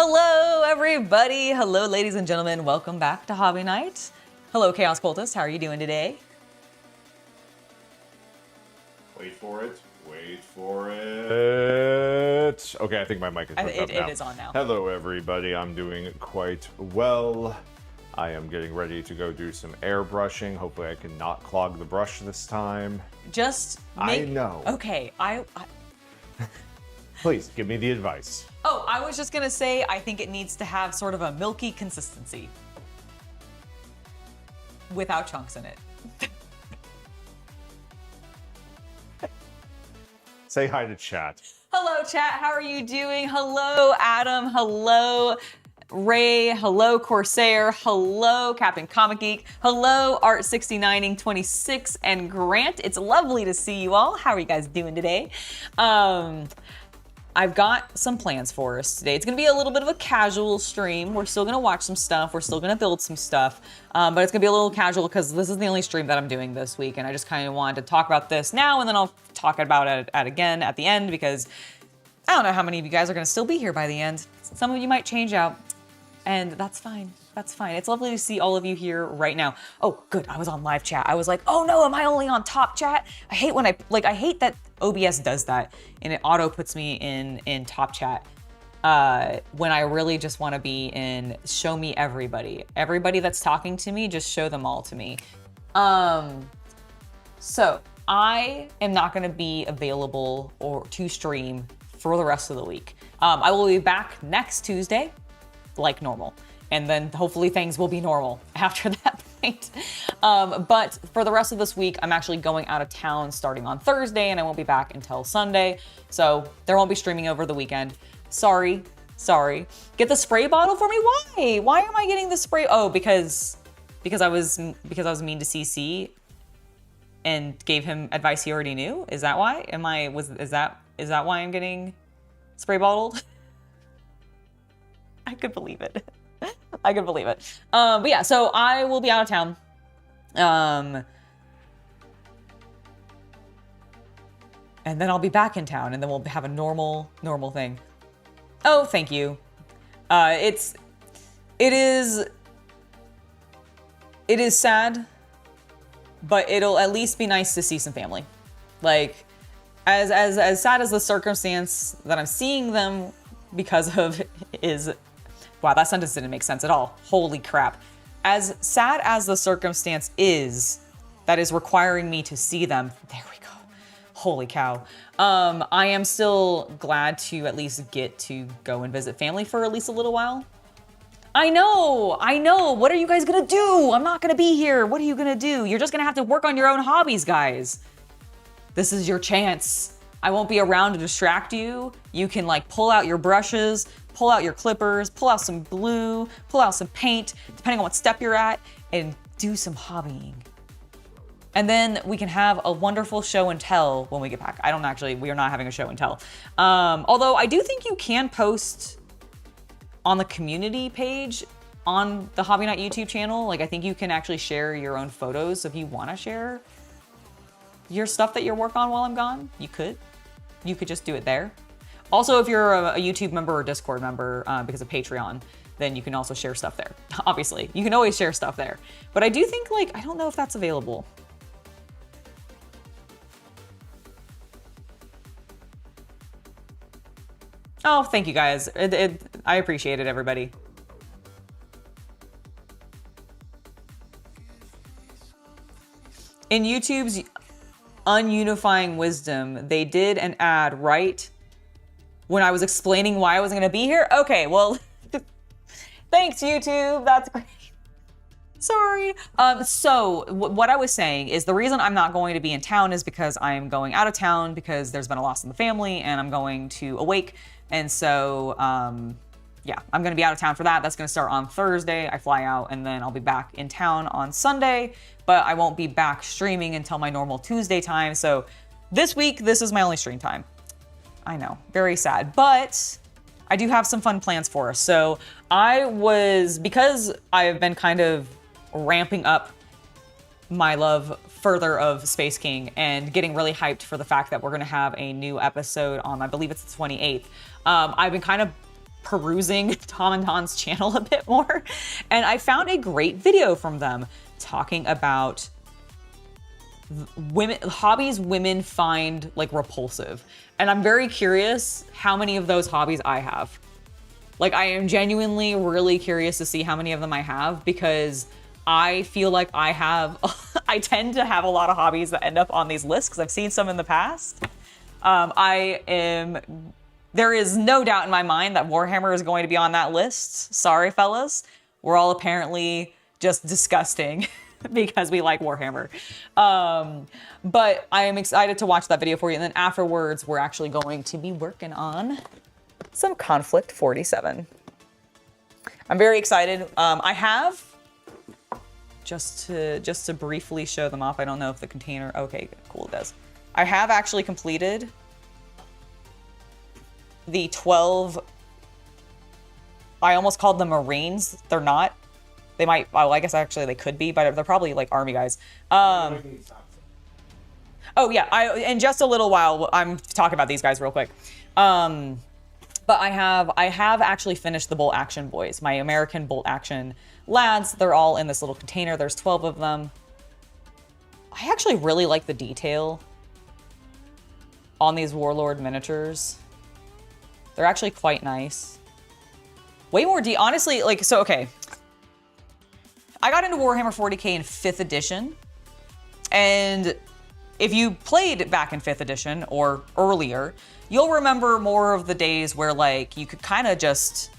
Hello, everybody. Hello, ladies and gentlemen. Welcome back to Hobby Night. Hello, Chaos Cultist. How are you doing today? Wait for it. Wait for it. Okay, I think my mic is hooked up now. It is on now. Hello, everybody. I'm doing quite well. I am getting ready to go do some airbrushing. Hopefully I can not clog the brush this time. Just make... I know. Okay, Please, give me the advice. Oh, I was just gonna say, I think it needs to have sort of a milky consistency. Without chunks in it. Say hi to chat. Hello, chat. How are you doing? Hello, Adam. Hello, Ray. Hello, Corsair. Hello, Captain Comic Geek. Hello, Art69ing26 and Grant. It's lovely to see you all. How are you guys doing today? I've got some plans for us today. It's gonna be a little bit of a casual stream. We're still gonna watch some stuff. We're still gonna build some stuff, but it's gonna be a little casual because this is the only stream that I'm doing this week, and I just kind of wanted to talk about this now, and then I'll talk about it again at the end because I don't know how many of you guys are gonna still be here by the end. Some of you might change out, and that's fine. That's fine. It's lovely to see all of you here right now. Oh, good. I was on live chat. I was like, oh no, am I only on top chat? I hate when I hate that OBS does that and it auto puts me in top chat when I really just want to be in show me everybody. Everybody that's talking to me, just show them all to me. So I am not going to be available or to stream for the rest of the week. I will be back next Tuesday like normal. And then hopefully things will be normal after that point. But for the rest of this week, I'm actually going out of town starting on Thursday and I won't be back until Sunday. So there won't be streaming over the weekend. Sorry. Get the spray bottle for me? Why? Why am I getting the spray? Oh, because I was mean to CC and gave him advice he already knew? Is that why? Is that why I'm getting spray bottled? I could believe it. I could believe it. But yeah, so I will be out of town. And then I'll be back in town and then we'll have a normal thing. Oh, thank you. It is sad, but it'll at least be nice to see some family. Like, as sad as the circumstance that I'm seeing them because of is... Wow, that sentence didn't make sense at all. Holy crap. As sad as the circumstance is that is requiring me to see them, there we go. Holy cow. I am still glad to at least get to go and visit family for at least a little while. I know. What are you guys gonna do? I'm not gonna be here. What are you gonna do? You're just gonna have to work on your own hobbies, guys. This is your chance. I won't be around to distract you. You can like pull out your brushes, pull out your clippers, pull out some glue, pull out some paint, depending on what step you're at, and do some hobbying. And then we can have a wonderful show and tell when we get back. We are not having a show and tell. Although I do think you can post on the community page on the Hobby Night YouTube channel. Like I think you can actually share your own photos if you wanna share your stuff that you're working on while I'm gone. You could just do it there. Also, if you're a YouTube member or Discord member because of Patreon, then you can also share stuff there. Obviously, you can always share stuff there. But I do think, I don't know if that's available. Oh, thank you guys. I appreciate it, everybody. In YouTube's ununifying wisdom, they did an ad right when I was explaining why I wasn't gonna be here. Okay, well, thanks YouTube, that's great. Sorry. So what I was saying is the reason I'm not going to be in town is because I'm going out of town because there's been a loss in the family and I'm going to Awake. And so, yeah, I'm gonna be out of town for that. That's gonna start on Thursday. I fly out and then I'll be back in town on Sunday, but I won't be back streaming until my normal Tuesday time. So this week, this is my only stream time. I know, very sad, but I do have some fun plans for us. So because I've been kind of ramping up my love further of Space King and getting really hyped for the fact that we're gonna have a new episode on, I believe it's the 28th. I've been kind of perusing Tom and Ton's channel a bit more, and I found a great video from them talking about hobbies women find like repulsive. And I'm very curious how many of those hobbies I have. Like, I am genuinely really curious to see how many of them I have, because I feel like I tend to have a lot of hobbies that end up on these lists because I've seen some in the past. There is no doubt in my mind that Warhammer is going to be on that list. Sorry, fellas. We're all apparently just disgusting because we like Warhammer. But I am excited to watch that video for you. And then afterwards, we're actually going to be working on some Konflikt 47. I'm very excited. I have, just to briefly show them off, I don't know if the container, okay, cool, it does. I have actually completed the 12, I almost called them Marines. They're not. They might, well, I guess actually they could be, but they're probably like Army guys. Oh yeah, in just a little while, I'm talking about these guys real quick. But I have actually finished the bolt action boys, my American bolt action lads. They're all in this little container. There's 12 of them. I actually really like the detail on these Warlord miniatures. They're actually quite nice. Way more honestly, like, so, okay. I got into Warhammer 40k in 5th edition. And if you played back in 5th edition or earlier, you'll remember more of the days where, like, you could kind of just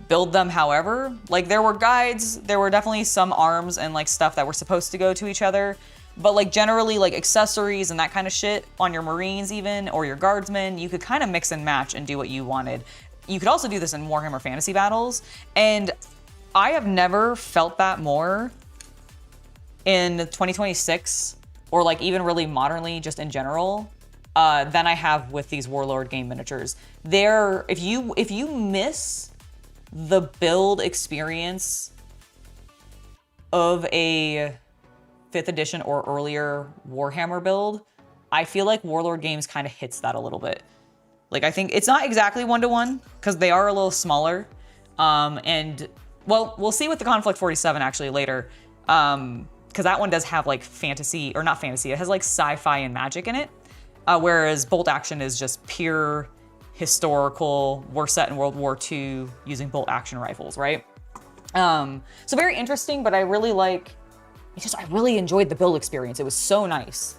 build them however. Like, there were guides, there were definitely some arms and, like, stuff that were supposed to go to each other. But, like, generally, like, accessories and that kind of shit on your Marines even, or your Guardsmen, you could kind of mix and match and do what you wanted. You could also do this in Warhammer Fantasy Battles. And I have never felt that more in 2026, or, like, even really modernly, just in general, than I have with these Warlord game miniatures. If you miss the build experience of a 5th edition or earlier Warhammer build, I feel like Warlord Games kind of hits that a little bit. Like, I think it's not exactly 1-to-1 because they are a little smaller. And, well, we'll see with the Konflikt 47 actually later. Because that one does have, like, fantasy, or not fantasy, it has, like, sci-fi and magic in it. Whereas bolt action is just pure historical, we're set in World War II using bolt action rifles, right? So very interesting, but I really I really enjoyed the build experience. It was so nice.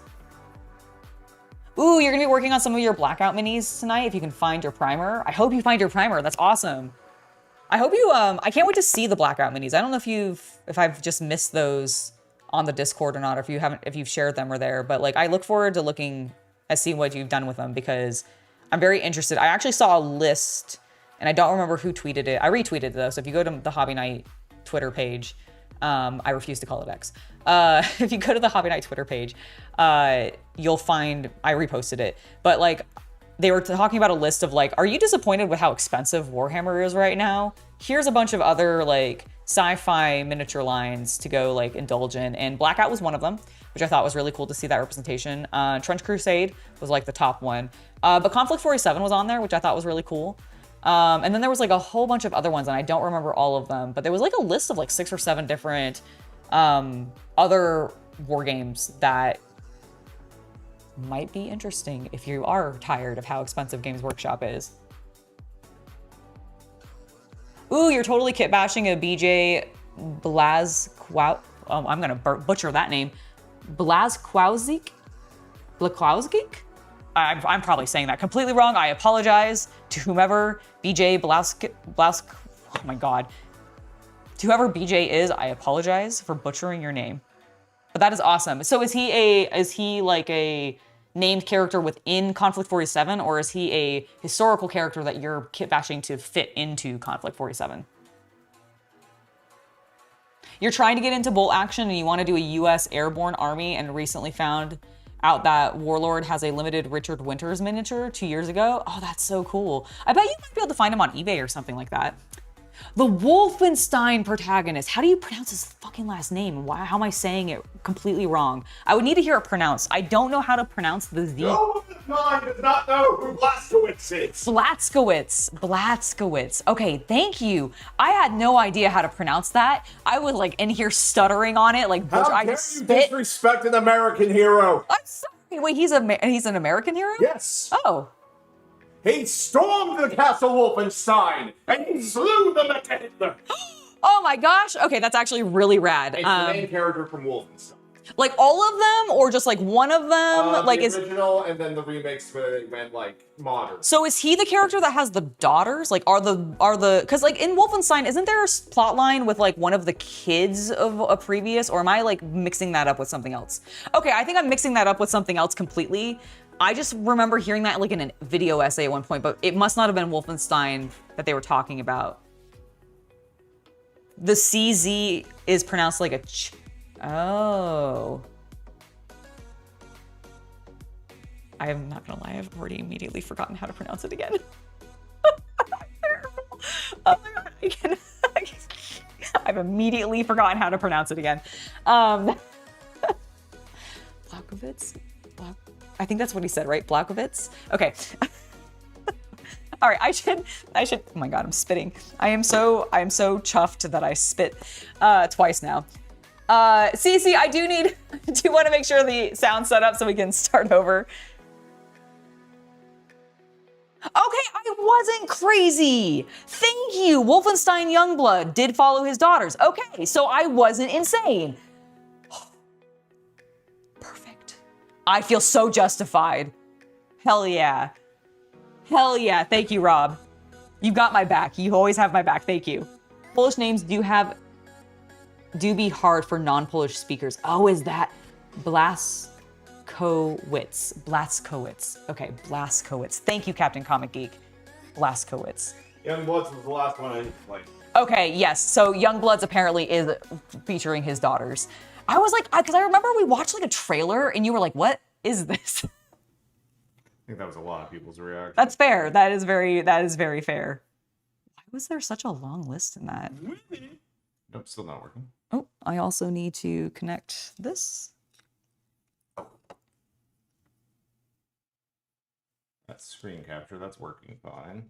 Ooh, you're gonna be working on some of your Blackout minis tonight if you can find your primer. I hope you find your primer. That's awesome. I hope you, I can't wait to see the Blackout minis. I don't know if I've just missed those on the Discord or not, or if you've shared them or there, but, like, I look forward to looking and seeing what you've done with them because I'm very interested. I actually saw a list and I don't remember who tweeted it. I retweeted it though. So if you go to the Hobby Night Twitter page, I refuse to call it X. If you go to the Hobby Night Twitter page, you'll find, I reposted it, but, like, they were talking about a list of, like, are you disappointed with how expensive Warhammer is right now? Here's a bunch of other, like, sci-fi miniature lines to go, like, indulge in. And Blackout was one of them, which I thought was really cool to see that representation. Trench Crusade was, like, the top one. But Konflikt 47 was on there, which I thought was really cool. And then there was, like, a whole bunch of other ones, and I don't remember all of them, but there was, like, a list of, like, 6 or 7 different other war games that might be interesting if you are tired of how expensive Games Workshop is. Ooh, you're totally kit bashing a BJ Blazquow. Oh, I'm gonna butcher that name. Blazquowzik? Blazquowzik? I'm probably saying that completely wrong. I apologize to whomever BJ oh my God. To whoever BJ is, I apologize for butchering your name. But that is awesome. So is he like a named character within Konflikt 47, or is he a historical character that you're kit bashing to fit into Konflikt 47? You're trying to get into bolt action and you want to do a US airborne army and recently found out that Warlord has a limited Richard Winters miniature 2 years ago. Oh, that's so cool. I bet you might be able to find him on eBay or something like that. The Wolfenstein protagonist. How do you pronounce his fucking last name? How am I saying it completely wrong? I would need to hear it pronounced. I don't know how to pronounce the Z. 9 does not know who Blazkowicz is. Blazkowicz. Okay, thank you. I had no idea how to pronounce that. I was like in here stuttering on it, like How I dare you spit. disrespect an American hero? I'm sorry. Wait, he's an American hero? Yes. Oh. He stormed the Castle Wolfenstein and he slew the Mecha Hitler. Oh my gosh. Okay, that's actually really rad. It's the main character from Wolfenstein. Like all of them, or just like one of them? Like the original, and then the remakes where they went like modern. So is he the character that has the daughters? Like are the because like in Wolfenstein, isn't there a plot line with like one of the kids of a previous, or am I like mixing that up with something else? Okay, I think I'm mixing that up with something else completely. I just remember hearing that like in a video essay at one point, but it must not have been Wolfenstein that they were talking about. The CZ is pronounced like a oh. I am not gonna lie, I've already immediately forgotten how to pronounce it again. Oh my god, I've immediately forgotten how to pronounce it again. Blazkowicz? I think that's what he said, right? Blazkowicz? Okay. All right, I should, oh my god, I'm spitting. I am so chuffed that I spit twice now. Cece, I do want to make sure the sound's set up so we can start over. Okay, I wasn't crazy. Thank you. Wolfenstein Youngblood did follow his daughters. Okay, so I wasn't insane. Perfect. I feel so justified. Hell yeah. Hell yeah. Thank you, Rob. You got my back. You always have my back. Thank you. Polish names do be hard for non-Polish speakers. Oh, is that Blazkowicz? Okay, Blazkowicz. Thank you, Captain Comic Geek. Blazkowicz. Youngblood's was the last one I played. Okay, yes. So Youngbloods apparently is featuring his daughters. I was like, because I remember we watched like a trailer and you were like, what is this? I think that was a lot of people's reaction. That's fair. That is very fair. Why was there such a long list in that? Nope, still not working. Oh, I also need to connect this. That's screen capture, that's working fine.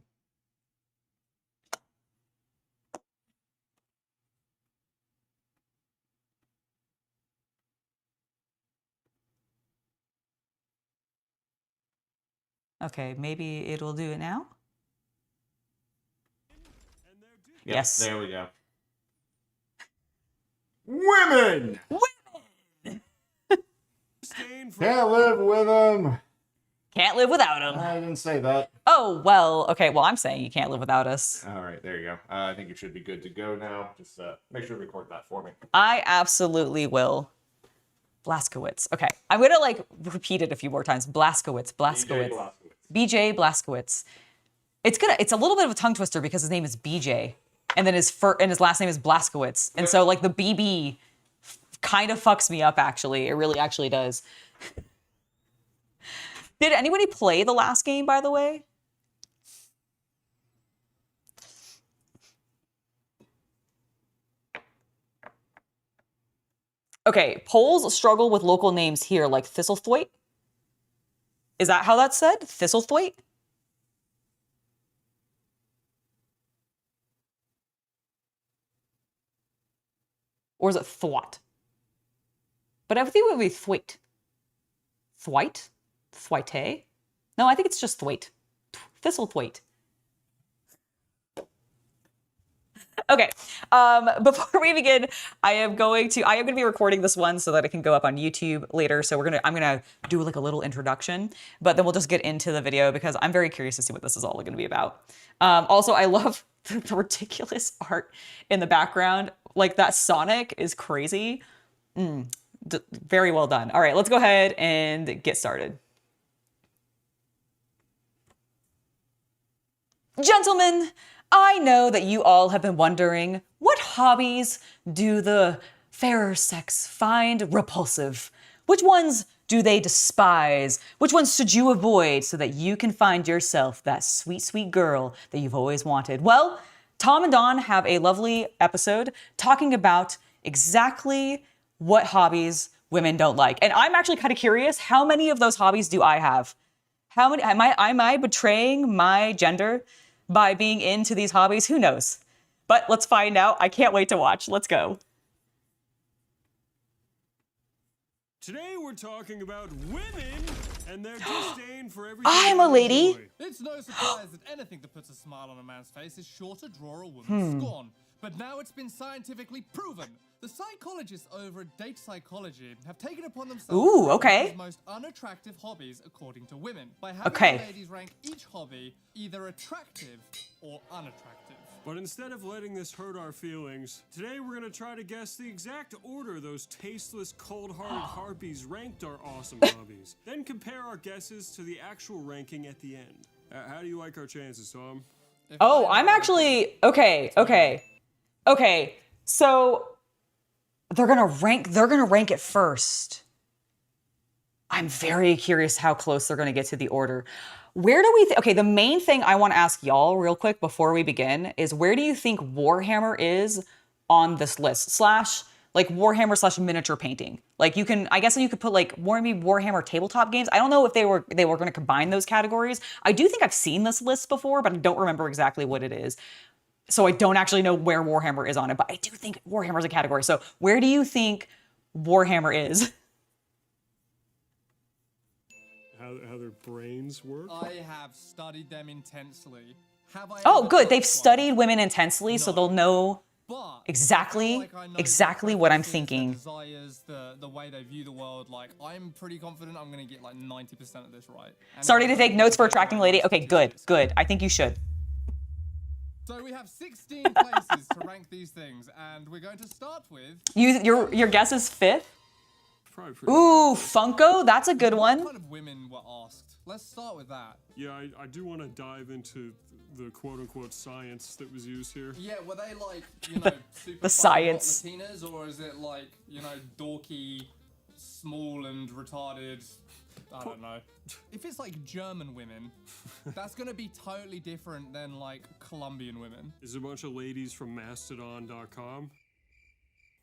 Okay, maybe it'll do it now. Yep, yes. There we go. Women! Can't live with them. Can't live without them. I didn't say that. Oh, well, okay. Well, I'm saying you can't live without us. All right, there you go. I think you should be good to go now. Just make sure to record that for me. I absolutely will. Blazkowicz. Okay, I'm gonna like repeat it a few more times. Blazkowicz. BJ Blazkowicz. It's a little bit of a tongue twister because his name is BJ, and then his last name is Blazkowicz, and so like the BB kind of fucks me up. Actually, it really actually does. Did anybody play the last game, by the way? Okay, Poles struggle with local names here, like Thistlethwaite. Is that how that's said? Thistlethwaite? Or is it Thwat? But I think it would be Thwaite. Thwite? Thwite? No, I think it's just Thwaite. Thistlethwaite. Okay, before we begin, I am going to be recording this one so that it can go up on YouTube later. So I'm gonna do like a little introduction, but then we'll just get into the video because I'm very curious to see what this is all gonna be about. Also, I love the ridiculous art in the background. Like that Sonic is crazy. Very well done. All right, let's go ahead and get started. Gentlemen, I know that you all have been wondering, what hobbies do the fairer sex find repulsive? Which ones do they despise? Which ones should you avoid so that you can find yourself that sweet, sweet girl that you've always wanted? Well, Tom and Dawn have a lovely episode talking about exactly what hobbies women don't like. And I'm actually kind of curious, how many of those hobbies do I have? How many am I betraying my gender by being into these hobbies? Who knows? But let's find out. I can't wait to watch. Let's go. Today we're talking about women and their disdain for everything. I'm a lady. enjoy. It's no surprise that anything that puts a smile on a man's face is sure to draw a woman's scorn. But now it's been scientifically proven. The psychologists over at Date Psychology have taken upon themselves Ooh, to okay. rank the most unattractive hobbies according to women by having Okay. the ladies rank each hobby either attractive or unattractive. But instead of letting this hurt our feelings, today we're gonna try to guess the exact order those tasteless, cold-hearted harpies ranked our awesome hobbies. Then compare our guesses to the actual ranking at the end. How do you like our chances, Tom? If Oh, I I'm were- actually okay. So they're gonna rank it first. I'm very curious how close they're gonna get to the order. Where do we okay, the main thing I want to ask y'all real quick before we begin is where do you think Warhammer is on this list? Slash like Warhammer slash miniature painting. Like you can, I guess you could put like maybe Warhammer tabletop games. I don't know if they were going to combine those categories. I do think I've seen this list before, but I don't remember exactly what it is. So I don't actually know where Warhammer is on it, but I do think Warhammer is a category. So where do you think Warhammer is? How their brains work? I have studied them intensely. Have I Oh, ever good. They've touched one? studied women intensely, so No. they'll know But exactly- I feel like I know exactly their what I'm preferences, thinking. Their desires, the way they view the world. Like, I'm pretty confident I'm going to get like 90% of this right. And starting to if I take don't notes for get it attracting right, lady. my Okay, good, statistics. good. I think you should. So we have 16 places to rank these things, and we're going to start with. Your guess is fifth? Probably pretty Ooh, Funko, that's a good What one. kind of women were asked? Let's start with that. Yeah, I do want to dive into the quote-unquote science that was used here. Yeah, were they like, you know, super The fun, hot science. Latinas, or is it like, you know, dorky, small and retarded? I don't know. If it's like German women, that's gonna be totally different than like Colombian women. Is a bunch of ladies from Mastodon.com?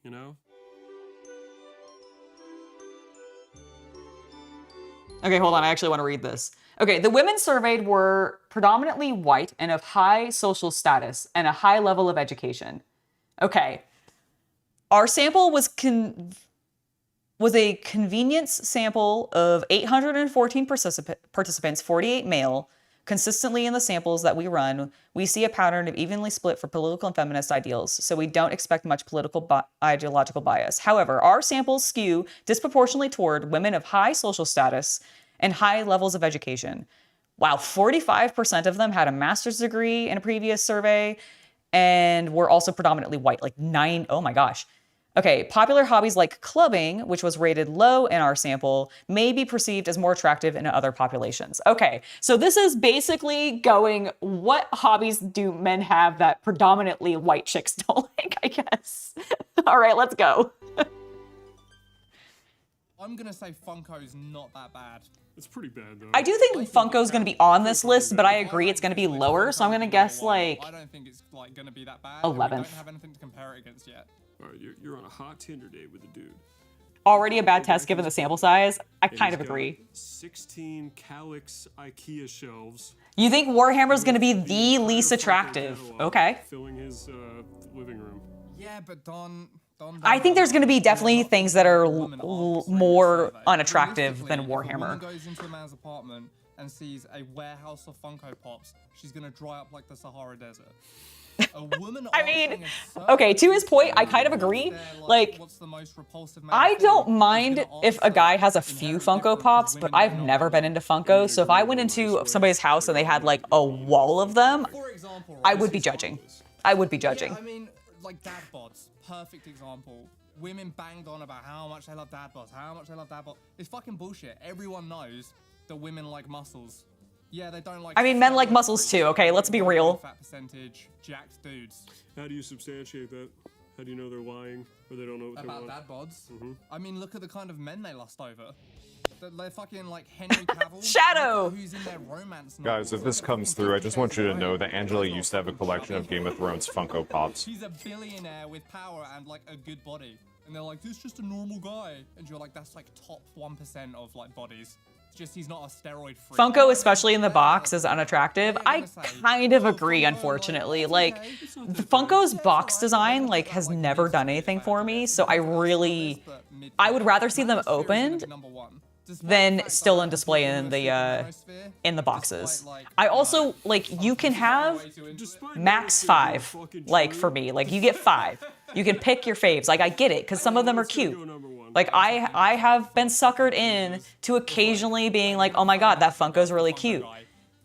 You know? Okay, hold on. I actually want to read this. Okay, the women surveyed were predominantly white and of high social status and a high level of education. Okay. Our sample was a convenience sample of 814 participants, 48 male. Consistently in the samples that we run, we see a pattern of evenly split for political and feminist ideals, so we don't expect much political ideological bias. However, our samples skew disproportionately toward women of high social status and high levels of education. Wow, 45% of them had a master's degree in a previous survey and were also predominantly white, like 9, oh my gosh. Okay, popular hobbies like clubbing, which was rated low in our sample, may be perceived as more attractive in other populations. Okay, so this is basically going, what hobbies do men have that predominantly white chicks don't like, I guess. All right, let's go. I'm gonna say Funko's not that bad. It's pretty bad, though. I do think Funko's gonna be on this list, but I agree it's gonna be lower, so I'm gonna guess like I don't think it's like gonna be that bad. 11th. We don't have anything to compare it against yet. All right, you're on a hot Tinder date with a dude. already a bad test given the sample size. I And kind he's of agree. got 16 Calyx IKEA shelves. You think Warhammer's gonna be the entire least Funko attractive? catalog Okay. Filling his living room. Yeah, but Don I think there's gonna be definitely things that are Woman asks for a more survey. unattractive than Realistically, if a woman Warhammer. goes into a man's apartment and sees a warehouse of Funko Pops, she's gonna dry up like the Sahara Desert. A woman I mean, asking a certain okay, to his point, I kind of what's agree. their, Like, what's the most repulsive I male don't thing, mind is gonna if a answer guy has a few inherent Funko difference Pops, between but women I've and never been men. into Funko, so if I went into somebody's house and they had like a wall of them, For example, I right, would be judging. I would be judging. Yeah, I mean, like dad bods, perfect example. Women banged on about how much they love dad bods, how much they love dad bods. It's fucking bullshit. Everyone knows that women like muscles. Yeah, they don't like. I mean, men like muscles too, okay? Let's be real. Fat percentage, jacked dudes. How do you substantiate that? How do you know they're lying or they don't know what they About want? dad bods. I mean, look at the kind of men they lust over. They're fucking like Henry Cavill. Shadow! Look at who's in their romance Guys, novels. if this Look at comes fucking through, I just want you to Fifty know Shades of that Grey. Angela used to have a collection of Game of Thrones Funko Pops. She's a billionaire with power and like a good body. And they're like, this is just a normal guy. And you're like, that's like top 1% of like bodies. just he's not a steroid freak. Funko, especially in the box, is unattractive. I kind of agree, unfortunately. Like, Funko's box design, like, has never done anything for me, so I would rather see them opened than still on display in the boxes. I also, like, you can have max 5, like, for me. Like, you get 5. You can pick your faves. Like, I get it, because some of them are cute. Like, I have been suckered in to occasionally being like, oh my god, that Funko's really cute.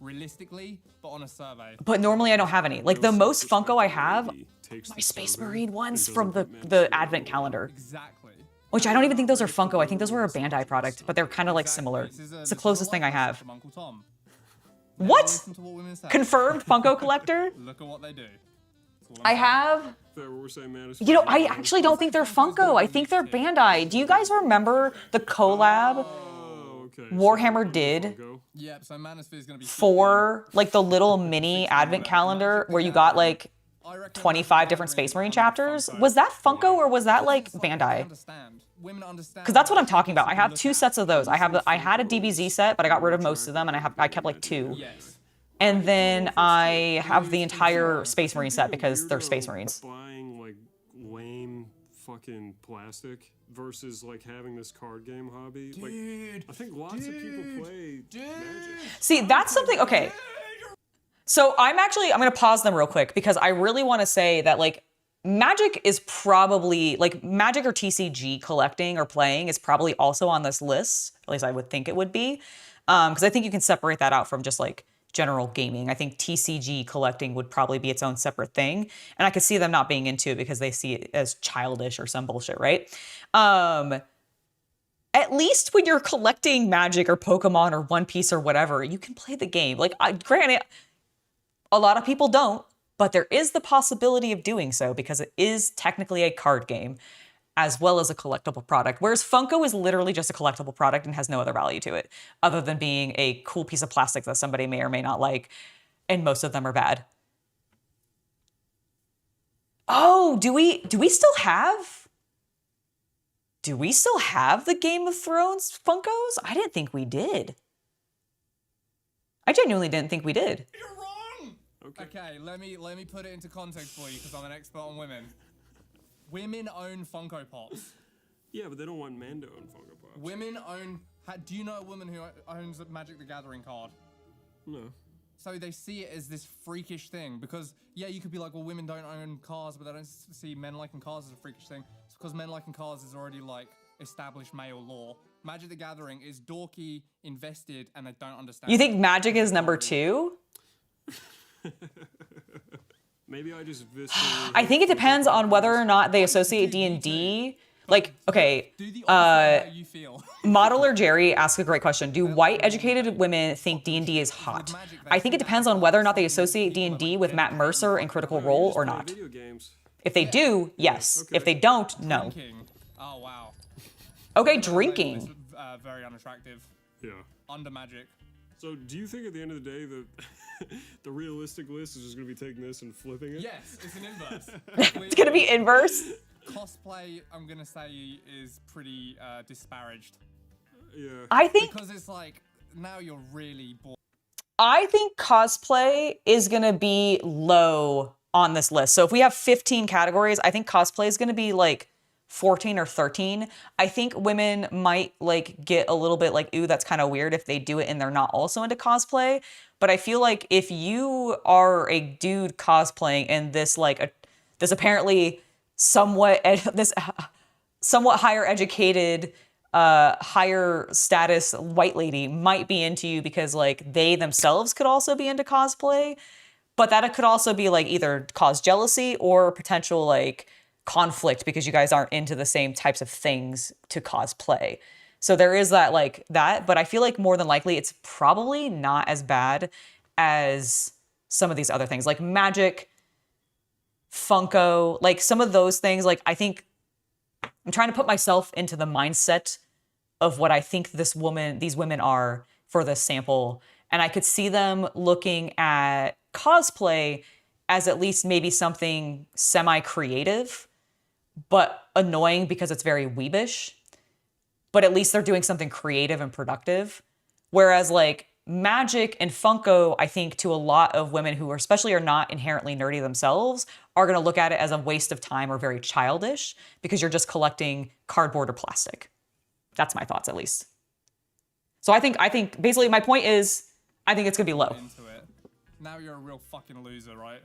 Realistically, but on a survey. But normally I don't have any. Like, the most Funko I have, my Space Marine ones from the Advent calendar. Exactly. Which I don't even think those are Funko. I think those were a Bandai product, but they're kind of like similar. It's the closest thing I have. What? Confirmed Funko collector? Look at what they do. I have... You know, I actually don't think they're Funko. I think they're Bandai. Do you guys remember the collab Warhammer did for like the little mini advent calendar where you got like 25 different Space Marine chapters? Was that Funko or was that like Bandai? Because that's what I'm talking about. I have 2 sets of those. I had a DBZ set, but I got rid of most of them, and I kept like 2. And then I have the entire Space Marine set because they're Space Marines. Buying like lame fucking plastic versus like having this card game hobby. Like, I think lots of people play Magic. See, that's something, okay. So I'm gonna pause them real quick because I really want to say that like Magic is probably, like Magic or TCG collecting or playing is probably also on this list. At least I would think it would be. Because I think you can separate that out from just like general gaming. I think TCG collecting would probably be its own separate thing. And I could see them not being into it because they see it as childish or some bullshit, right? At least when you're collecting Magic or Pokemon or One Piece or whatever, you can play the game. Like, granted, a lot of people don't, but there is the possibility of doing so because it is technically a card game as well as a collectible product. Whereas Funko is literally just a collectible product and has no other value to it other than being a cool piece of plastic that somebody may or may not like, and most of them are bad. Oh, do we still have the Game of Thrones Funkos? I didn't think we did. I genuinely didn't think we did. You're wrong! Okay, let me put it into context for you because I'm an expert on women. Women own Funko Pops. Yeah, but they don't want men to own Funko Pops. Women own... Do you know a woman who owns a Magic the Gathering card? No. So they see it as this freakish thing because, yeah, you could be like, well, women don't own cars, but they don't see men liking cars as a freakish thing. It's because men liking cars is already, like, established male law. Magic the Gathering is dorky, invested, and they don't understand. You think Magic is number 2? Maybe I just viscerally... I think it depends on whether or not they associate D&D. Like, okay, you feel. Modeler Jerry asks a great question. Do white educated women think D&D is hot? I think it depends on whether or not they associate D&D with Matt Mercer and Critical Role or not. If they do, yes. If they don't, no. Oh, wow. Okay, drinking. Very unattractive. Yeah. Under Magic. So do you think at the end of the day that the realistic list is just going to be taking this and flipping it? Yes, it's an inverse. It's going to be inverse? Cosplay, I'm going to say, is pretty disparaged. Yeah. I think... Because it's like, now you're really bored. I think cosplay is going to be low on this list. So if we have 15 categories, I think cosplay is going to be like 14 or 13. I think women might like get a little bit like, ooh, that's kind of weird if they do it and they're not also into cosplay. But I feel like if you are a dude cosplaying and this like this apparently somewhat higher educated, higher status white lady might be into you because like they themselves could also be into cosplay, but that it could also be like either cause jealousy or potential like conflict because you guys aren't into the same types of things to cosplay. So there is that like that, but I feel like more than likely it's probably not as bad as some of these other things like Magic, Funko, like some of those things. Like I think I'm trying to put myself into the mindset of what I think these women are for this sample. And I could see them looking at cosplay as at least maybe something semi-creative, but annoying because it's very weebish. But at least they're doing something creative and productive. Whereas like Magic and Funko, I think to a lot of women who especially are not inherently nerdy themselves, are going to look at it as a waste of time or very childish because you're just collecting cardboard or plastic. That's my thoughts, at least. So I think basically my point is, I think it's going to be low. Into it. Now you're a real fucking loser, right?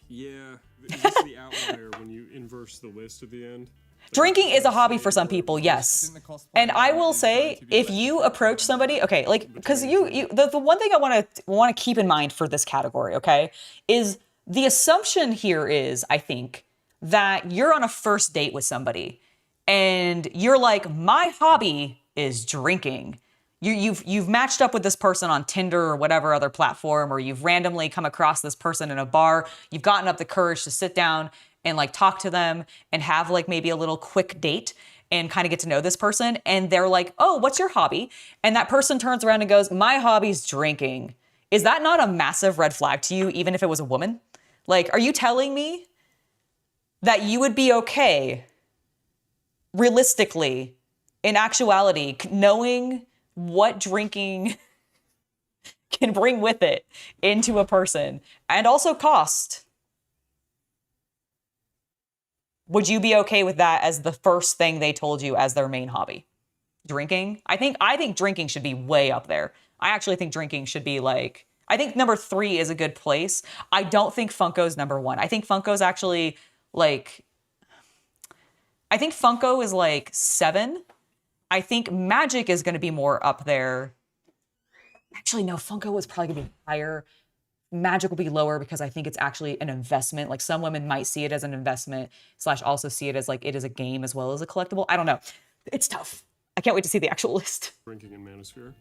Yeah. Is this the outlier when you inverse the list at the end? Drinking is a hobby for some people, yes. And I will say, if you approach somebody, okay, like, because the one thing I want to keep in mind for this category, okay, is the assumption here is, I think, that you're on a first date with somebody, and you're like, my hobby is drinking. You've matched up with this person on Tinder or whatever other platform, or you've randomly come across this person in a bar. You've gotten up the courage to sit down and like talk to them and have like maybe a little quick date and kind of get to know this person. And they're like, oh, what's your hobby? And that person turns around and goes, my hobby's drinking. Is that not a massive red flag to you, even if it was a woman? Like, are you telling me that you would be okay, realistically, in actuality, knowing what drinking can bring with it into a person and also cost? Would you be okay with that as the first thing they told you as their main hobby? Drinking? I think drinking should be way up there. I actually think drinking should be like, I think number 3 is a good place. I don't think Funko's number 1. I think Funko's actually like, I think Funko is like 7. I think Magic is going to be more up there. Actually, no, Funko was probably going to be higher. Magic will be lower because I think it's actually an investment. Like some women might see it as an investment / also see it as like it is a game as well as a collectible. I don't know. It's tough. I can't wait to see the actual list. Drinking in Manosphere.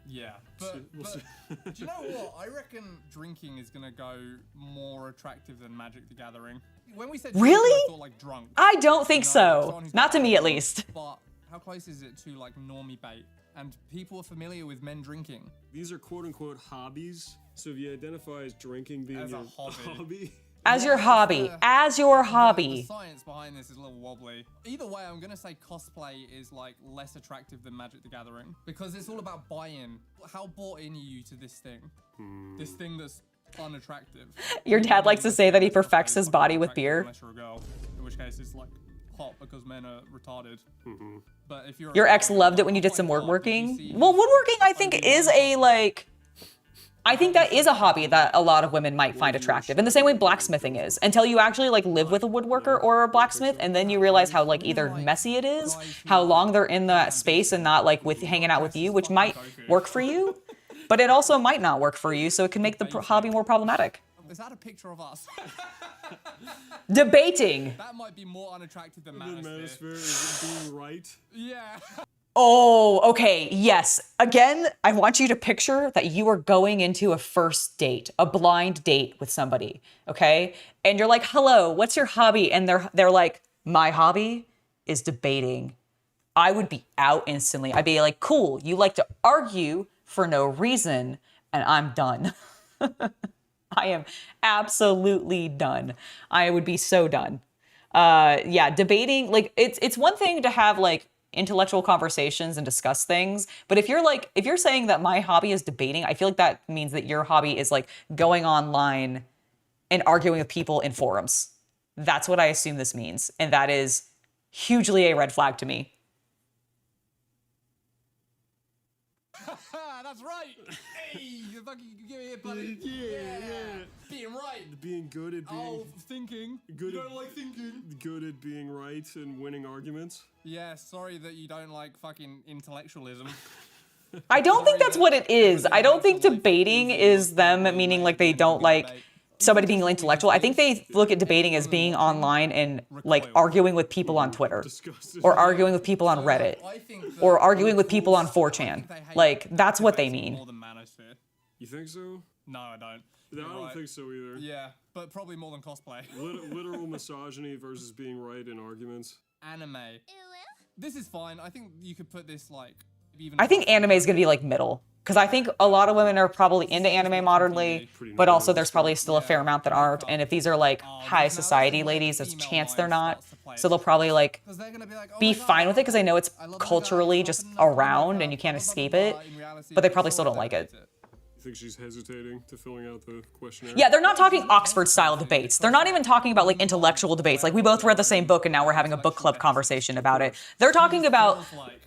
Yeah, but do you know what? I reckon drinking is gonna go more attractive than Magic the Gathering. When we said drinking, Really? I thought like drunk. I don't think You know, so. someone who's Not to got me, at alcohol. least. But how close is it to like normie bait? And people are familiar with men drinking. These are quote-unquote hobbies. So if you identify as drinking being As a your hobby. As your hobby. As your The hobby. science behind this is a little wobbly. Either way, I'm gonna say cosplay is like less attractive than Magic the Gathering because it's all about buy-in. How bought in are you to this thing? This thing that's unattractive. Your dad likes to say that he perfects his body with beer. Unless you're a girl, in which case it's like hot because men are retarded. But if you're Your ex loved it when you did some woodworking. Well, woodworking, I think, is a like. I think that is a hobby that a lot of women might find attractive. In the same way blacksmithing is. Until you actually like live with a woodworker or a blacksmith, and then you realize how like either messy it is, how long they're in that space and not like with hanging out with you, which might work for you, but it also might not work for you, so it can make the hobby more problematic. Is that a picture of us? Debating. That might be more unattractive than The Manosphere. Manosphere is being right. Yeah. Oh, okay. Yes. Again, I want you to picture that you are going into a first date, a blind date with somebody, okay? And you're like, "Hello, what's your hobby?" And they're like, "My hobby is debating." I would be out instantly. I'd be like, "Cool, you like to argue for no reason," and I'm done. I am absolutely done. I would be so done. Yeah, debating, like it's one thing to have like intellectual conversations and discuss things, but if you're saying that my hobby is debating, I feel like that means that your hobby is like going online and arguing with people in forums. That's what I assume this means, and that is hugely a red flag to me. That's right. Hey, you fucking give me a buddy. Yeah. Being right. Being good at being Oh, thinking. Good You at- don't like thinking. good at being right and winning arguments. Yeah, sorry that you don't like fucking intellectualism. I don't think that's what it is. I don't think debating is them meaning like they don't like somebody being intellectual. I think they look at debating as being online and like arguing with people on Twitter Disgusting. or arguing with people on Reddit I think or arguing with people on 4chan. Like that's what they mean. More than Manosphere. You think so? No, I don't. No, I You're don't right. think so either. Yeah, but probably more than cosplay. Literal misogyny versus being right in arguments. Anime. This is fine. I think you could put this like even. I think anime is gonna be like middle. Because I think a lot of women are probably into anime modernly, but also there's probably still a fair amount that aren't. And if these are like high society ladies, there's a chance they're not. So they'll probably like be fine with it because they know it's culturally just around and you can't escape it, but they probably still don't like it. You think she's hesitating to filling out the questionnaire? Yeah, they're not talking Oxford-style debates. They're not even talking about like intellectual debates. Like we both read the same book and now we're having a book club conversation about it. They're talking about,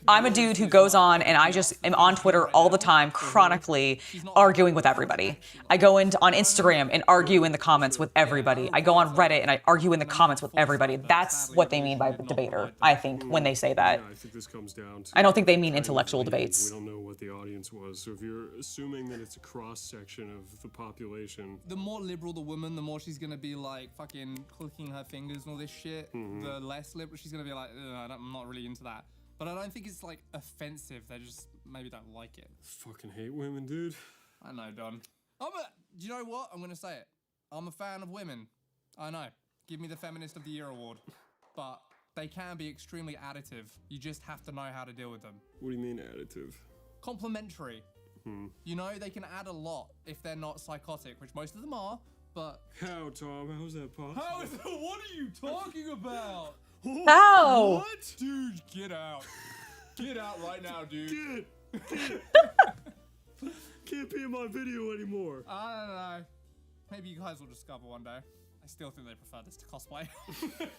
I'm a dude who goes on and I just am on Twitter all the time, chronically arguing with everybody. I go on Instagram and argue in the comments with everybody. I go on Reddit and I argue in the comments with everybody. That's what they mean by debater, I think, when they say that. I think this comes down to, I don't think they mean intellectual debates. We don't know what the audience was, so if you're assuming that it's a cross-section of the population. The more liberal the woman, the more she's gonna be like fucking clicking her fingers and all this shit. The less liberal she's gonna be like, I'm not really into that. But I don't think it's like offensive. They just maybe don't like it. Fucking hate women, dude. I know, Don. Do you know what? I'm gonna say it. I'm a fan of women. I know. Give me the Feminist of the Year award. But they can be extremely additive. You just have to know how to deal with them. What do you mean additive? Complementary. You know, they can add a lot if they're not psychotic, which most of them are, but... How, Tom? How's that possible? How is that? What are you talking about? How? What? Dude, get out. Get out right now, dude. Can't be in my video anymore. I don't know. Maybe you guys will discover one day. I still think they prefer this to cosplay.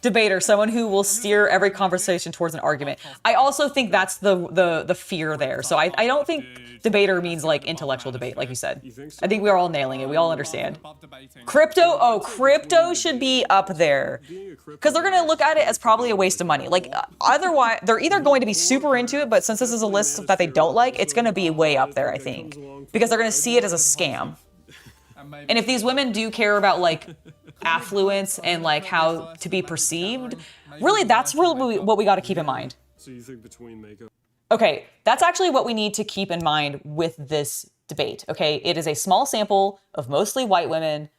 Debater, someone who will steer every conversation towards an argument. I also think that's the fear there. So I don't think debater means like intellectual debate, like you said. I think we're all nailing it. We all understand. Crypto, crypto should be up there. Because they're going to look at it as probably a waste of money. Like, otherwise, they're either going to be super into it, but since this is a list that they don't like, it's going to be way up there, I think. Because they're going to see it as a scam. And if these women do care about, like, affluence and, like, how to be perceived, really, that's really what we got to keep in mind. So you think between makeup? Okay, that's actually what we need to keep in mind with this debate, okay? It is a small sample of mostly white women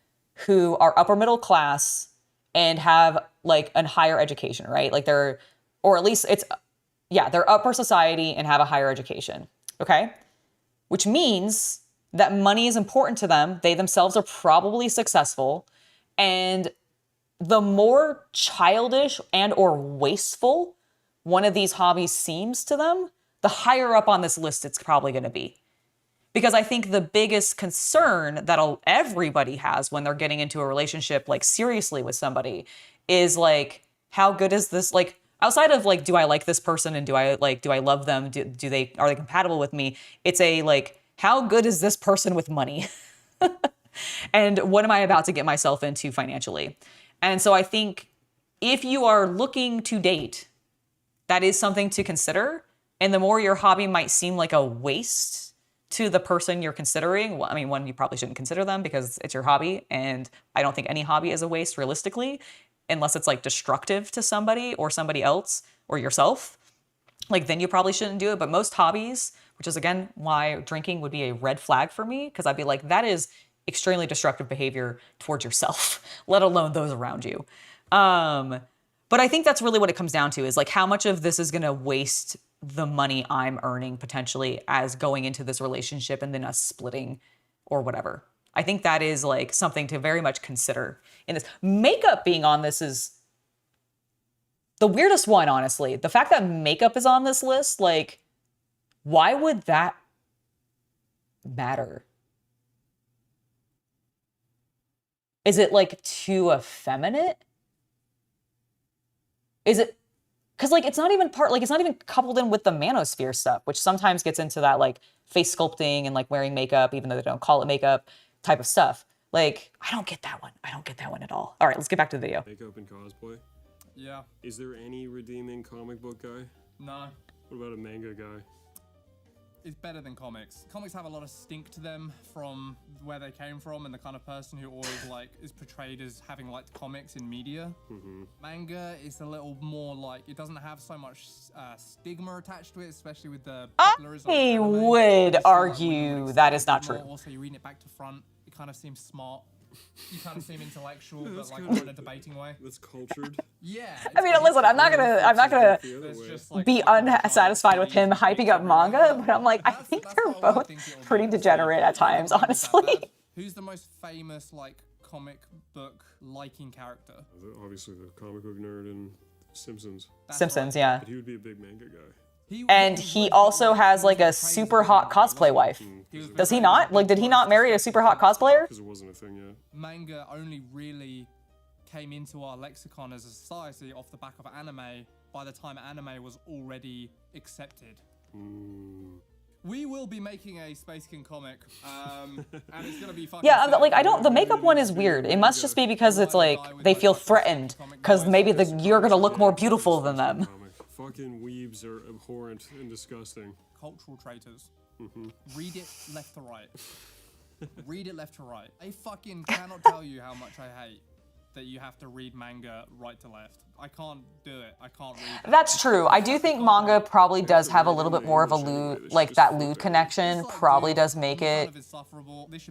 who are upper middle class and have, like, a higher education, right? Like, they're upper society and have a higher education, okay? Which means that money is important to them. They themselves are probably successful. And the more childish and or wasteful one of these hobbies seems to them, the higher up on this list it's probably going to be. Because I think the biggest concern that everybody has when they're getting into a relationship, like seriously with somebody, is like, how good is this? Like, outside of like, do I like this person and do I love them? Are they compatible with me? It's a like, how good is this person with money? And what am I about to get myself into financially? And so I think if you are looking to date, that is something to consider. And the more your hobby might seem like a waste to the person you're considering, well, I mean, one, you probably shouldn't consider them because it's your hobby. And I don't think any hobby is a waste realistically, unless it's like destructive to somebody or somebody else or yourself. Like then you probably shouldn't do it. But most hobbies, which is again why drinking would be a red flag for me, because I'd be like, that is extremely destructive behavior towards yourself, let alone those around you. But I think that's really what it comes down to, is like how much of this is going to waste the money I'm earning potentially as going into this relationship and then us splitting or whatever. I think that is like something to very much consider in this. Makeup being on this is the weirdest one, honestly. The fact that makeup is on this list, like, why would that matter? Is it like too effeminate? Is it, because like it's not even coupled in with the manosphere stuff, which sometimes gets into that like face sculpting and like wearing makeup, even though they don't call it makeup type of stuff. Like, I don't get that one. I don't get that one at all. All right, let's get back to the video. Makeup and cosplay? Yeah. Is there any redeeming comic book guy? No. What about a manga guy? It's better than comics. Comics have a lot of stink to them from where they came from and the kind of person who always like is portrayed as having liked comics in media. Manga is a little more like, it doesn't have so much stigma attached to it, especially with the popularism. I would argue that is not true. Also, you're reading it back to front. It kind of seems smart. you kind of seem intellectual, but like kinda not in a like debating way. That's cultured. Yeah. I mean, listen, I'm not gonna The other It's way. just, like, be fucking unsatisfied with him giant hyping up manga, but I'm like, I think That's they're what I both think it'll pretty be. degenerate at times, Neither one is that honestly. bad. Who's the most famous like comic book liking character? Obviously, the comic book nerd in Simpsons. That's Simpsons, right. yeah. But he would be a big manga guy. And he also has like a super hot cosplay wife. Does he not? Like, did he not marry a super hot cosplayer? Because it wasn't a thing yet. Manga only really came into our lexicon as a society off the back of anime by the time anime was already accepted. We will be making a Space King comic, and it's gonna be fucking Yeah, sick. like the makeup one is weird. It must just be because it's like they feel threatened because maybe you're gonna look more beautiful than them. Comic. Fucking weebs are abhorrent and disgusting. Cultural traitors. Read it left to right. Read it left to right. I fucking cannot tell you how much I hate that you have to read manga right to left. I can't do it. I can't read that. That's true. I do think manga probably does have a little bit more of a lewd, like that lewd connection probably does make it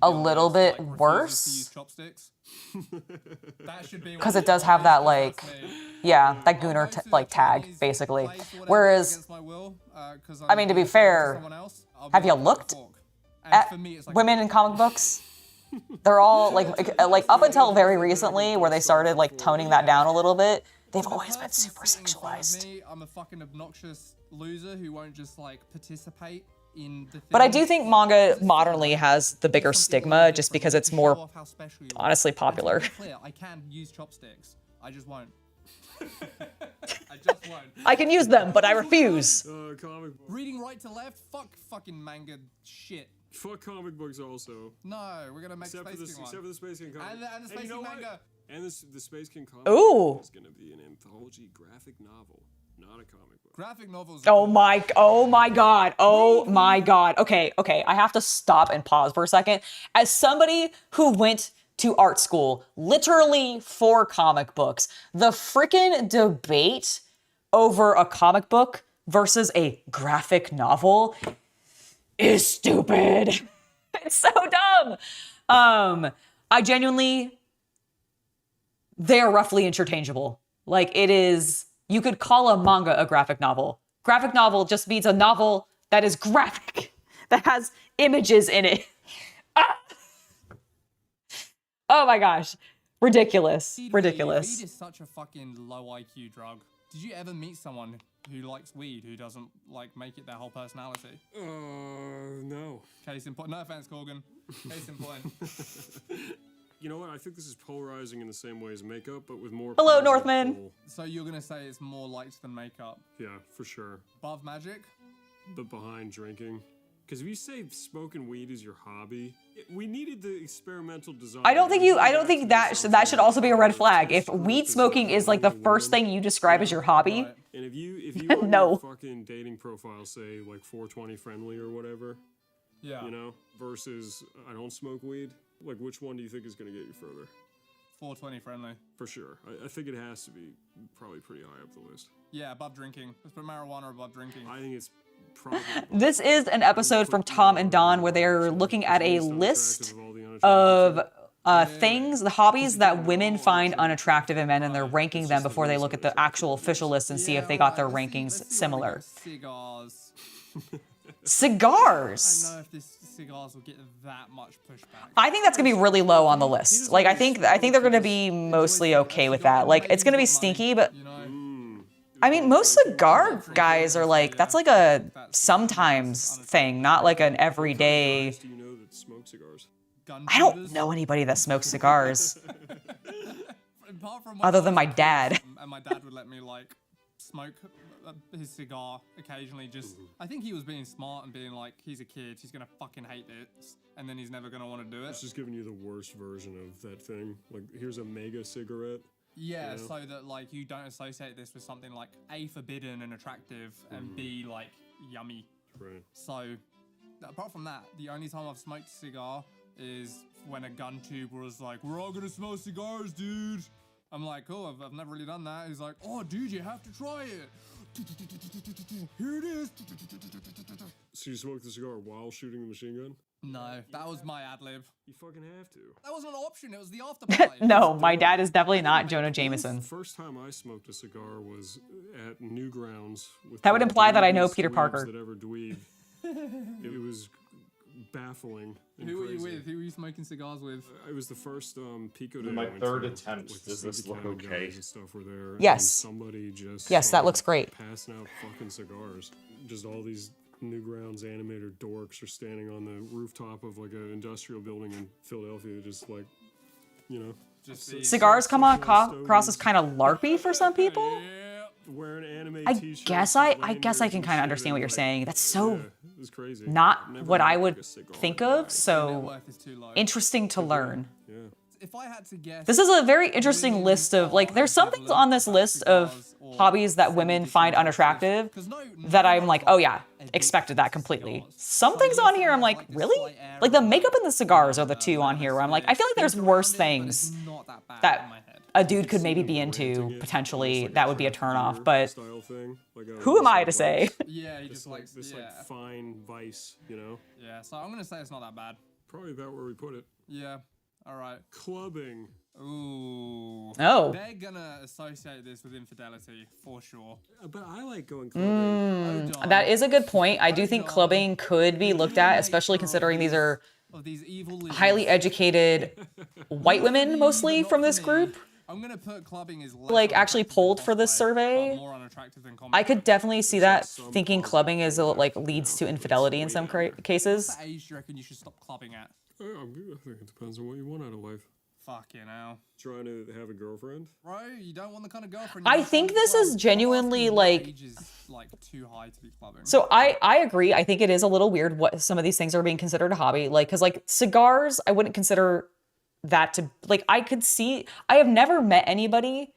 a little bit worse. Because it does have that like, yeah, that gooner like tag basically. Whereas, I mean, to be fair, have you looked at women in comic books? They're all like up until very recently where they started like toning that down a little bit, they've always been super sexualized. I'm a fucking obnoxious loser who won't just like participate in the thing. But I do think manga modernly has the bigger stigma just because it's more honestly popular. I can use chopsticks. I just won't. I just won't. I can use them, but I refuse. Comic book. Reading right to left? Fuck fucking manga shit. Fuck comic books also. No, we're gonna make Except for Space King one. the Space King comic. And the Space you know King what? manga. And the Space King comic Ooh. is gonna be an anthology graphic novel, not a comic book. Graphic novels. Oh my god. Okay. I have to stop and pause for a second. As somebody who went to art school literally for comic books, the freaking debate over a comic book versus a graphic novel is stupid. It's so dumb. I genuinely, they are roughly interchangeable. Like it is, you could call a manga a graphic novel. Graphic novel just means a novel that is graphic, that has images in it. Ah! Oh my gosh. Ridiculous. Weed is such a fucking low IQ drug. Did you ever meet someone who likes weed who doesn't like make it their whole personality? No. Case in point. No offense, Corgan. Case in point. You know what? I think this is polarizing in the same way as makeup, but with more. Hello, positive Northman. pull. So you're gonna say it's more liked than makeup? Yeah, for sure. Above magic? But behind drinking. Because if you say smoking weed is your hobby, we needed the experimental design. I don't think that should also be a red flag. If weed smoking is like the first thing you describe as your hobby, Right. And if you on No. your fucking dating profile say like 420 friendly or whatever, Yeah. you know, versus I don't smoke weed, like which one do you think is going to get you further? 420 friendly. For sure. I think it has to be probably pretty high up the list. Yeah, above drinking. Let's put marijuana above drinking. I think it's probably. this is an episode from Tom and Don where they're looking at a list of things, the hobbies that women find unattractive in men, and they're ranking them before they look at the actual official list and see if they got their rankings similar. Cigars. Cigars. I don't know if this cigars will get that much pushback. I think that's gonna be really low on the list. Like I think they're gonna be mostly okay with that. Like it's gonna be stinky, but You know? I mean most cigar guys are like that's like a sometimes thing, not like an everyday. Do you know that smoke cigars? Gun I don't shooters. know anybody that smokes cigars Apart from other than my dad. And my dad would let me like smoke his cigar occasionally. Just I think he was being smart and being like, he's a kid, he's gonna fucking hate this, and then he's never gonna want to do it. It's just giving you the worst version of that thing. Like, here's a mega cigarette. Yeah, you know? so that like you don't associate this with something like A, forbidden and attractive, and B, like yummy. Right. So apart from that, the only time I've smoked a cigar is when a gun tube was like, we're all gonna smoke cigars, dude. I'm like, cool, I've never really done that. He's like, oh, dude, you have to try it. Here it is. So you smoked the cigar while shooting the machine gun? No, that was my ad lib. You fucking have to. That wasn't an option. It was the after party. No, my dad is definitely not Jonah Jameson. The first time I smoked a cigar was at Newgrounds. With That would the imply that I know dweebest Peter dweebs Parker. That ever dweeb. It was baffling. And Who were you crazy. with? Who were you smoking cigars with? It was the first Pico day. My I went third to, attempt. like, Does this the look County okay? guys and stuff were there. Yes. And somebody just Yes, that started looks great. Passing out fucking cigars. Just all these Newgrounds animator dorks are standing on the rooftop of like an industrial building in Philadelphia, just like, you know, Just the Cigars come on across as kind of larpy for some people. Yeah. wearing anime I t-shirts. guess and I lanyards guess I can and kind of shit, understand what and, you're like, saying. That's so yeah, it was crazy. not Never what had, I like, would a cigar think in my of. life. So Net worth is too low. interesting to learn. Yeah. If I had to guess, This is a very interesting list of like. There's some things on this list of hobbies that women find unattractive that I'm like, oh yeah, expected that completely. Some things on here I'm like, really? Like the makeup and the cigars are the two on here where I'm like, I feel like there's worse things that a dude could maybe be into potentially. That would be a turnoff. But Style thing, like a who am I to vice. say? Yeah, he This just like likes this yeah. like fine vice, you know? Yeah, so I'm gonna say it's not that bad. Probably about where we put it. Yeah. All right. Clubbing. Ooh. Oh, They're gonna associate this with infidelity for sure. But I like going clubbing. Oh, darn. that is a good point. I do think clubbing could be looked at, especially considering these are Of these evil highly educated white women mostly from this group. I'm gonna put clubbing as less Like, actually unattractive polled than for this cosplay, survey. but more unattractive than I cosplay. could definitely see that some thinking cosplay clubbing is like leads to infidelity in some cases. What age do you reckon you should stop clubbing at? I think it depends on what you want out of life. Fucking hell. Trying to have a girlfriend? Bro, you don't want the kind of girlfriend you I want think to this club. is genuinely, Asking what like- age is like too high to be clubbing. So I agree. I think it is a little weird what some of these things are being considered a hobby. Like, cause like cigars, I wouldn't consider that to like, I could see, I have never met anybody.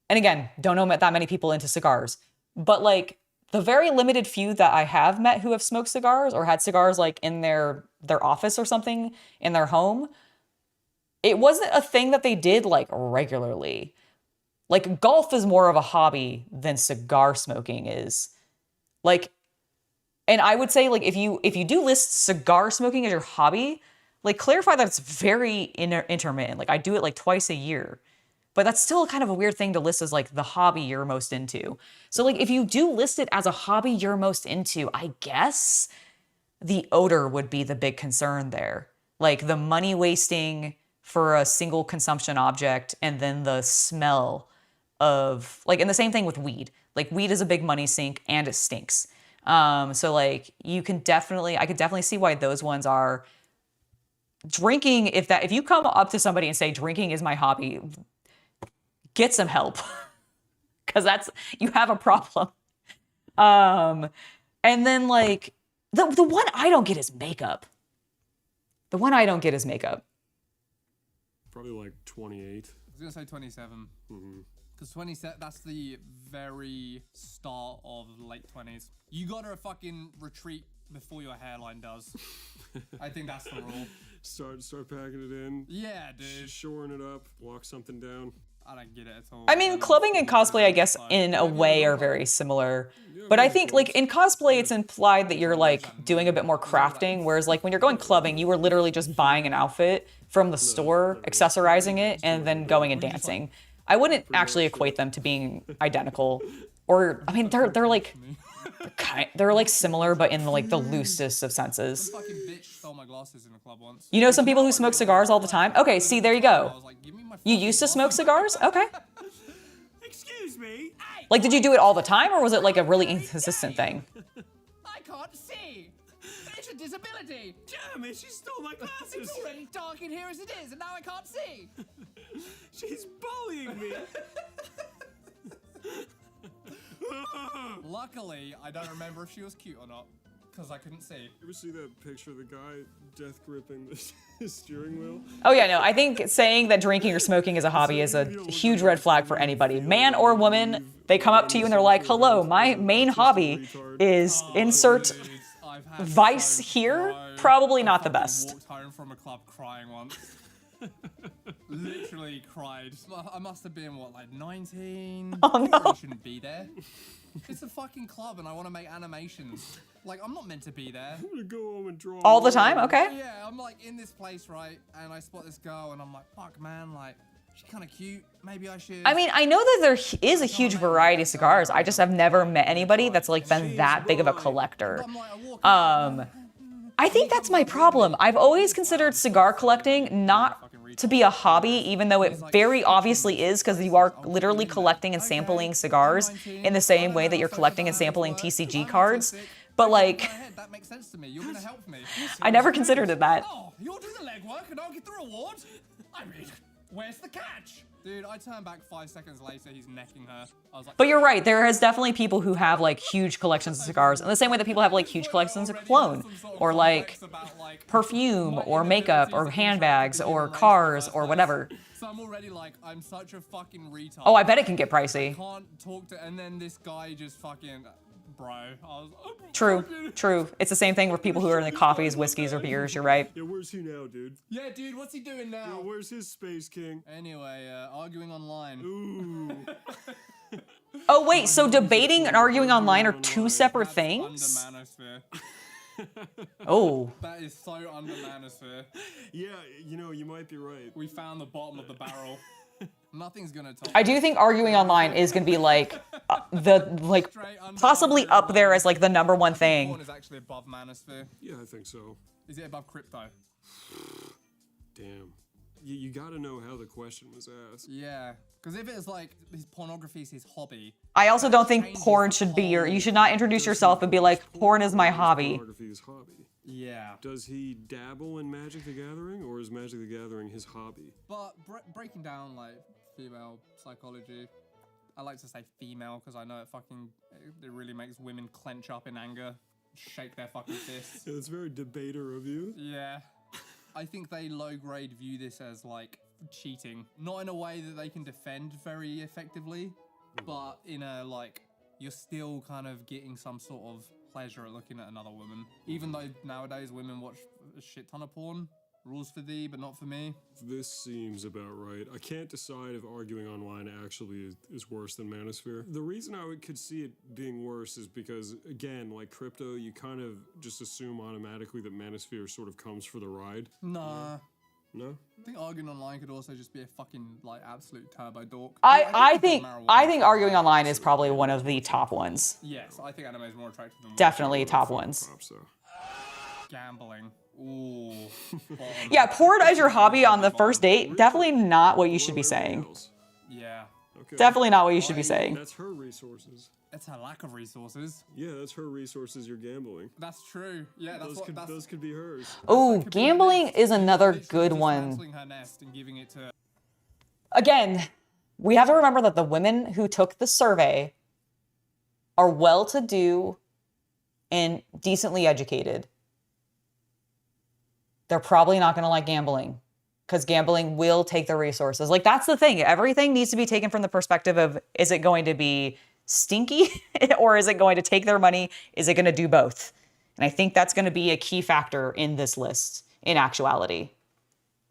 And again, don't know that many people into cigars, but like the very limited few that I have met who have smoked cigars or had cigars like in their office or something in their home, it wasn't a thing that they did like regularly. Like golf is more of a hobby than cigar smoking is. Like, and I would say like if you do list cigar smoking as your hobby, like clarify that it's very intermittent. Like I do it like twice a year. But that's still kind of a weird thing to list as like the hobby you're most into. So like if you do list it as a hobby you're most into, I guess the odor would be the big concern there. Like the money wasting for a single consumption object and then the smell of like, and the same thing with weed. Like weed is a big money sink and it stinks. So like I could definitely see why those ones are. Drinking, if you come up to somebody and say drinking is my hobby, get some help because you have a problem. And then like the one I don't get is makeup. The one I don't get is makeup. Probably like 28. I was gonna say 27. Mm-hmm. Because 27, that's the very start of late 20s. You gotta fucking retreat before your hairline does. I think that's the rule. Start packing it in. Yeah, dude. Shoring it up. Walk something down. I don't get it at all. I mean, clubbing and cosplay, I guess, in a way are very similar. But I think, like, in cosplay, it's implied that you're, like, doing a bit more crafting, whereas, like, when you're going clubbing, you were literally just buying an outfit from the store, accessorizing it, and then going and dancing. I wouldn't actually equate them to being identical. Or, I mean, they're like similar, but in, like, the loosest of senses. Some fucking bitch stole my glasses in a club once. You know some people who smoke cigars all the time? Okay, see, there you I go. was like, give me my You fucking used to glasses. smoke cigars? Okay. Excuse me. Like, did you do it all the time, or was it, like, a really inconsistent thing? I can't see. It's a disability. Damn it, she stole my glasses. It's already dark in here as it is, and now I can't see. She's bullying me. Luckily, I don't remember if she was cute or not, because I couldn't see. You ever see that picture of the guy death gripping the steering wheel? Oh yeah, no, I think saying that drinking or smoking is a hobby is a huge red flag for anybody. Man or woman, they come up to you and they're like, hello, my main hobby is insert Dude, I've had vice so here. low. Probably I not the fucking best. Walked home from a club crying once. Literally cried. I must have been, what, like 19? Oh, no. I shouldn't be there. It's a fucking club and I want to make animations. Like, I'm not meant to be there. I'm gonna go home and draw. All the time? Okay. Yeah, I'm like in this place, right? And I spot this girl and I'm like, fuck, man, like, she's kind of cute. Maybe I should. I mean, I know that there is a huge variety of cigars. I just have never met anybody that's like been that big of a collector. I'm like, I walk in, I think that's my problem. I've always considered cigar collecting not to be a hobby, even though it very obviously is, because you are literally collecting and sampling cigars in the same way that you're collecting and sampling TCG cards. But like, that makes sense to me. You're gonna help me. I never considered it that. Oh, you'll do the legwork and I'll get the reward? I mean, where's the catch? Dude, I turned back 5 seconds later, he's necking her. I was like, But you're right, there is definitely people who have like huge collections of cigars, in the same way that people have like huge collections of cologne, or like perfume, or makeup, or handbags, or cars, or whatever. So I'm already like, I'm such a fucking retard. Oh, I bet it can get pricey. Can't talk to, and then this guy just fucking, bro. I was, oh, True, true. It's the same thing with people who are in the coffees, whiskeys, or beers, you're right. Yeah, where's he now, dude? yeah, dude, what's he doing Yeah, now? where's his Space King? Anyway, arguing online. Ooh. Oh wait, so debating and arguing online are two separate That's things? under manosphere. Oh. That is so under manosphere. Yeah, you know, you might be right. We found the bottom of the barrel. Nothing's gonna top. I do think arguing online is gonna be like possibly up there as like the number one Porn thing. is actually above manosphere. Yeah, I think so. Is it above crypto? Damn. You gotta know how the question was asked. Yeah, because if it's like his pornography is his hobby. I also don't think porn should be you should not introduce yourself and be like, porn is my hobby. Pornography is hobby. Yeah. Does he dabble in Magic the Gathering, or is Magic the Gathering his hobby? But breaking down like female psychology, I like to say female because I know it really makes women clench up in anger, shake their fucking fists. Yeah, that's very debater of you. Yeah. I think they low grade view this as like cheating. Not in a way that they can defend very effectively, but in a like, you're still kind of getting some sort of pleasure at looking at another woman. Even though nowadays women watch a shit ton of porn. Rules for thee, but not for me. This seems about right. I can't decide if arguing online actually is worse than Manosphere. The reason I could see it being worse is because, again, like crypto, you kind of just assume automatically that Manosphere sort of comes for the ride. Nah. No? I think arguing online could also just be a fucking like absolute turbo dork. I think arguing online is probably one of the top ones. Yes, I think anime is more attractive than Definitely top ones. Props, though. gambling. Ooh. Yeah, porn as your hobby on the first date, definitely not what you should be saying. Yeah. Okay. Definitely not what you should be saying. That's her resources. It's a lack of resources. Yeah, that's her resources you're gambling. That's true. Yeah, Those could be hers. Oh, gambling is another good one. Dismantling her nest and giving it to. Again, we have to remember that the women who took the survey are well-to-do and decently educated. They're probably not going to like gambling because gambling will take their resources. Like, that's the thing. Everything needs to be taken from the perspective of, is it going to be stinky or is it going to take their money? Is it going to do both? And I think that's going to be a key factor in this list in actuality.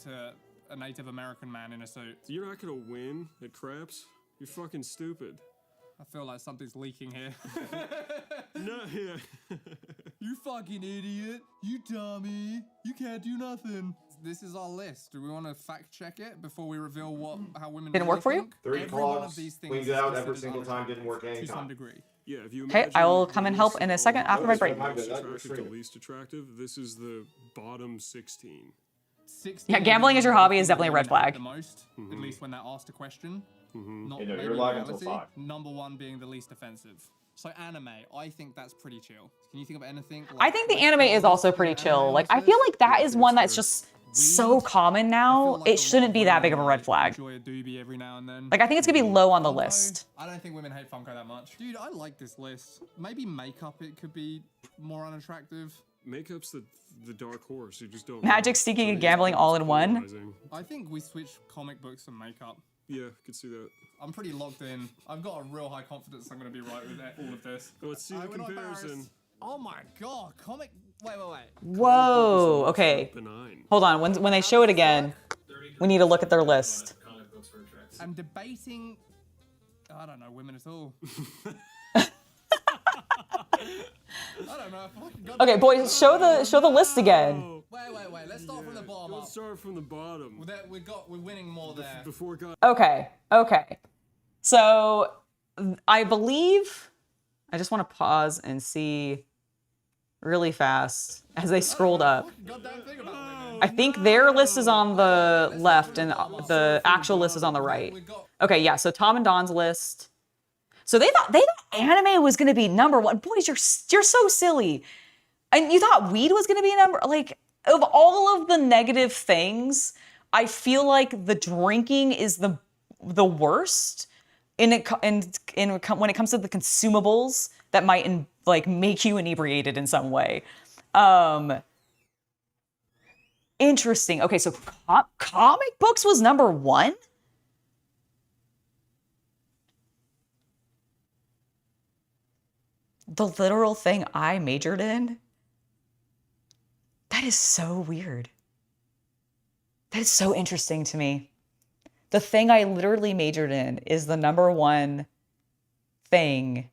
To a Native American man in a suit. You're not gonna win at craps. You're fucking stupid. I feel like something's leaking here. No, yeah. You fucking idiot. You dummy. You can't do nothing. This is our list. Do we want to fact check it before we reveal how women Didn't really work for you? think? 3 Every one clogs, of these things cleans is it out every considered single time, didn't work unattractive any to some time. degree. Yeah, if you Okay, imagine I will come and help in a second after my break. most Good, attractive to good. least attractive, this is the bottom 16. 16 Yeah, gambling as your hobby is definitely a red women hate flag. The most, at least when they're asked a question. Not You know, maybe you're in live until reality. 5. Number 1 being the least offensive. So anime, I think that's pretty chill. Can you think of anything? I think the anime is also pretty chill. Like, I feel like that is one that's just so common now, it shouldn't be that big of a red flag. Enjoy a doobie every now and then. Like, I think it's gonna be low on the list. I don't think women hate Funko that much. Dude, I like this list. Maybe makeup, it could be more unattractive. Makeup's the dark horse. You just don't. Magic, sneaking, and gambling all in one. Polarizing. I think we switched comic books and makeup. Yeah, could see that. I'm pretty logged in. I've got a real high confidence I'm going to be right with all of this. Let's see the We're not comparison. embarrassed. Oh my god, comic. Wait. Whoa, okay. Benign. Hold on, when they show it again. We need to look at their list. I'm debating. I don't know women at all. I don't know. Okay, boys, show the list again. Wait. Let's start from the bottom Let's up. start from the bottom. We're winning more there. Before God. Okay. So I believe I just want to pause and see really fast as they scrolled up. Goddamn thing about women. I think their list is on the left and the actual list is on the right. Okay, yeah, so Tom and Don's list. So they thought anime was gonna be number one. Boys, you're so silly. And you thought weed was gonna be number, like, of all of the negative things, I feel like the drinking is the worst when it comes to the consumables that might like make you inebriated in some way. Interesting. Okay, so comic books was number one? The literal thing I majored in? That is so weird. That is so interesting to me. The thing I literally majored in is the number one thing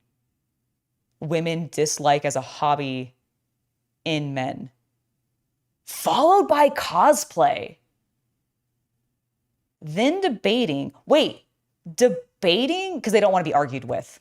women dislike as a hobby in men. Followed by cosplay. Then debating. Wait, debating? Because they don't want to be argued with.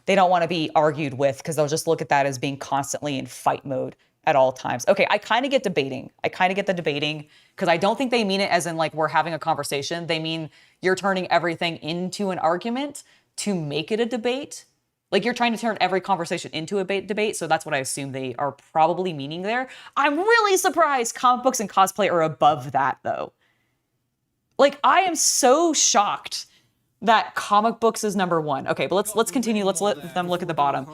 They don't want to be argued with because they'll just look at that as being constantly in fight mode at all times. Okay, I kind of get debating. I kind of get the debating because I don't think they mean it as in like we're having a conversation. They mean you're turning everything into an argument to make it a debate. Like you're trying to turn every conversation into a debate. So that's what I assume they are probably meaning there. I'm really surprised comic books and cosplay are above that though. Like I am so shocked that comic books is number one. Okay, but let's continue. Let's let them look at the bottom.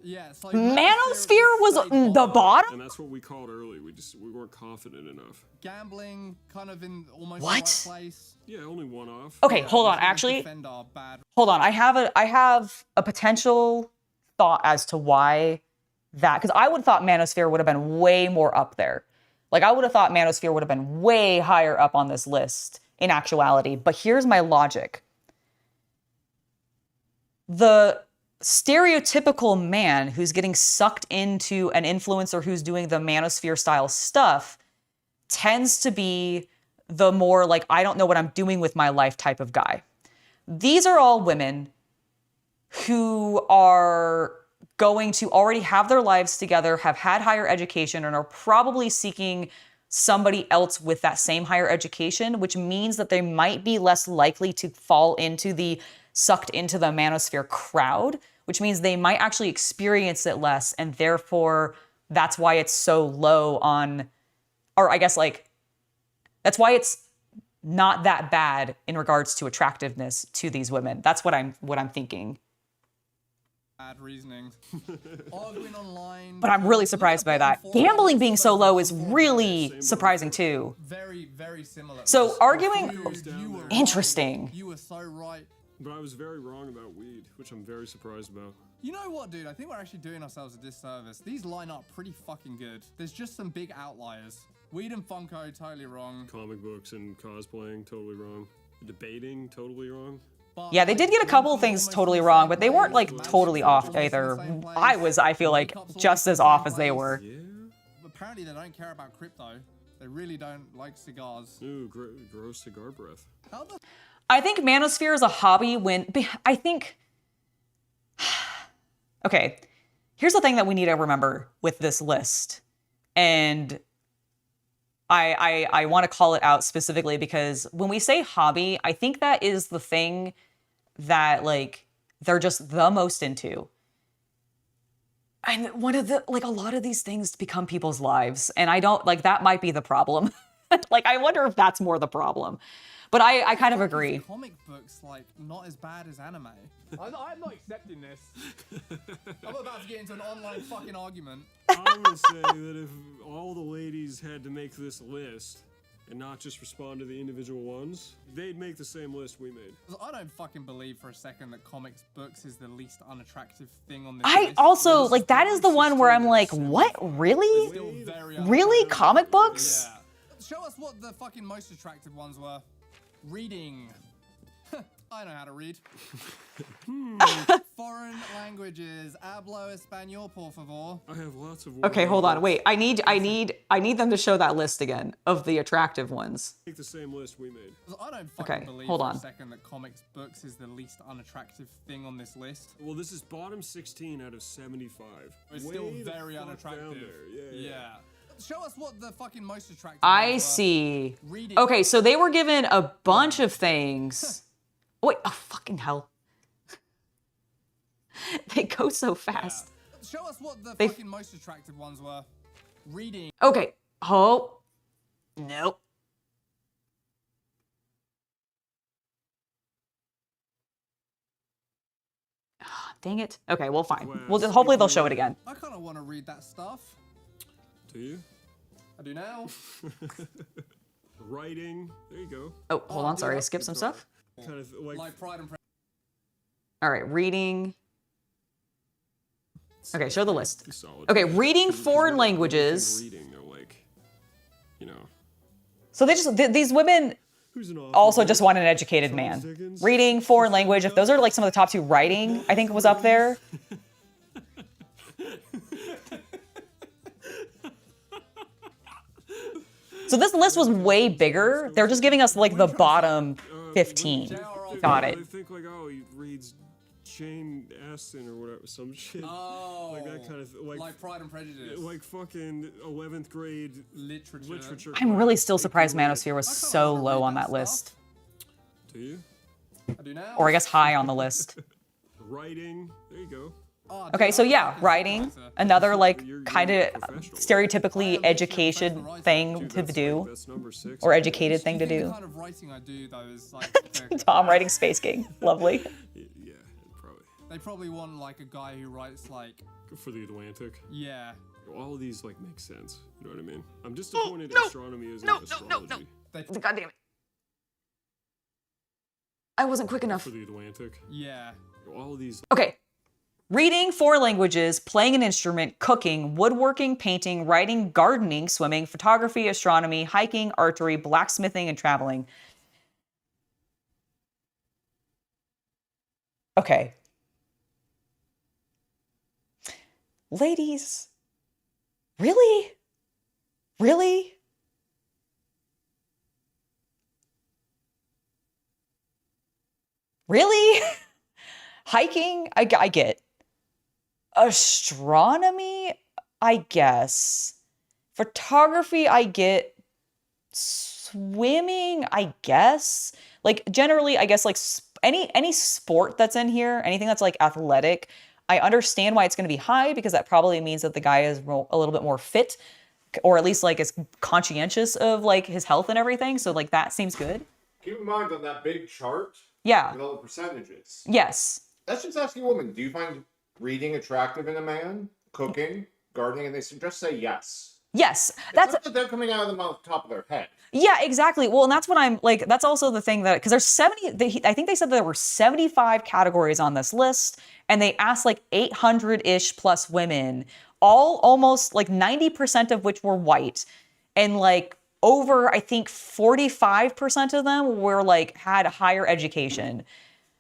Yeah, it's like Manosphere was the bottom? And that's what we called early. We weren't confident enough. Gambling kind of in almost What? the right place. Yeah, only one off. Okay, hold on. Actually, Defend our bad. hold on. I have a potential thought as to why that, because I would have thought Manosphere would have been way more up there. Like I would have thought Manosphere would have been way higher up on this list in actuality. But here's my logic. The stereotypical man who's getting sucked into an influencer who's doing the Manosphere style stuff tends to be the more like, I don't know what I'm doing with my life type of guy. These are all women who are going to already have their lives together, have had higher education, and are probably seeking somebody else with that same higher education, which means that they might be less likely to fall into the sucked into the Manosphere crowd, which means they might actually experience it less, and therefore that's why it's so low on, or I guess like, that's why it's not that bad in regards to attractiveness to these women. That's what I'm thinking. Bad reasoning. Arguing online. But I'm really surprised by that. Gambling being so low is really surprising too. Very, very similar. So arguing, You were interesting. right. You were so right. But I was very wrong about weed, which I'm very surprised about. You know what, dude? I think we're actually doing ourselves a disservice. These line up pretty fucking good. There's just some big outliers. Weed and Funko, totally wrong. Comic books and cosplaying, totally wrong. Debating, totally wrong. But, Yeah, they did get a couple of things totally wrong, but they weren't like totally off either. I feel like, just as off as they were. Yeah? Apparently they don't care about crypto. They really don't like cigars. Ooh, gross cigar breath. How the I think Manosphere is a hobby I think, okay, here's the thing that we need to remember with this list. And I want to call it out specifically because when we say hobby, I think that is the thing that like they're just the most into. And one of the, like a lot of these things become people's lives. And I don't, like that might be the problem. Like, I wonder if that's more the problem. But I kind of agree. comic books like not as bad as anime? I'm not accepting this. I'm about to get into an online fucking argument. I would say that if all the ladies had to make this list and not just respond to the individual ones, they'd make the same list we made. I don't fucking believe for a second that comics books is the least unattractive thing on this I list. also, like, that is the one where I'm like, what? Really? Still very Really? unattractive. Comic books? Yeah. Show us what the fucking most attractive ones were. Reading. I know how to read. Foreign languages. Hablo español, por favor. I have lots of. Okay, hold on. Wait, I need them to show that list again of the attractive ones. Take the same list we made. I don't fucking believe hold for on. a second that comics books is the least unattractive thing on this list. Well, this is bottom 16 out of 75. It's Way still the very fuck unattractive. down there. Yeah. Show us what the fucking most attractive I ones were. see. Reading. Okay, so they were given a bunch of things. Wait, oh fucking hell. They go so fast. Show us what the They- fucking most attractive ones were. Reading. Okay. Oh. Nope. Ah, dang it. Okay, well, fine. Well, Class, hopefully if they'll you show would. it again. I kind of want to read that stuff. Do you? I do now. Writing. There you go. Oh, hold on. dude, Sorry, I that's skipped some It's all stuff. Kind of like. Like Pride and Prejudice. All right, reading. Okay, show the list. Solid. Okay, reading 'Cause foreign what do you think languages. Reading, they're like, you know, So they just these women who's an author? also just want an educated Charles man. Dickens? Reading foreign language. If those are like some of the top two, writing I think was up there. So this list was way bigger. They're just giving us like the bottom 15. Got I it. think like, oh, he reads Jane Austen or whatever, some shit. Oh. Like that kind of Like Pride and Prejudice. like fucking 11th grade Literature. I'm really still class. surprised Like, Manosphere was I kinda so wanna low read on that that stuff. list. Do you? I do now. Or I guess high on the list. Writing. There you go. Oh, Okay, dude, so I'm a yeah, fucking writing, writer. another like You're kind a of professional. stereotypically I am literally a education professional writer. thing Dude, to that's do, like, that's number 6. or educated thing Do to you think do. the kind of writing I do though is like Tom writing Space King, lovely. Yeah, probably. they probably want like a guy who writes like For the Atlantic. yeah. All of these like make sense. You know what I mean? I'm disappointed astronomy isn't astrology. God damn it! I wasn't quick enough. For the Atlantic. Yeah. All of these. Okay. Reading foreign languages, playing an instrument, cooking, woodworking, painting, writing, gardening, swimming, photography, astronomy, hiking, archery, blacksmithing, and traveling. Okay. Ladies, really? Really? Really? Hiking, I get. Astronomy, I guess. Photography, I get. Swimming, I guess. Like generally, I guess like any sport that's in here, anything that's like athletic, I understand why it's going to be high because that probably means that the guy is a little bit more fit, or at least like is conscientious of like his health and everything. So like that seems good. Keep in mind on that big chart Yeah. with all the percentages. Yes. That's just asking a woman, do you find reading attractive in a man? Cooking, gardening, and they just say yes. Yes. It's That's not that they're coming out of the mouth top of their head. yeah, exactly. Well, and that's what I'm like, that's also the thing that, because there's 70, I think they said there were 75 categories on this list, and they asked like 800-ish plus women, all almost like 90% of which were white. And like over, I think 45% of them were like, had higher education.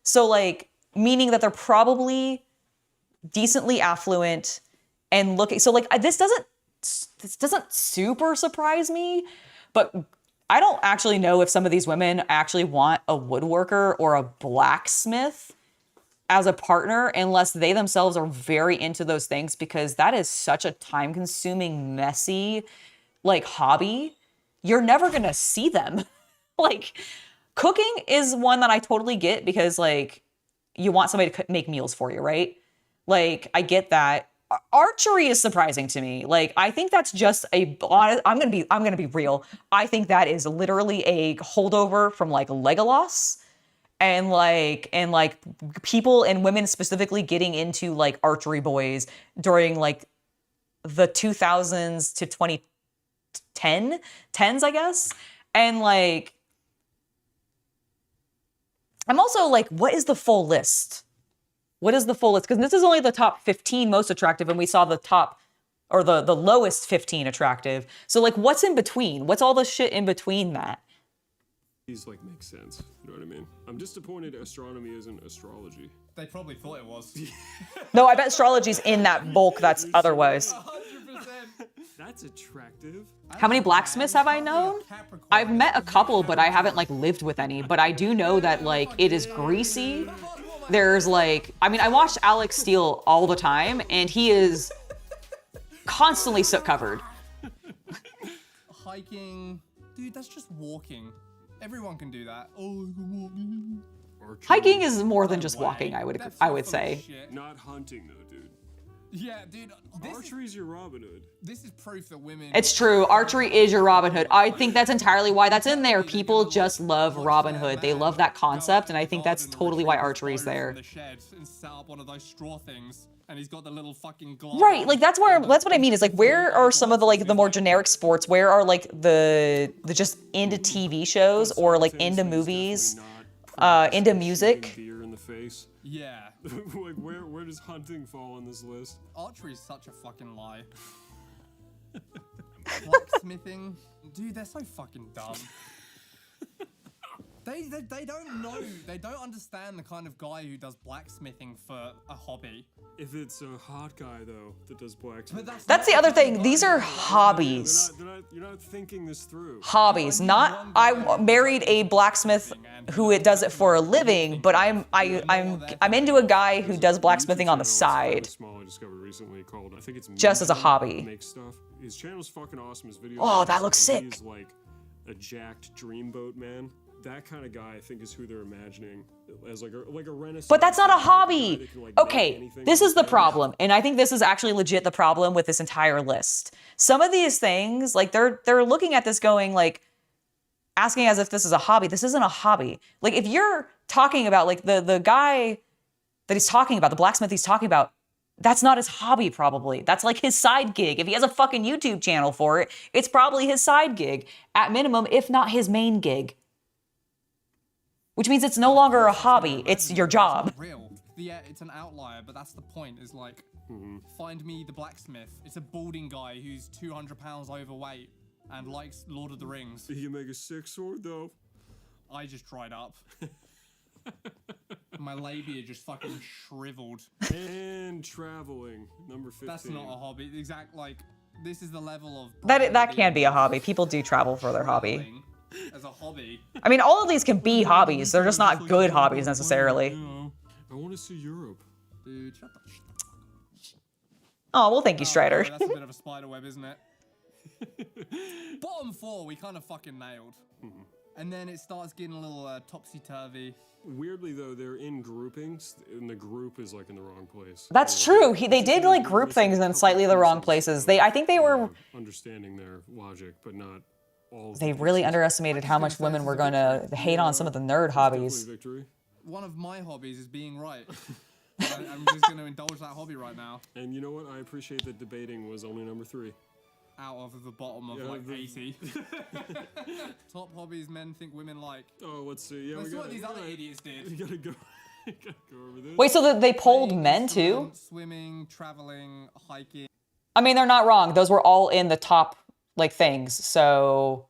So like, meaning that they're probably decently affluent and looking, so like this doesn't super surprise me, but I don't actually know if some of these women actually want a woodworker or a blacksmith as a partner unless they themselves are very into those things, because that is such a time-consuming, messy, like hobby. You're never gonna see them. Like cooking is one that I totally get because like you want somebody to make meals for you, right? Like I get that. Archery is surprising to me. Like I think that's just I'm gonna be real. I think that is literally a holdover from like Legolas and like people and women specifically getting into like archery boys during like the 2000s to 2010s, I guess. And like I'm also like, what is the full list? What is the full list? Because this is only the top 15 most attractive, and we saw the top or the lowest 15 attractive. So like, what's in between? What's all the shit in between that? These like make sense. You know what I mean? I'm disappointed astronomy isn't astrology. They probably thought it was. No, I bet astrology's in that bulk that's otherwise. 100%. That's attractive. How many blacksmiths have I known? I've met a couple, but I haven't like lived with any. But I do know that like it is greasy. There's like, I mean, I watch Alex Steele all the time, and he is constantly soot covered. Hiking, dude, that's just walking. Everyone can do that. Oh, Archery. Hiking is more than just No way. walking, I would That's I would full of say. shit. Not hunting though, dude. Yeah, dude. Archery's your Robin Hood. This is proof that women. It's true. Archery is your Robin Hood. I think that's entirely why that's in there. People just love Robin Hood. They love that concept, and I think that's totally why archery's there. The shed and set up one of those straw things, and he's got the little fucking glove. Right, like that's what I mean is like, where are some of the like the more generic sports? Where are like the just into TV shows or like into movies, into music? Beer in the face. Yeah. Like where does hunting fall on this list? Archery is such a fucking lie. Blacksmithing, dude, they're so fucking dumb. They don't know. They don't understand the kind of guy who does blacksmithing for a hobby. If it's a hot guy though that does blacksmithing. But That's the not other the kind thing. of These guy are who- hobbies. You're not thinking this through. Hobbies, not. I married a blacksmith who it does it for a living, but I'm into a guy who does blacksmithing on the side. Small I discovered recently called I think it's Just as a hobby. Make stuff. His channel's fucking awesome. His videos. Oh, that looks sick. He's like a jacked dreamboat man. That kind of guy, I think, is who they're imagining as like a Renaissance. But that's not a guy hobby. that can, like, make Okay, anything this with is the hands. problem, and I think this is actually legit the problem with this entire list. Some of these things, like they're looking at this going like, asking as if this is a hobby. This isn't a hobby. Like if you're talking about like the guy that he's talking about, the blacksmith he's talking about, that's not his hobby probably. That's like his side gig. If he has a fucking YouTube channel for it, it's probably his side gig at minimum, if not his main gig. Which means it's no longer a hobby, it's your job. It's not real. Yeah, it's an outlier, but that's the point. Is like, find me the blacksmith. It's a balding guy who's 200 pounds overweight and likes Lord of the Rings. He can make a sick sword though. I just dried up. My labia just fucking shriveled. And traveling, number 15. That's not a hobby. Exact, like, this is the level of That can be a hobby. People do travel for their hobby. traveling as a hobby. I mean, all of these can be hobbies. They're just not good hobbies necessarily. You know, I want to see Europe. Dude, shut the Oh, well, thank you, Strider. That's a bit of a spider web, isn't it? Bottom 4, we kind of fucking nailed. And then it starts getting a little topsy-turvy. Weirdly though, they're in groupings, and the group is like in the wrong place. That's true. They did like group things in slightly the wrong places. I think they were. Understanding their logic, but not all. Of They the really pieces. underestimated how much women were going to hate on some of the nerd hobbies. Definitely victory. One of my hobbies is being right. I'm just going to indulge that hobby right now. And you know what? I appreciate that debating was only number 3. Out of the bottom of Yeah, like the- 80. Top hobbies men think women like. Oh, let's see. Yeah, Let's we see got what these other idiots did. You gotta go. You gotta go over this. Wait, so they polled men too? Swimming, traveling, hiking. I mean, they're not wrong. Those were all in the top like things. So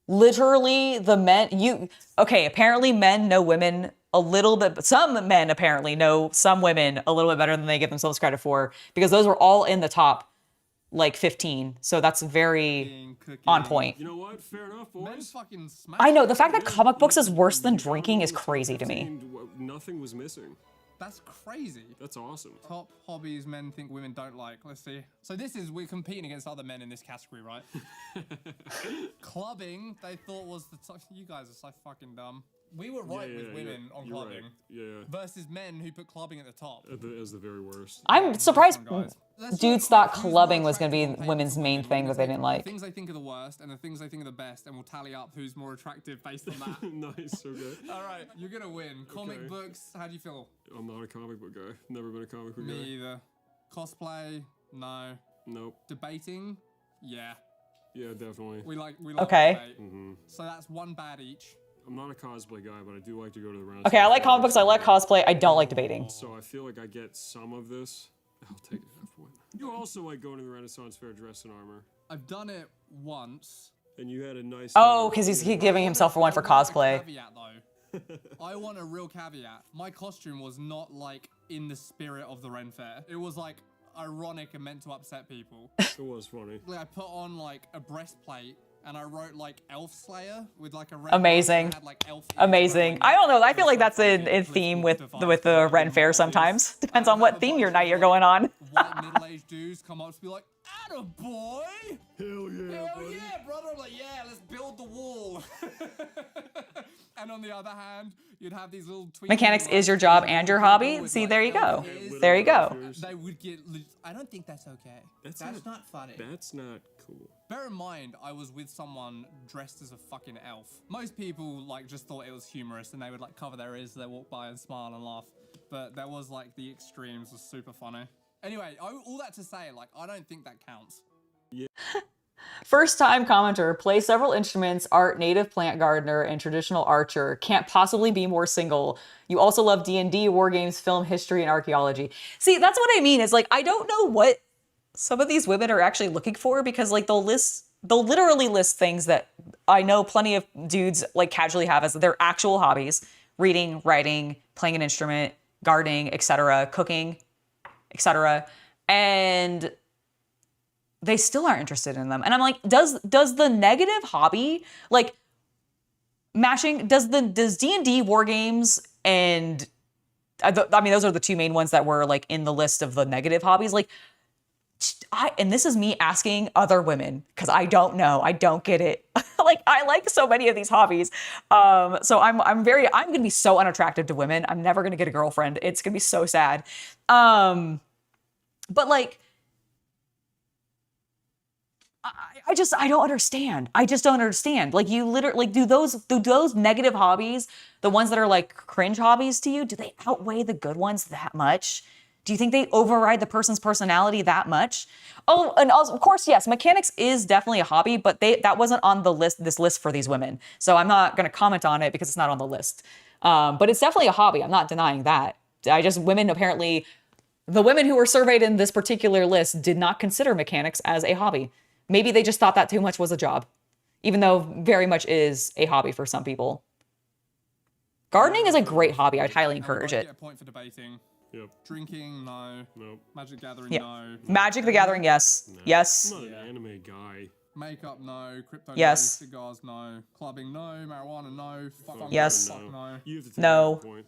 literally the men, apparently men know women a little bit, but some men apparently know some women a little bit better than they give themselves credit for, because those were all in the top like 15. So that's very Cooking. on point. You know what? Fair enough, Men boys. fucking smash. I know, the fact that comic books is worse than drinking is crazy to me. Nothing was missing. That's crazy. That's awesome. Top hobbies men think women don't like. Let's see. So we're competing against other men in this category, right? Clubbing, they thought was the top. You guys are so fucking dumb. We were right with women on You're clubbing. right. Yeah. Versus men who put clubbing at the top. As the very worst. I'm surprised Guys. Let's dudes just thought who's more clubbing was going to attractive be on women's paper main for thing women. that they didn't like. The things they think are the worst and the things they think are the best, and we'll tally up who's more attractive based on that. Nice. Okay. All right, you're gonna win. Comic Okay. books, how do you feel? I'm not a comic book guy. Never been a comic book Me guy. either. Cosplay, no. Nope. Debating, yeah. Yeah, definitely. We like Okay. debate. So that's one bad each. I'm not a cosplay guy, but I do like to go to the round. Okay, I like comic books, I like cosplay, I don't like debating. So I feel like I get some of this. I'll take it. Half point. You also like going to the Renaissance Fair dressed in armor. I've done it once. And you had a nice... Oh, because he's giving himself one for cosplay. Caveat, though. I want a real caveat. My costume was not like in the spirit of the Ren Fair. It was like ironic and meant to upset people. It was funny. Like, I put on like a breastplate and I wrote like Elf Slayer with like a red Amazing. had, like, elf Amazing. I don't know. I feel like that's in theme with the Ren Fair sometimes. Depends on what theme your night you're going on. White middle-aged dudes come up to be like, "Attaboy! Hell yeah, Hell buddy. yeah, brother!" I'm like, "Yeah, let's build the wall." And on the other hand, you'd have these little tweens. Mechanics is your job and your hobby. See, there you go. There you go. They would get. I don't think that's okay. That's not funny. That's not cool. Bear in mind, I was with someone dressed as a fucking elf. Most people like just thought it was humorous and they would like cover their ears as they walk by and smile and laugh. But there was like the extremes was super funny. Anyway, all that to say, like, I don't think that counts. First time commenter, play several instruments, art, native plant gardener, and traditional archer. Can't possibly be more single. You also love D&D, war games, film, history, and archaeology. See, that's what I mean. Is like, I don't know what some of these women are actually looking for, because like they'll literally list things that I know plenty of dudes like casually have as their actual hobbies: reading, writing, playing an instrument, gardening, etc., cooking, etc. And they still aren't interested in them. And I'm like, does the negative hobby, like mashing, does D&D, war games, and I mean, those are the two main ones that were like in the list of the negative hobbies. Like, and this is me asking other women, because I don't know, I don't get it. Like, I like so many of these hobbies. So I'm gonna be so unattractive to women. I'm never gonna get a girlfriend. It's gonna be so sad. But like, I don't understand. I just don't understand. Like, you literally, like, do those negative hobbies, the ones that are like cringe hobbies to you, do they outweigh the good ones that much? Do you think they override the person's personality that much? Oh, and also, of course, yes, mechanics is definitely a hobby, but that wasn't on the list, this list for these women. So I'm not going to comment on it because it's not on the list. But it's definitely a hobby. I'm not denying that. Apparently, the women who were surveyed in this particular list did not consider mechanics as a hobby. Maybe they just thought that too much was a job, even though very much is a hobby for some people. Gardening is a great hobby. I'd highly encourage it. Get a point for debating. Yep. Drinking, no. Nope. Magic Gathering, Yeah. no. Magic the Gathering, yes. No. Yes. I'm not an anime guy. Makeup, no. Crypto, Yes. no. Cigars, no. Clubbing, no. Marijuana, no. Fuck, Yes. Fuck, no. You have to take No. that point.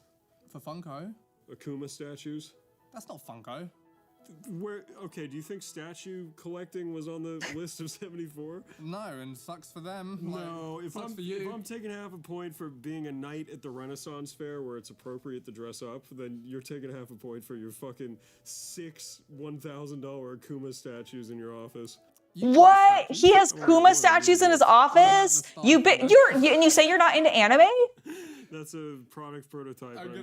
For Funko, Akuma statues. that's not Funko. Okay, do you think statue collecting was on the list of 74? No, and sucks for them. No, like, if sucks I'm for you. if I'm taking half a point for being a knight at the Renaissance Fair where it's appropriate to dress up, then you're taking half a point for your fucking 6 $1,000 Akuma statues in your office. What? He has Kuma statues in his office? And you say you're not into anime? That's a product prototype. I'm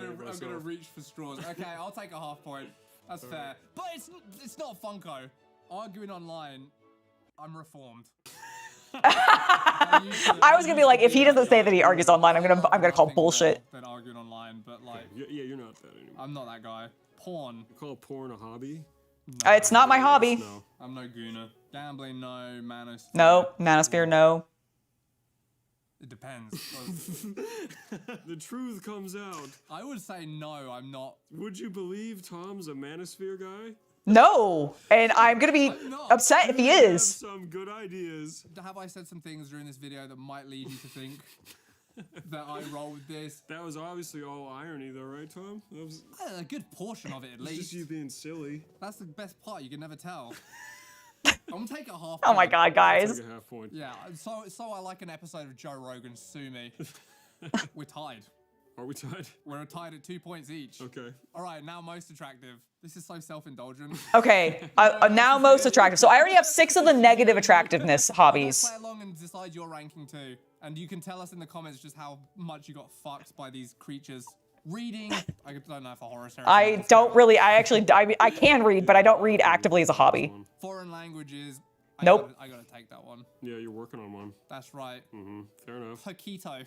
gonna reach for straws. Okay, I'll take a half point. That's fair. But it's not Funko. Arguing online, I'm reformed. I was gonna be like, if he doesn't say that he argues online, I'm gonna call bullshit. Than arguing online, but like, Yeah, you're not that anymore. I'm not that guy. Porn. You call porn a hobby? No. It's not my hobby. No. I'm no gooner. Gambling, no. Manosphere. No, Manosphere, no. It depends. The truth comes out. I would say no, I'm not. Would you believe Tom's a Manosphere guy? No, and I'm gonna be I'm not. upset if he You have is. some good ideas. Have I said some things during this video that might lead you to think that I roll with this? That was obviously all irony, though, right, Tom? That was A good portion of it, at just least. you being silly. That's the best part. You can never tell. I'm gonna take a half. Oh my point. god, guys. Take a half point. Yeah. So I like an episode of Joe Rogan. Sue me. We're tied. Are we tied? We're tied at 2 points each. Okay. All right. Now most attractive. This is so self-indulgent. Okay, now most attractive. So I already have 6 of the negative attractiveness hobbies. Play along and decide your ranking too, and you can tell us in the comments just how much you got fucked by these creatures. Reading, I don't know if a horror series. I can read, but I don't read actively as a hobby. Foreign languages. Nope. I gotta take that one. Yeah, you're working on one. That's right. Fair enough. Hakito.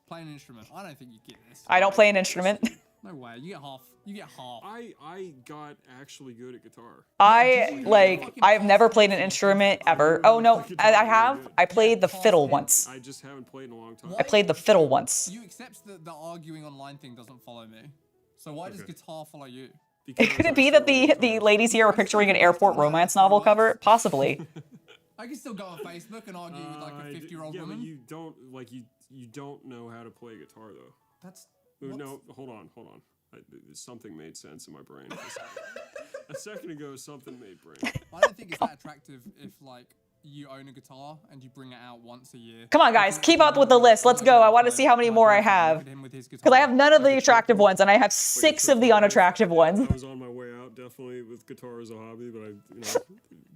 Play an instrument. I don't think you get this. I don't play an instrument. No way. You get half. You get half. I got actually good at guitar. I've never played an instrument ever. Oh no, I have. I played the fiddle once. I just haven't played in a long time. I played the fiddle once. You accept that the arguing online thing doesn't follow me. So why does guitar follow you? Could it be that the ladies here are picturing an airport romance novel cover? Possibly. I can still go on Facebook and argue with like a 50-year-old woman. But you don't you don't know how to play guitar though. That's no. Hold on. Something made sense in my brain. A second ago, something made brain. I don't think it's that attractive if like you own a guitar and you bring it out once a year. Come on, guys, keep up with the list. Let's go. I want to see how many more I have. Because I have none of the attractive ones, and I have 6 of the unattractive ones. I was on my way out, definitely, with guitar as a hobby, but I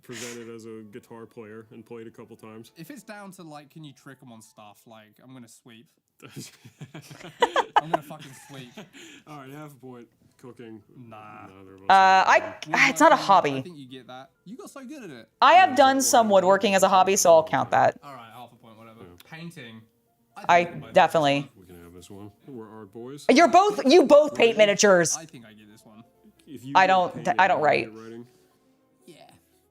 presented as a guitar player and played a couple times. If it's down to, like, can you trick them on stuff, like, I'm going to sweep. I'm going to fucking sweep. All right, half a point. Cooking. Nah. It's not a hobby. I think you get that. You got so good at it. I have done some woodworking as a hobby, so I'll count that. All right, half a point, whatever. Yeah. Painting. I definitely. We can have this one. We're art boys. You both paint miniatures. I think I get this one. I don't write. Yeah,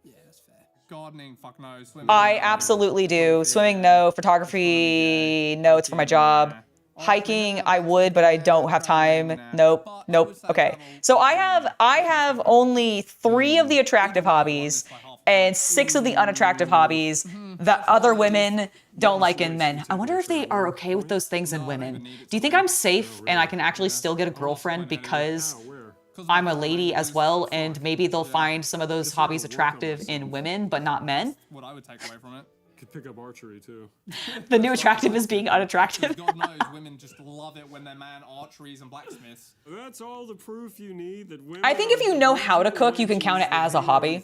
that's fair. Gardening, fuck no. Swimming. I absolutely do. Swimming, no. Photography, no. It's for my job. Hiking, I would, but I don't have time. Nope. Okay. So I have only 3 of the attractive hobbies and 6 of the unattractive hobbies that other women don't like in men. I wonder if they are okay with those things in women. Do you think I'm safe and I can actually still get a girlfriend because I'm a lady as well, and maybe they'll find some of those hobbies attractive in women, but not men? What I would take away from it. Could pick up archery too. The new attractive is being unattractive. God knows women just love it when their man archeries and blacksmiths. That's all the proof you need that women. I think if you know how to cook, you can count it as a hobby.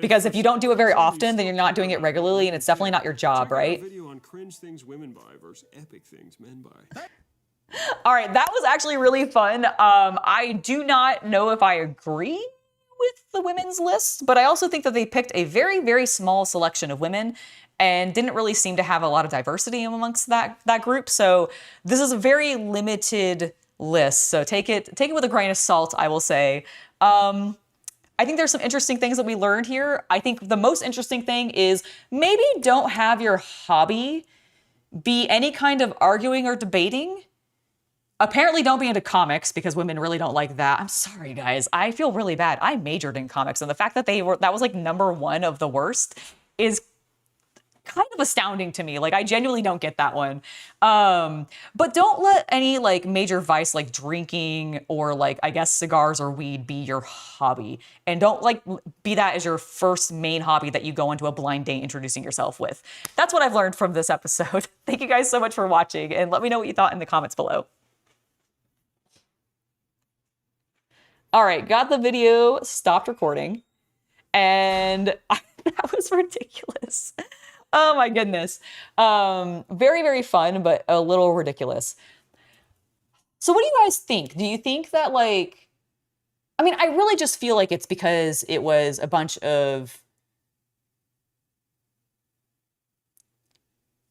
Because if you don't do it very often, then you're not doing it regularly, and it's definitely not your job, right? Video on cringe things women buy versus epic things men buy. All right, that was actually really fun. I do not know if I agree with the women's list, but I also think that they picked a very, very small selection of women and didn't really seem to have a lot of diversity amongst that group. So this is a very limited list. So take it with a grain of salt, I will say. I think there's some interesting things that we learned here. I think the most interesting thing is maybe don't have your hobby be any kind of arguing or debating. Apparently don't be into comics because women really don't like that. I'm sorry, guys. I feel really bad. I majored in comics, and the fact that that was like #1 of the worst is kind of astounding to me. Like, I genuinely don't get that one. But don't let any like major vice like drinking or like, I guess, cigars or weed be your hobby. And don't like be that as your first main hobby that you go into a blind date introducing yourself with. That's what I've learned from this episode. Thank you guys so much for watching, and let me know what you thought in the comments below. All right, got the video stopped recording, and that was ridiculous. Oh my goodness. Very, very fun, but a little ridiculous. So what do you guys think? Do you think that like, I mean, I really just feel like it's because it was a bunch of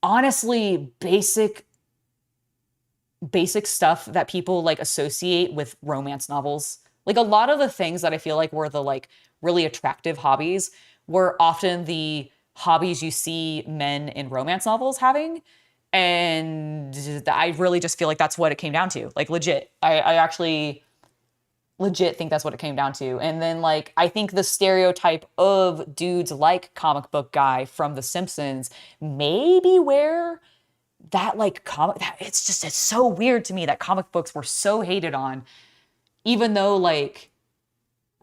honestly basic stuff that people like associate with romance novels. Like a lot of the things that I feel like were the like really attractive hobbies were often the hobbies you see men in romance novels having. And I really just feel like that's what it came down to. Like legit. I actually legit think that's what it came down to. And then like, I think the stereotype of dudes like comic book guy from The Simpsons maybe where that like it's so weird to me that comic books were so hated on. Even though, like,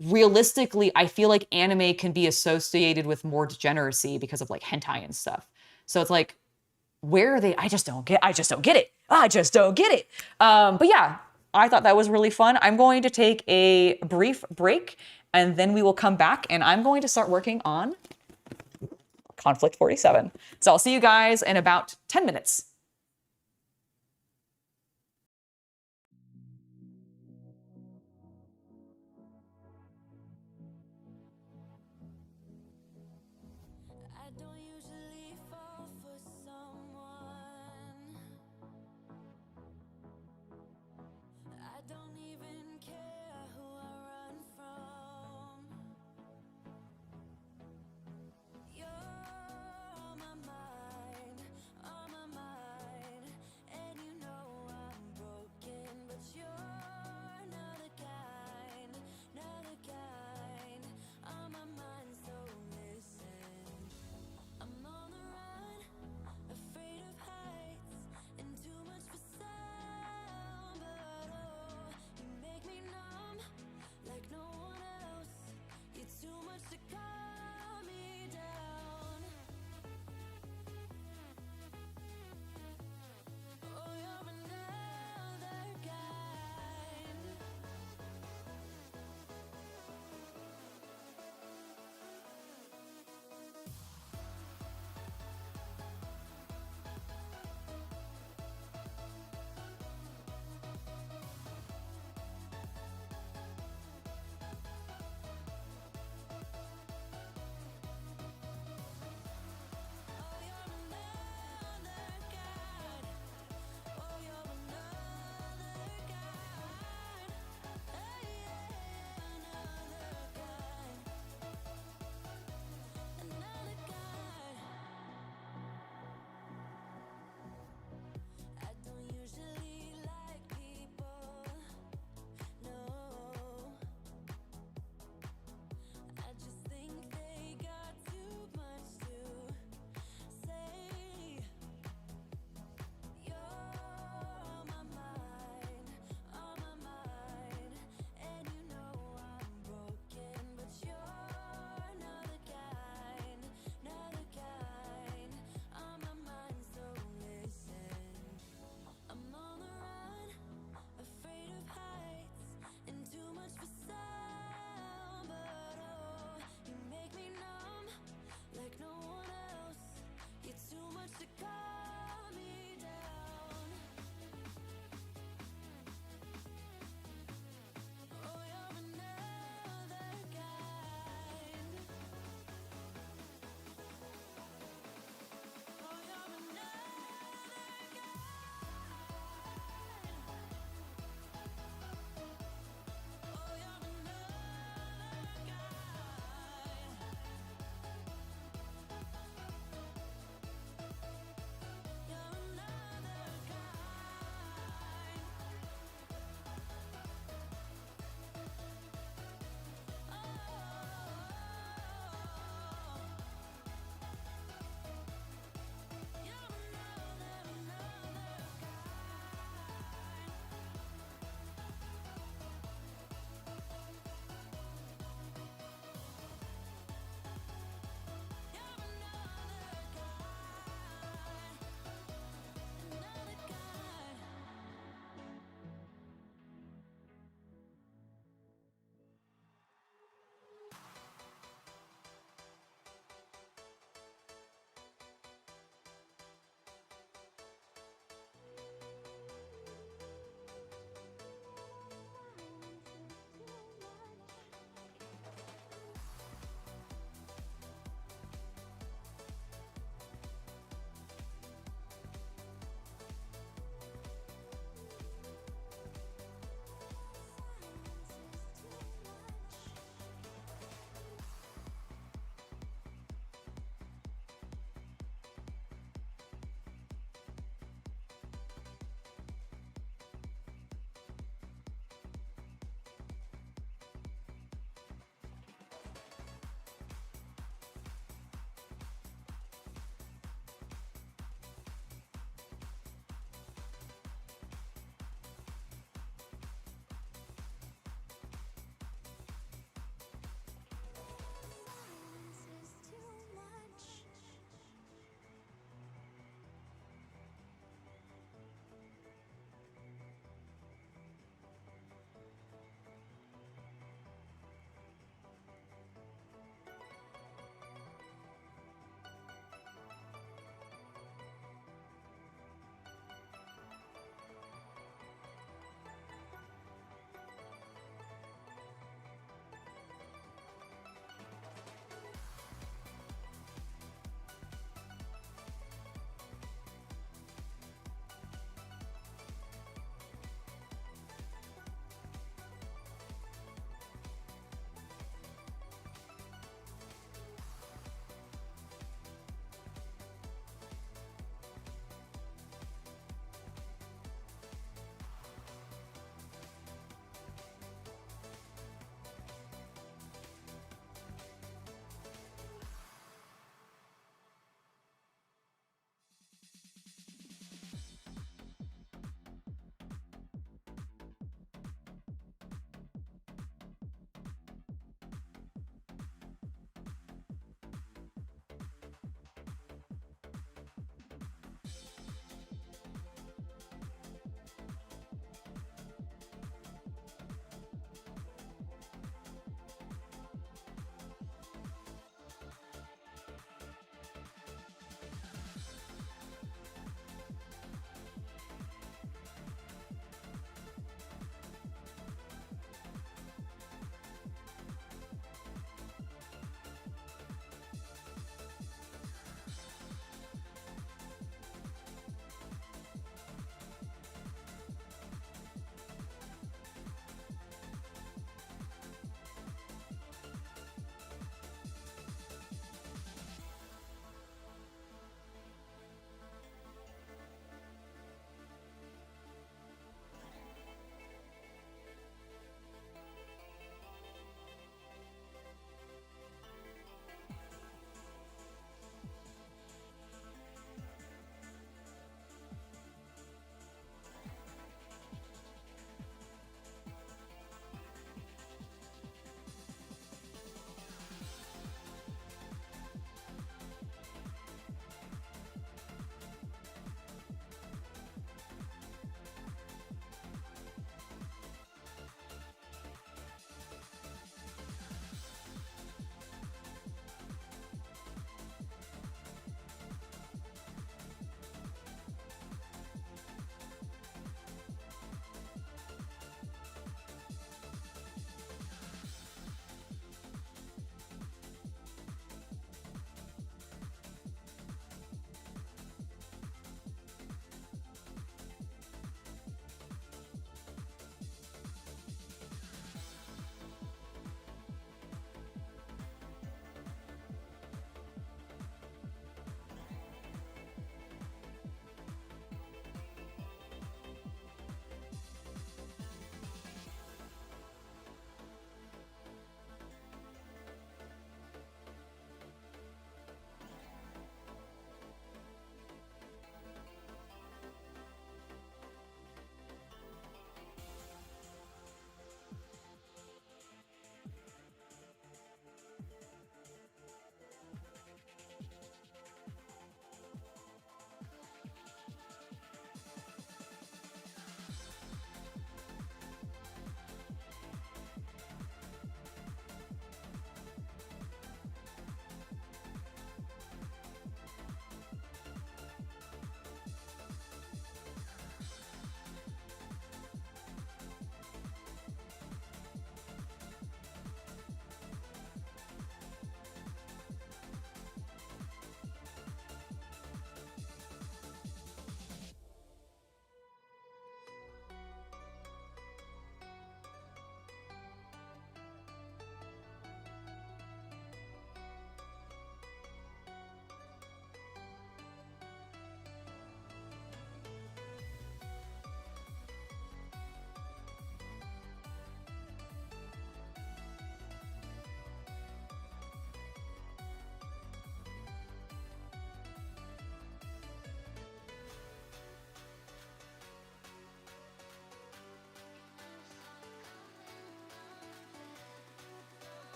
realistically, I feel like anime can be associated with more degeneracy because of, like, hentai and stuff. So it's like, where are they? I just don't get it. But yeah, I thought that was really fun. I'm going to take a brief break, and then we will come back, and I'm going to start working on Konflikt 47. So I'll see you guys in about 10 minutes. Don't even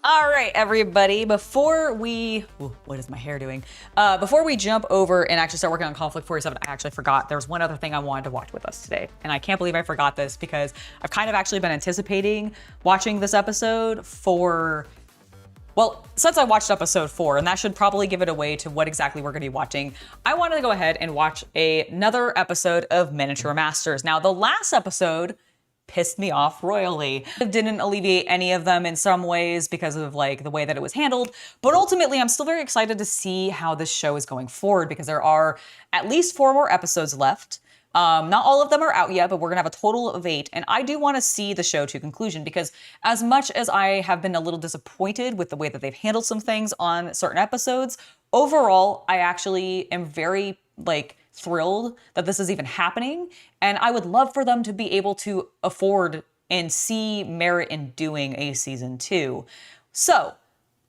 All right, everybody, before we, ooh, what is my hair doing? Before we jump over and actually start working on Conflict 47, I actually forgot there was one other thing I wanted to watch with us today. And I can't believe I forgot this because I've kind of actually been anticipating watching this episode for, well, since I watched episode 4, and that should probably give it away to what exactly we're gonna be watching. I wanted to go ahead and watch another episode of Miniature Masters. Now, the last episode pissed me off royally. It didn't alleviate any of them in some ways because of like the way that it was handled, but ultimately I'm still very excited to see how this show is going forward because there are at least 4 more episodes left. Not all of them are out yet, but we're gonna have a total of 8. And I do wanna see the show to conclusion because as much as I have been a little disappointed with the way that they've handled some things on certain episodes, overall, I actually am very thrilled that this is even happening. And I would love for them to be able to afford and see merit in doing a season 2. So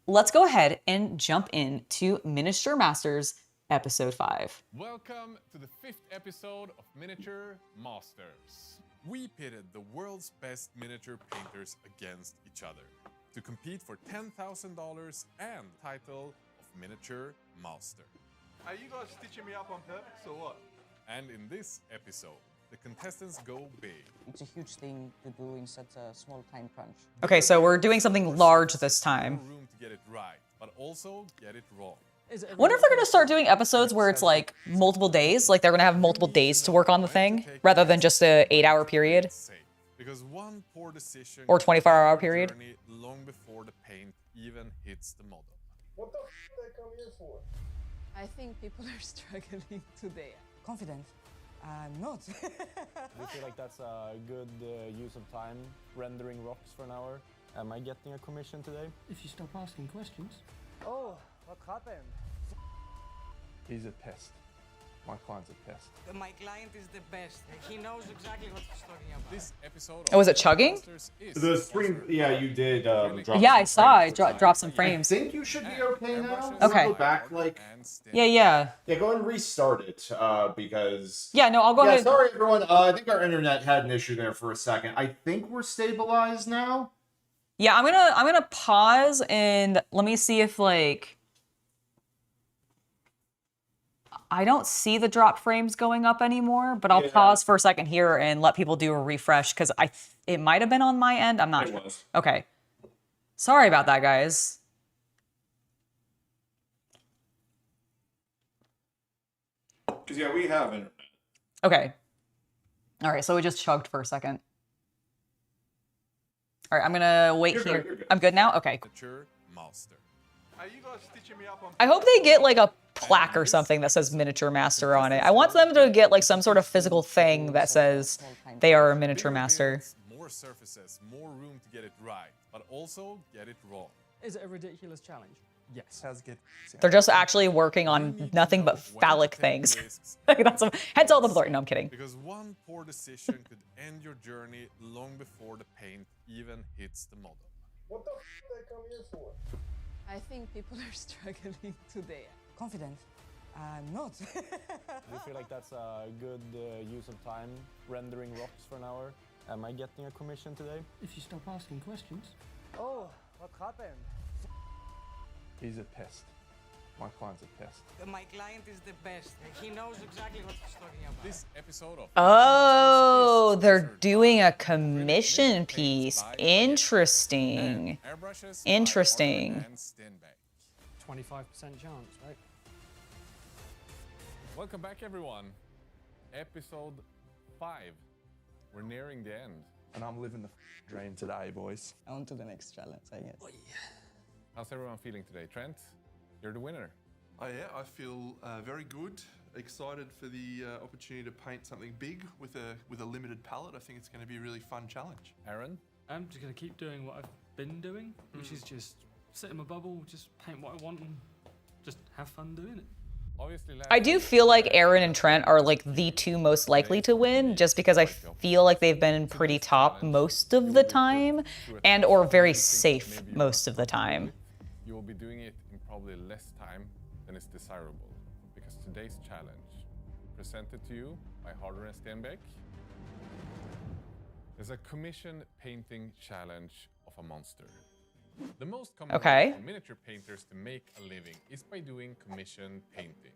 let's go ahead and jump into Miniature Masters episode 5. Welcome to the 5th episode of Miniature Masters. We pitted the world's best miniature painters against each other to compete for $10,000 and title of Miniature Master. Are you guys stitching me up on purpose or what? And in this episode, the contestants go big. It's a huge thing to do in such a small time crunch. Okay, so we're doing something large this time. More room to get it right, but also get it wrong. I wonder if they're gonna start doing episodes where it's like multiple days, like they're gonna have multiple days to work on the thing, rather than just a 8-hour period. Because one poor decision Or 24-hour period. long before the paint even hits the model. What the f they come here for? I think people are struggling today. Confident? I'm not. Do you feel like that's a good use of time, rendering rocks for an hour? Am I getting a commission today? If you stop asking questions. Oh, what happened? He's a pest. My client's a pest. My client is the best. He knows exactly what he's talking about. This episode Oh, was it chugging? The stream, yeah, you did drop Yeah, I some saw frames. I dropped some frames. I think you should be okay now. Okay. Go back, Yeah. yeah, go and restart it, because... Yeah, no, I'll go Yeah, ahead. sorry everyone, I think our internet had an issue there for a second. I think we're stabilized now. Yeah, I'm gonna pause and let me see if I don't see the drop frames going up anymore, but I'll pause for a second here and let people do a refresh because it might have been on my end. I'm not sure. was. Okay. Sorry about that, guys. Because, yeah, we have internet. Okay. All right, so we just chugged for a second. All right, I'm gonna wait You're here. good, you're good. I'm good now? Okay. Miniature Master. Are you guys stitching me up on I hope they get like a plaque or something that says Miniature Master on it. I want them to get like some sort of physical thing that says they are a Miniature Master. More surfaces, more room to get it right, but also get it wrong. Is it a ridiculous challenge? Yes. Sounds good. They're just actually working on nothing but phallic things. That's hence all the blurting. No, I'm kidding. Because one poor decision could end your journey long before the paint even hits the model. What the f they come here for? I think people are struggling today. Confident? I'm not. Do you feel like that's a good use of time, rendering rocks for an hour? Am I getting a commission today? If you stop asking questions. Oh, what happened? He's a pest. My client's a pest. My client is the best. He knows exactly what he's talking about. This episode of Oh, they're doing a commission piece. Interesting. airbrushes, Interesting. and Steinbeck. 25% chance, right? Welcome back, everyone. Episode 5. We're nearing the end. And I'm living the dream today, boys. On to the next challenge, I guess. How's everyone feeling today? Trent, you're the winner. Oh yeah, I feel very good. Excited for the opportunity to paint something big with a limited palette. I think it's going to be a really fun challenge. Aaron? I'm just going to keep doing what I've been doing, which is just sit in my bubble, just paint what I want and just have fun doing it. Obviously, I do feel like Aaron and Trent are like the two most likely to win just because I feel like they've been pretty top most of the time and or very safe most of the time. You will be doing it in probably less time than is desirable because today's challenge, presented to you by Harder and Steinbeck, is a commission painting challenge of a monster. The most common Okay. way for miniature painters to make a living is by doing commission painting.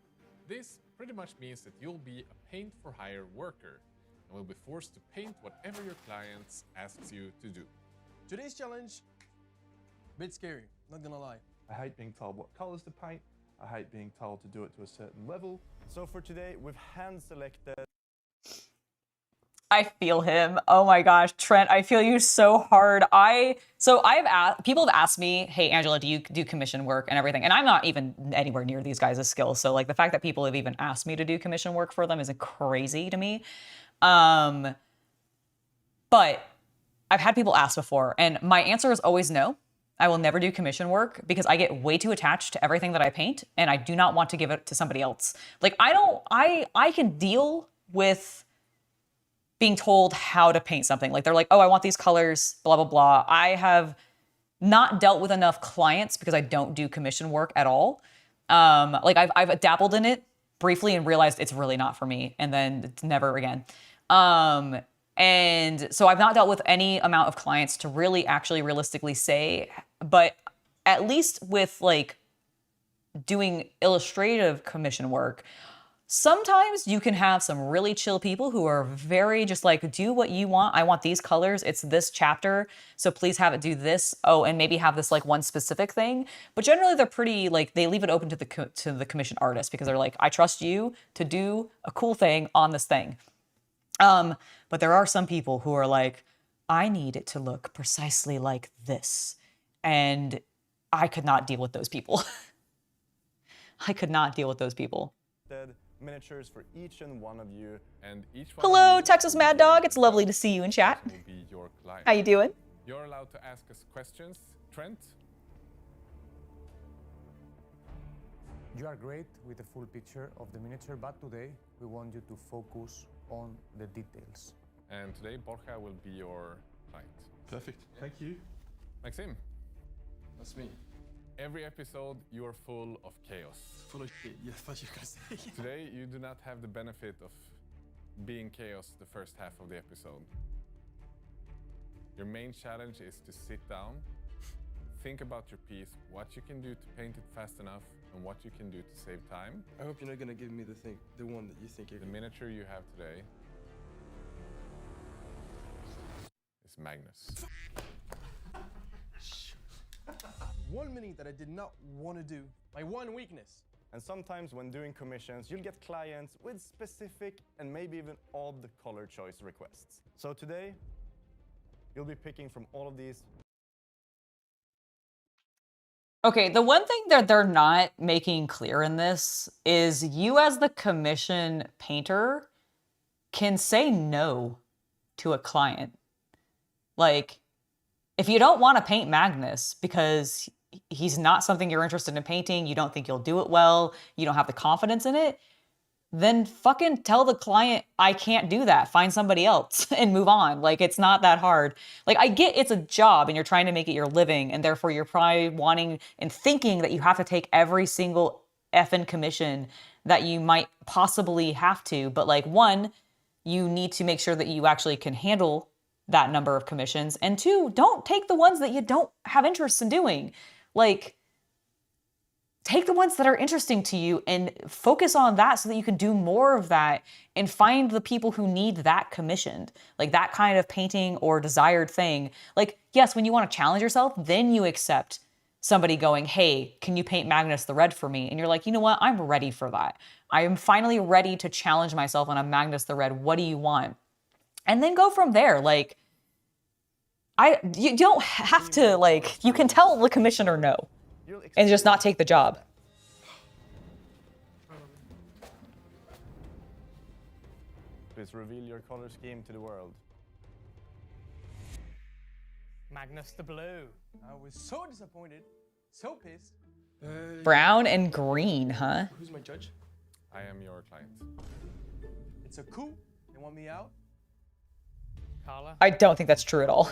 This pretty much means that you'll be a paint-for-hire worker and will be forced to paint whatever your clients asks you to do. Today's challenge, a bit scary, not gonna lie. I hate being told what colors to paint. I hate being told to do it to a certain level. So for today, we've hand-selected. I feel him. Oh my gosh, Trent, I feel you so hard. People have asked me, hey, Angela, do you do commission work and everything? And I'm not even anywhere near these guys' skills. So like the fact that people have even asked me to do commission work for them is crazy to me. But I've had people ask before, and my answer is always no. I will never do commission work because I get way too attached to everything that I paint, and I do not want to give it to somebody else. Like I can deal with being told how to paint something. Like they're like, oh, I want these colors, blah, blah, blah. I have not dealt with enough clients because I don't do commission work at all. Like I've dabbled in it briefly and realized it's really not for me, and then it's never again. And so I've not dealt with any amount of clients to really actually realistically say, but at least with like doing illustrative commission work, sometimes you can have some really chill people who are very just like, do what you want. I want these colors. It's this chapter. So please have it do this. Oh, and maybe have this like one specific thing. But generally they're pretty like, they leave it open to the commission artist because they're like, I trust you to do a cool thing on this thing. But there are some people who are like, I need it to look precisely like this. And I could not deal with those people. I could not deal with those people. Miniatures for each and one of you. And each one Hello, Texas Mad Dog. It's lovely to see you in chat. will be your client. How you doing? You're allowed to ask us questions. Trent? You are great with a full picture of the miniature, but today we want you to focus on the details. And today, Borja will be your client. Perfect. Thank you. Maxim? That's me. Every episode, you are full of chaos. Full of shit, yes, what you can say. Today, you do not have the benefit of being chaos the first half of the episode. Your main challenge is to sit down, think about your piece, what you can do to paint it fast enough, and what you can do to save time. I hope you're not gonna give me the one that you think you're The miniature you have today is Magnus. One mini that I did not want to do. My one weakness. And sometimes when doing commissions, you'll get clients with specific and maybe even odd color choice requests. So today, you'll be picking from all of these. Okay, the one thing that they're not making clear in this is you as the commission painter can say no to a client. Like, if you don't want to paint Magnus because he's not something you're interested in painting, you don't think you'll do it well, you don't have the confidence in it, then fucking tell the client, I can't do that. Find somebody else and move on. Like, it's not that hard. Like, I get it's a job and you're trying to make it your living, and therefore you're probably wanting and thinking that you have to take every single effing commission that you might possibly have to. But like, one, you need to make sure that you actually can handle that number of commissions. And two, don't take the ones that you don't have interest in doing. Like, take the ones that are interesting to you and focus on that so that you can do more of that and find the people who need that commissioned, like that kind of painting or desired thing. Like, yes, when you want to challenge yourself, then you accept somebody going, hey, can you paint Magnus the Red for me? And you're like, you know what? I'm ready for that. I am finally ready to challenge myself on a Magnus the Red. What do you want? And then go from there. Like, you don't have to, like, you can tell the commissioner no and just not take the job. Please reveal your color scheme to the world. Magnus the Blue. I was so disappointed, so pissed. Brown and green, huh? Who's my judge? I am your client. It's a coup. They want me out. Carla. I don't think that's true at all.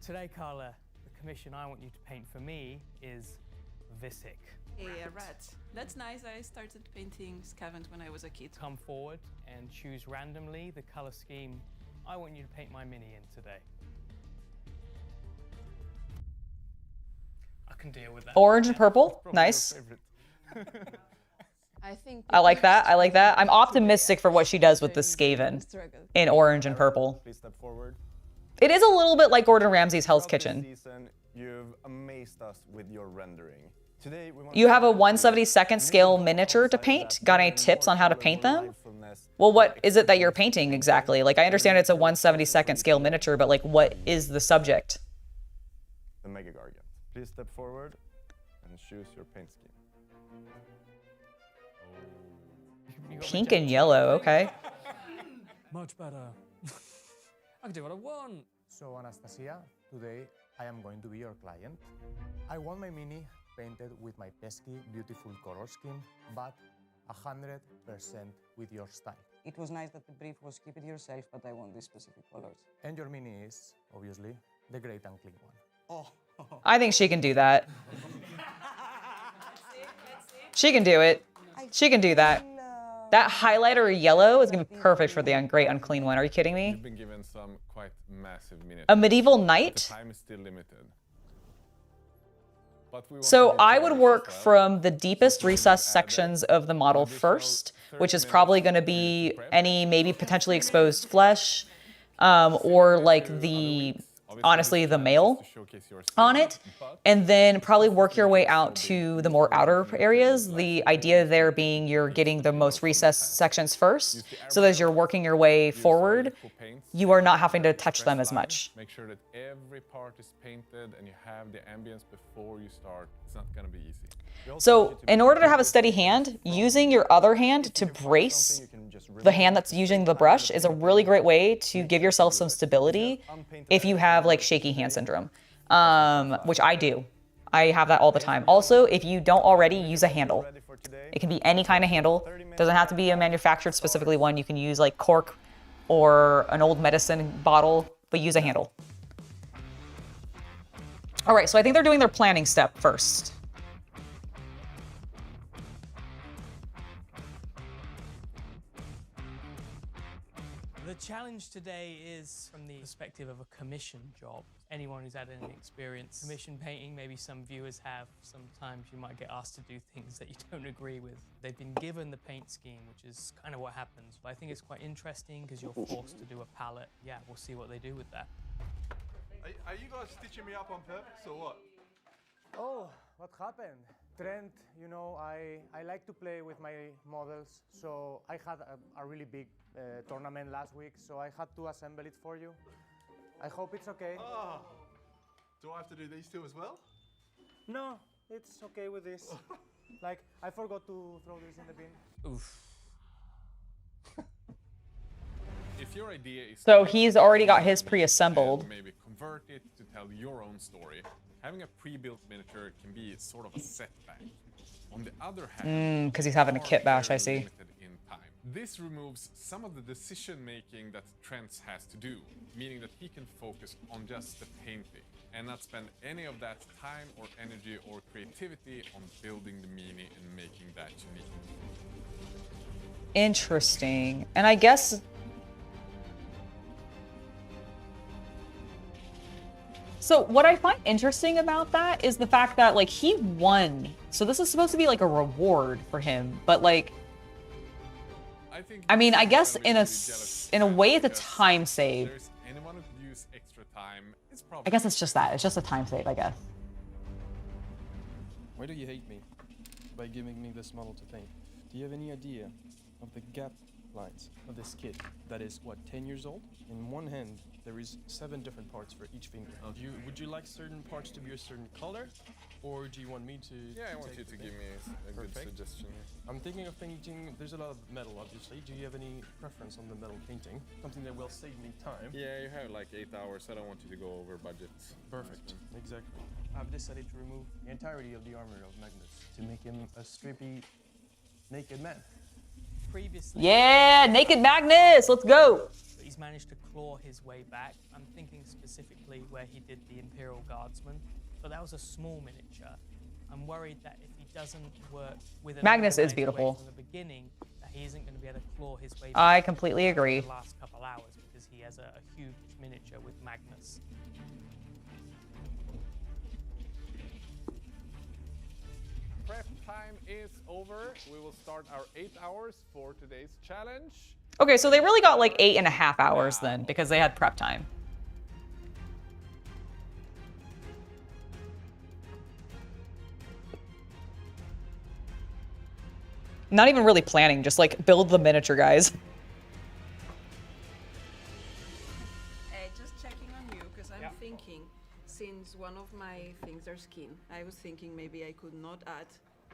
Today, Carla, the commission I want you to paint for me is Visick. Hey, Red. That's nice. I started painting Scavenge when I was a kid. Come forward and choose randomly the color scheme I want you to paint my mini in today. I can deal with that. Orange and purple. Probably your Nice. favorite. I think I like that. I like that. I'm optimistic for what she does with the Skaven in orange and purple. Please step forward. It is a little bit like Gordon Ramsay's Hell's Throughout this Kitchen. season, you've amazed us with your rendering. Today, we want You have a to 1/72nd scale miniature to paint. Got any tips on how to paint them? Well, what is it that you're painting exactly? Like, I understand it's a 1/72nd scale miniature, but like, what is the subject? The Mega Gargant. Please step forward and choose your paint scheme. Pink and yellow, okay. Much better. I can do what I want. So Anastasia, today I am going to be your client. I want my mini painted with my pesky, beautiful color scheme, but 100% with your style. It was nice that the brief was keep it yourself, but I want these specific colors. And your mini is, obviously, the great and clean one. I think she can do that. She can do it. She can do that. That highlighter yellow is gonna be perfect for the great unclean one. Are you kidding me? You've been given some quite massive miniatures. A medieval The knight? time is still limited. But we want So to I make would sure work as well. from the deepest recessed sections of the model first, which is probably going to be any maybe potentially exposed flesh, or like the, honestly, the male on it. And then probably work your way out to the more outer areas. The idea there being you're getting the most recessed sections first, so that as you're working your way forward, you are not having to touch them as much. Make sure that every part is painted and you have the ambience before you start. It's not going to be easy. So in order to have a steady hand, using your other hand to brace the hand that's using the brush is a really great way to give yourself some stability if you have like shaky hand syndrome, which I do. I have that all the time. Also, if you don't already, use a handle. It can be any kind of handle. Doesn't have to be a manufactured specifically one. You can use like cork or an old medicine bottle, but use a handle. All right, so I think they're doing their planning step first. The challenge today is from the perspective of a commission job. Anyone who's had any experience commission painting, maybe some viewers have. Sometimes you might get asked to do things that you don't agree with. They've been given the paint scheme, which is kind of what happens. But I think it's quite interesting because you're forced to do a palette. Yeah, we'll see what they do with that. Are you guys stitching me up on purpose or what? Oh, what happened? Trent, you know, I like to play with my models, so I had a really big tournament last week, so I had to assemble it for you. I hope it's okay. Oh, do I have to do these two as well? No, it's okay with this. Like, I forgot to throw this in the bin. Oof. If your idea is So he's already got his pre-assembled. and maybe convert it to tell your own story, having a pre-built miniature can be sort of a setback. On the other hand, Because he's having a kit bash, I very see. limited in time. This removes some of the decision making that Trent has to do, meaning that he can focus on just the painting and not spend any of that time or energy or creativity on building the mini and making that unique. Interesting. And I guess so what I find interesting about that is the fact that like he won. So this is supposed to be like a reward for him, but like I mean, I guess in a way it's a time save. There's anyone who could use extra time. It's probably I guess it's just that. It's just a time save, I guess. Why do you hate me by giving me this model to paint? Do you have any idea of the gap lines of this kit that is, what, 10 years old? In one hand, there is 7 different parts for each finger. Would you like certain parts to be a certain color? Or do you want me to... Yeah, I want you to give me a good suggestion here. I'm thinking of painting, there's a lot of metal, obviously. Do you have any preference on the metal painting? Something that will save me time. Yeah, you have like 8 hours. I don't want you to go over budget. Perfect, exactly. I've decided to remove the entirety of the armor of Magnus to make him a strippy, naked man. Previously, Yeah, Naked Magnus, let's go. he's managed to claw his way back. I'm thinking specifically where he did the Imperial Guardsman, but that was a small miniature. I'm worried that if he doesn't work with an Magnus is organized way beautiful. from the beginning, that he isn't going to be able to claw his way I back completely agree. for the last couple hours because he has a huge miniature with Magnus. prep time is over. We will start our 8 hours for today's challenge. Okay, so they really got like 8.5 hours then, because they had prep time. Not even really planning, just like build the miniature, guys. Just checking on you, because I'm thinking, since one of my things are skin, I was thinking maybe I could not add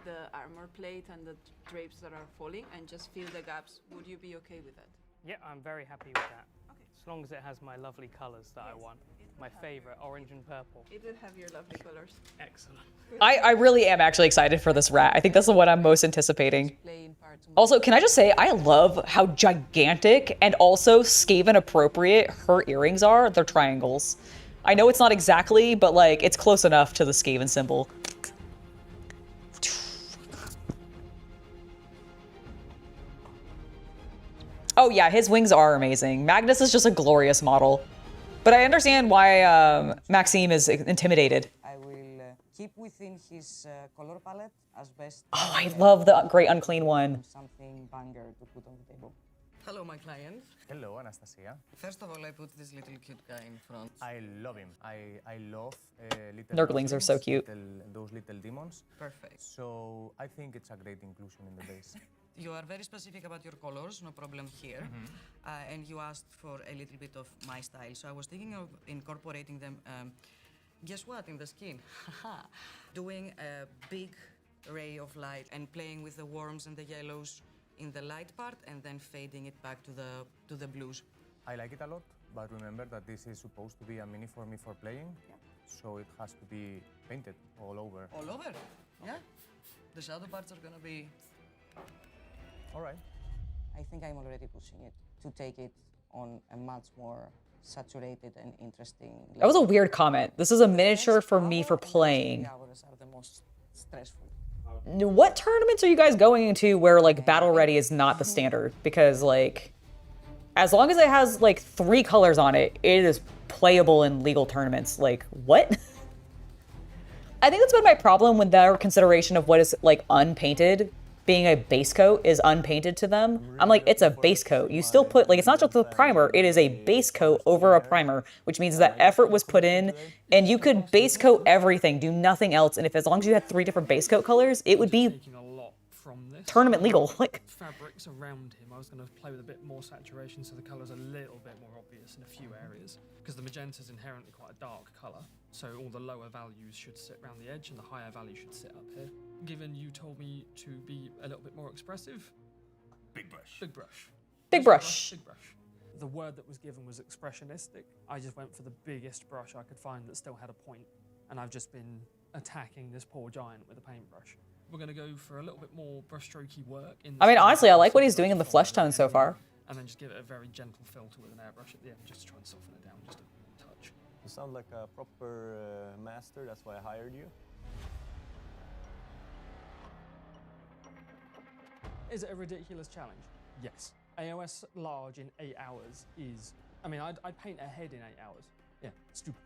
the armor plate and the drapes that are falling and just fill the gaps. Would you be okay with that? Yeah, I'm very happy with that. Okay. As long as it has my lovely colors that I want. My favorite, orange and purple. It did have your lovely colors. Excellent. I really am actually excited for this rat. I think that's the one I'm most anticipating. Also, can I just say, I love how gigantic and also Skaven appropriate her earrings are. They're triangles. I know it's not exactly, but like, it's close enough to the Skaven symbol. Oh yeah, his wings are amazing. Magnus is just a glorious model. But I understand why Maxime is intimidated. I will keep within his color palette as best. Oh, I love the great unclean one. Something banger to put on the table. Hello, my client. Hello, Anastasia. First of all, I put this little cute guy in front. I love him. I love little Nurglings are so goblins, cute. Those little demons. Perfect. So I think it's a great inclusion in the base. You are very specific about your colors, no problem here. And you asked for a little bit of my style. So I was thinking of incorporating them, guess what, in the skin? Doing a big ray of light and playing with the warms and the yellows in the light part and then fading it back to the blues. I like it a lot, but remember that this is supposed to be a mini for me for playing. So it has to be painted all over. All over? Yeah. The shadow parts are gonna be... All right. I think I'm already pushing it to take it on a much more saturated and interesting level. That was a weird comment. This is a miniature for me for playing. Hours are the most stressful. What tournaments are you guys going into where like battle ready is not the standard? Because like, as long as it has like 3 colors on it, it is playable in legal tournaments. Like, what? I think that's been my problem with their consideration of what is like unpainted. Being a base coat is unpainted to them. I'm like, it's a base coat. You still put, like, it's not just the primer, it is a base coat over a primer, which means that effort was put in, and you could base coat everything, do nothing else, and if as long as you had 3 different base coat colors, it would be tournament legal. Like, fabrics around him, I was going to play with a bit more saturation so the colour's a little bit more obvious in a few areas, because the magenta is inherently quite a dark colour, so all the lower values should sit around the edge and the higher value should sit up here. Given you told me to be a little bit more expressive, big brush. Big brush. Big brush. Big brush. The word that was given was expressionistic. I just went for the biggest brush I could find that still had a point, and I've just been attacking this poor giant with a paintbrush. We're going to go for a little bit more brushstrokey work. I mean, honestly, I like what he's doing in the flesh tone so far. And then just give it a very gentle filter with an airbrush at the end, just to try and soften it down just a touch. You sound like a proper master, that's why I hired you. Is it a ridiculous challenge? Yes. AOS large in 8 hours is... I mean, I'd paint a head in 8 hours. Yeah, stupid.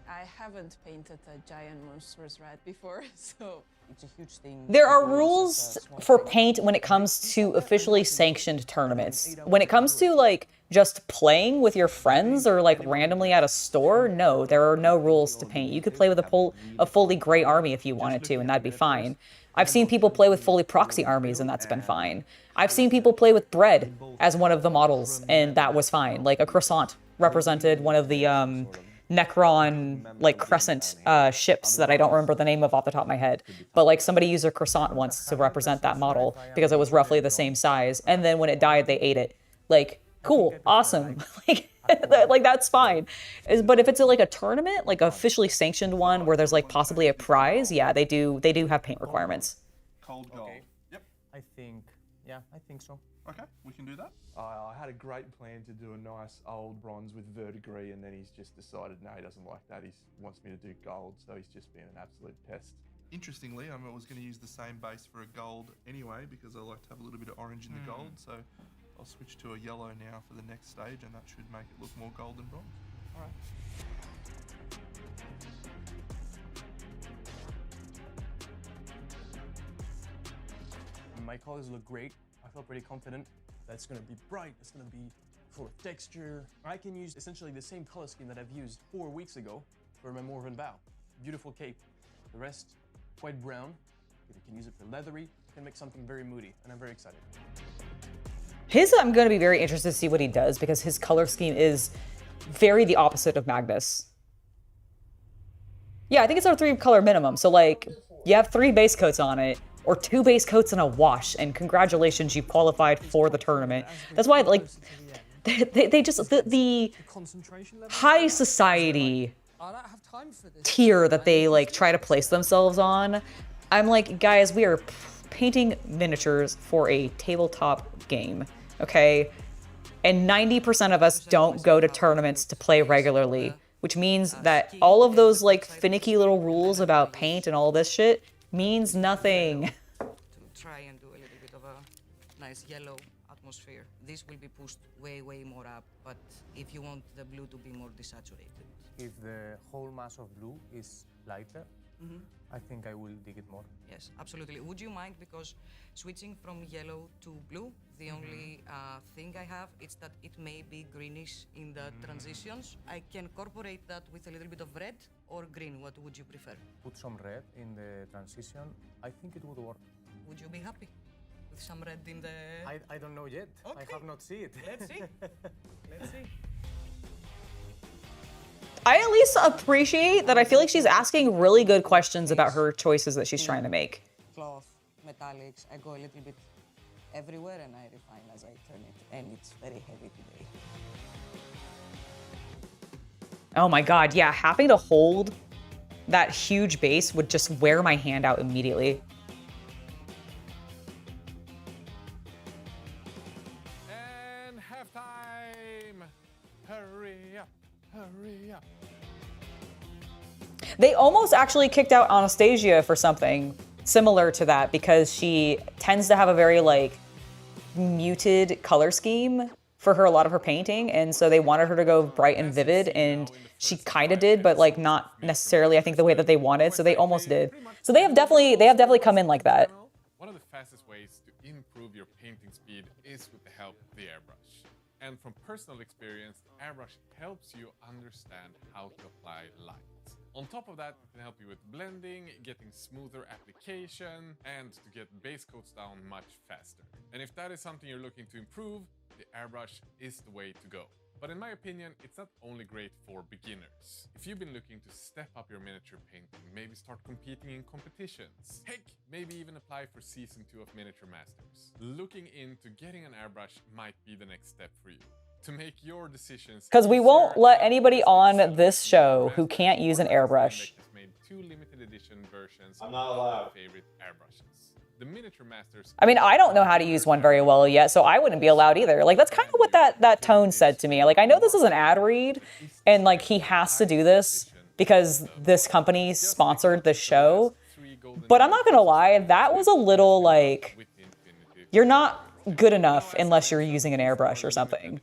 I haven't painted a giant monstrous rat before, so... It's a huge thing. There are rules for paint when it comes to officially sanctioned tournaments. When it comes to like just playing with your friends or like randomly at a store, no, there are no rules to paint. You could play with a fully gray army if you wanted to, and that'd be fine. I've seen people play with fully proxy armies, and that's been fine. I've seen people play with bread as one of the models, and that was fine. Like a croissant represented one of the Necron like crescent ships that I don't remember the name of off the top of my head, but like somebody used a croissant once to represent that model because it was roughly the same size, and then when it died they ate it. Like, cool, awesome. Like that's fine. But if it's like a tournament, like an officially sanctioned one where there's like possibly a prize, yeah, they do have paint requirements. Cold gold. Yep. I think so. Okay, we can do that. I had a great plan to do a nice old bronze with verdigris, and then he's just decided, no, he doesn't like that. He wants me to do gold, so he's just been an absolute pest. Interestingly, I was going to use the same base for a gold anyway, because I like to have a little bit of orange in the gold, so I'll switch to a yellow now for the next stage, and that should make it look more gold than bronze. All right. My colors look great. I feel pretty confident that it's gonna be bright, it's gonna be full of texture. I can use essentially the same color scheme that I've used 4 weeks ago for my Morven Bow. Beautiful cape. The rest, quite brown. You can use it for leathery. You can make something very moody, and I'm very excited. I'm going to be very interested to see what he does because his color scheme is very the opposite of Magnus. Yeah, I think it's a 3 color minimum. So like you have 3 base coats on it or 2 base coats and a wash, and congratulations, you've qualified for the tournament. That's why like they just the high society tier that they like try to place themselves on. I'm like, guys, we are painting miniatures for a tabletop game, okay? And 90% of us don't go to tournaments to play regularly, which means that all of those like finicky little rules about paint and all this shit means nothing. To try and do a little bit of a nice yellow atmosphere. This will be pushed way more up, but if you want the blue to be more desaturated. If the whole mass of blue is lighter, I think I will dig it more. Yes, absolutely. Would you mind, because switching from yellow to blue, the only thing I have is that it may be greenish in the transitions. I can incorporate that with a little bit of red or green. What would you prefer? Put some red in the transition. I think it would work. Would you be happy with some red in the... I don't know yet. Okay. I have not seen it. Let's see. Let's see. I at least appreciate that I feel like she's asking really good questions about her choices that she's trying to make. Cloth, metallics, I go a little bit everywhere and I refine as I turn it, and it's very heavy today. Oh my god, yeah, having to hold that huge base would just wear my hand out immediately. And halftime! Hurry up, hurry up. They almost actually kicked out Anastasia for something similar to that because she tends to have a very like muted color scheme for a lot of her painting, and so they wanted her to go bright and vivid, and she kind of did, but like not necessarily I think the way that they wanted, so they almost did. So they have definitely come in like that. One of the fastest ways to improve your painting speed is with the help of the airbrush. And from personal experience, airbrush helps you understand how to apply light. On top of that, it can help you with blending, getting smoother application, and to get base coats down much faster. And if that is something you're looking to improve, the airbrush is the way to go. But in my opinion, it's not only great for beginners. If you've been looking to step up your miniature painting, maybe start competing in competitions, heck, maybe even apply for Season 2 of Miniature Masters, looking into getting an airbrush might be the next step for you. To make your decisions, Because we won't let anybody on this show who can't use an airbrush. has made 2 limited edition versions I'm not of allowed. my favorite airbrushes. The Miniature Masters. I mean, I don't know how to use one very well yet, so I wouldn't be allowed either. Like, that's kind of what that tone said to me. Like, I know this is an ad read, and like he has to do this because this company sponsored the show. But I'm not gonna lie, that was a little like, you're not good enough unless you're using an airbrush or something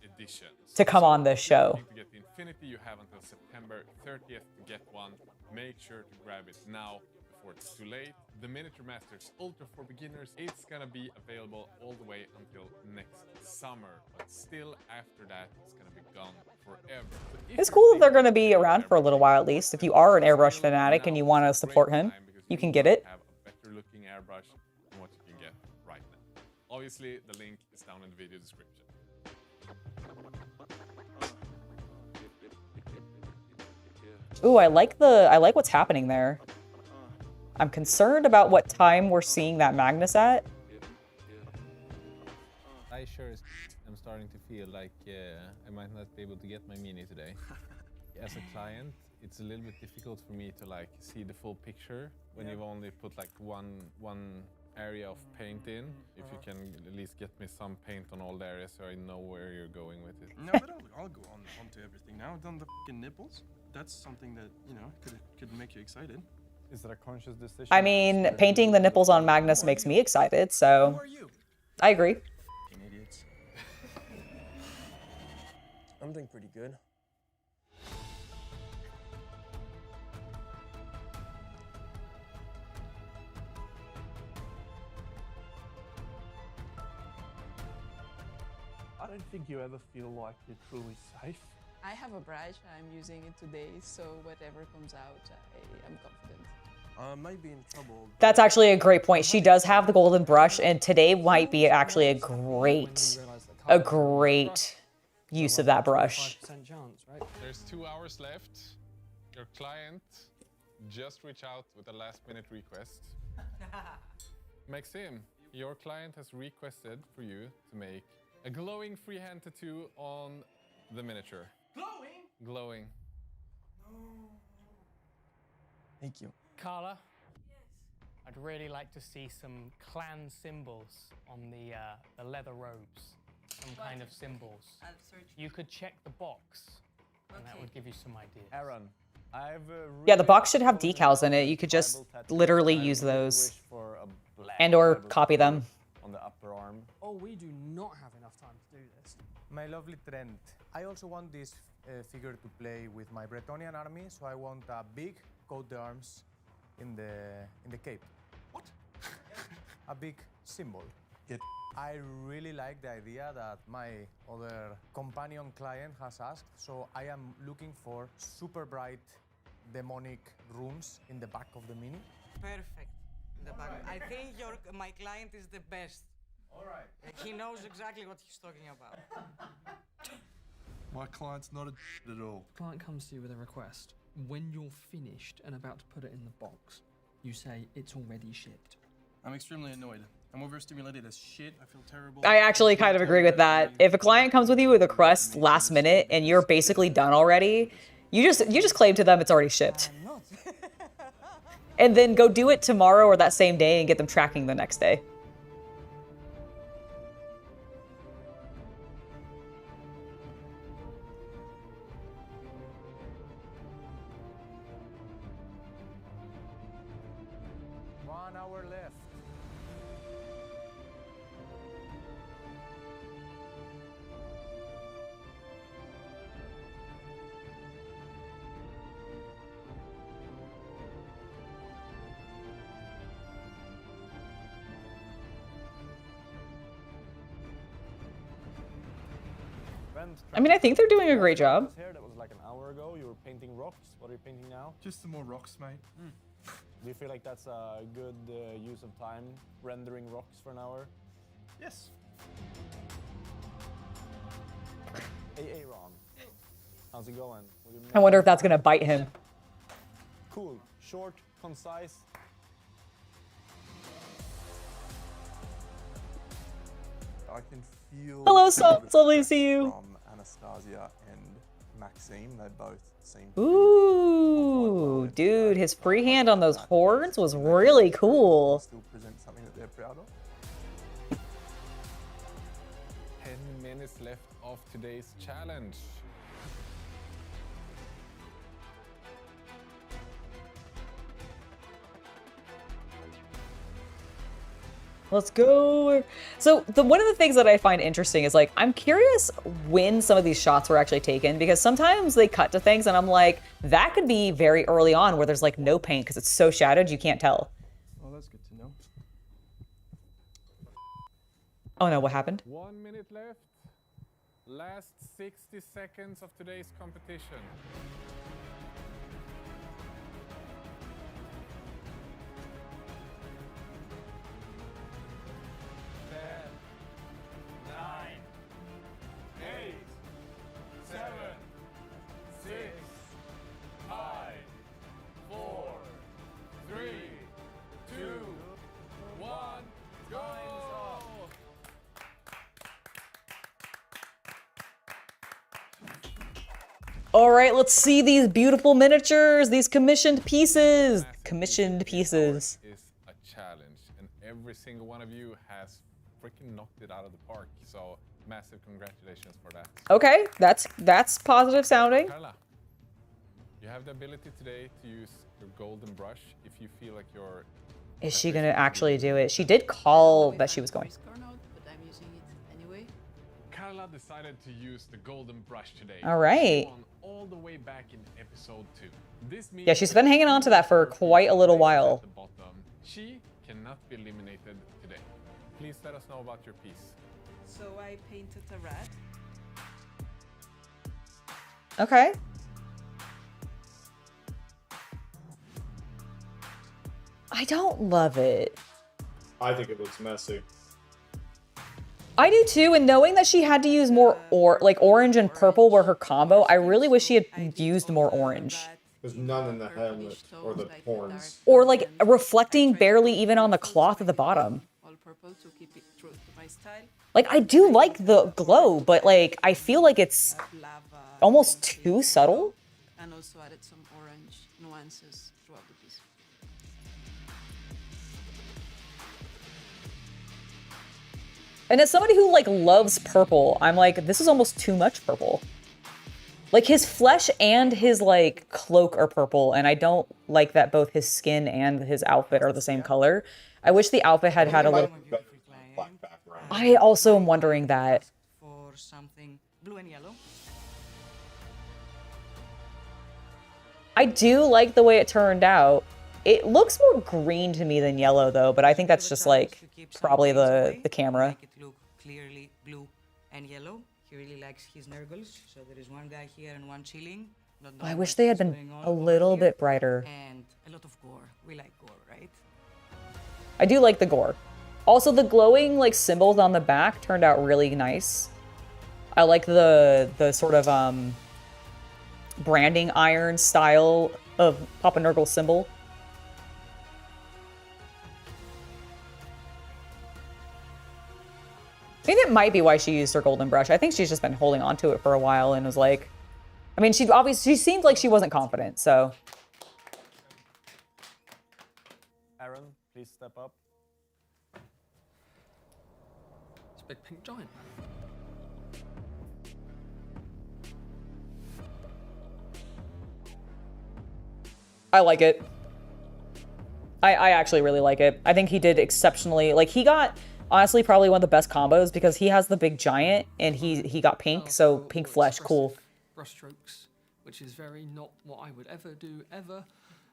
to come on this show. To get the Infinity, you have until September 30th to get one. Make sure to grab it now before it's too late. The Miniature Masters Ultra for beginners, it's gonna be available all the way until next summer, but still after that, it's gonna be gone forever. So if It's you're cool that they're thinking gonna be around for a little while at least. If you are an airbrush fanatic and you want to support him, you can get it. have a better looking airbrush than what you can get right now. Obviously, the link is down in the video description. Ooh, I like what's happening there. I'm concerned about what time we're seeing that Magnus at. I sure am starting to feel like I might not be able to get my Mini today. As a client, it's a little bit difficult for me to like see the full picture when you've only put like one area of paint in. If you can at least get me some paint on all the areas so I know where you're going with it. No, but I'll go onto everything now. I've done the f***ing nipples. That's something that, you know, could make you excited. Is that a conscious decision? I mean, painting the nipples on Magnus makes me excited, so I agree. Idiots. I'm doing pretty good. don't think you ever feel like you're truly safe. I have a brush, I'm using it today, so whatever comes out, I am confident. I might be in trouble. That's actually a great point. She does have the golden brush, and today might be actually a great use of that brush. Chance, right? There's 2 hours left. Your client just reached out with a last-minute request. Maxim, your client has requested for you to make a glowing freehand tattoo on the miniature. Glowing? Glowing. Thank you. Carla? Yes. I'd really like to see some clan symbols on the leather robes. Some kind of symbols. I'll search. You could check the box, and that would give you some ideas. Aaron, Yeah, the box should have decals in it. You could just literally use those and or copy them. On the upper arm. Oh, we do not have enough time to do this. My lovely Trent, I also want this figure to play with my Bretonian army, so I want a big coat d'arms in the cape. What? A big symbol. I really like the idea that my other companion client has asked, so I am looking for super bright demonic runes in the back of the mini. Perfect. In the back. I think my client is the best. All right. He knows exactly what he's talking about. My client's not a at all. Client comes to you with a request. When you're finished and about to put it in the box, you say it's already shipped. I'm extremely annoyed. I'm overstimulated as shit. I feel terrible. I actually kind of agree with that. If a client comes with you with a request last minute and you're basically done already, you just claim to them it's already shipped. And then go do it tomorrow or that same day and get them tracking the next day. I mean, I think they're doing a great job. That was like an hour ago. You were painting rocks. What are you painting now? Just some more rocks, mate. Do you feel like that's a good use of time, rendering rocks for an hour? Yes. Hey, Ron. How's it going? I wonder if that's gonna bite him. Cool. Short, concise. I can feel. Hello, Salt. It's lovely to see you. From Anastasia and Maxime, they both seem. Ooh, dude, his freehand on those horns was really cool. Still present something that they're proud of. 10 minutes left of today's challenge. Let's go. So one of the things that I find interesting is like, I'm curious when some of these shots were actually taken, because sometimes they cut to things and I'm like, that could be very early on where there's like no paint because it's so shadowed you can't tell. Oh, that's good to know. Oh no, what happened? 1 minute left. Last 60 seconds of today's competition. All right, let's see these beautiful miniatures, these commissioned pieces. Commissioned pieces. Is a challenge, and every single one of you has freaking knocked it out of the park. So massive congratulations for that. Okay, that's positive sounding. Carla, you have the ability today to use your golden brush if you feel like you're. Is she gonna actually do it? She did call that she was going. But I'm using it anyway. Carla decided to use the golden brush today. All right. She won all the way back in episode 2. This means Yeah, she's been hanging on to that for quite a little while. at the bottom. She cannot be eliminated today. Please let us know about your piece. So I painted a rat. Okay. I don't love it. I think it looks messy. I do too, and knowing that she had to use more orange and purple were her combo, I really wish she had used more orange. There's none in the helmet or the horns. Or like reflecting barely even on the cloth at the bottom. All purple to keep it true to my style. Like I do like the glow, but like I feel like it's almost too subtle. And also added some orange nuances throughout the piece. And as somebody who like loves purple, I'm like, this is almost too much purple. Like his flesh and his like cloak are purple, and I don't like that both his skin and his outfit are the same color. I wish the outfit had had a little. I also am wondering that. For something blue and yellow. I do like the way it turned out. It looks more green to me than yellow though, but I think that's just like probably the camera. Make it look clearly blue and yellow. He really likes his nurgles, so there is one guy here and one chilling. I wish they had been a little bit brighter. And a lot of gore. We like gore, right? I do like the gore. Also, the glowing like symbols on the back turned out really nice. I like the sort of branding iron style of Papa Nurgle's symbol. I think that might be why she used her golden brush. I think she's just been holding on to it for a while and was like, I mean, she seemed like she wasn't confident, so. Aaron, please step up. It's a big pink giant. I like it. I actually really like it. I think he did exceptionally. Like he got honestly probably one of the best combos because he has the big giant and he got pink, so pink flesh, cool. Brushstrokes, which is very not what I would ever do ever.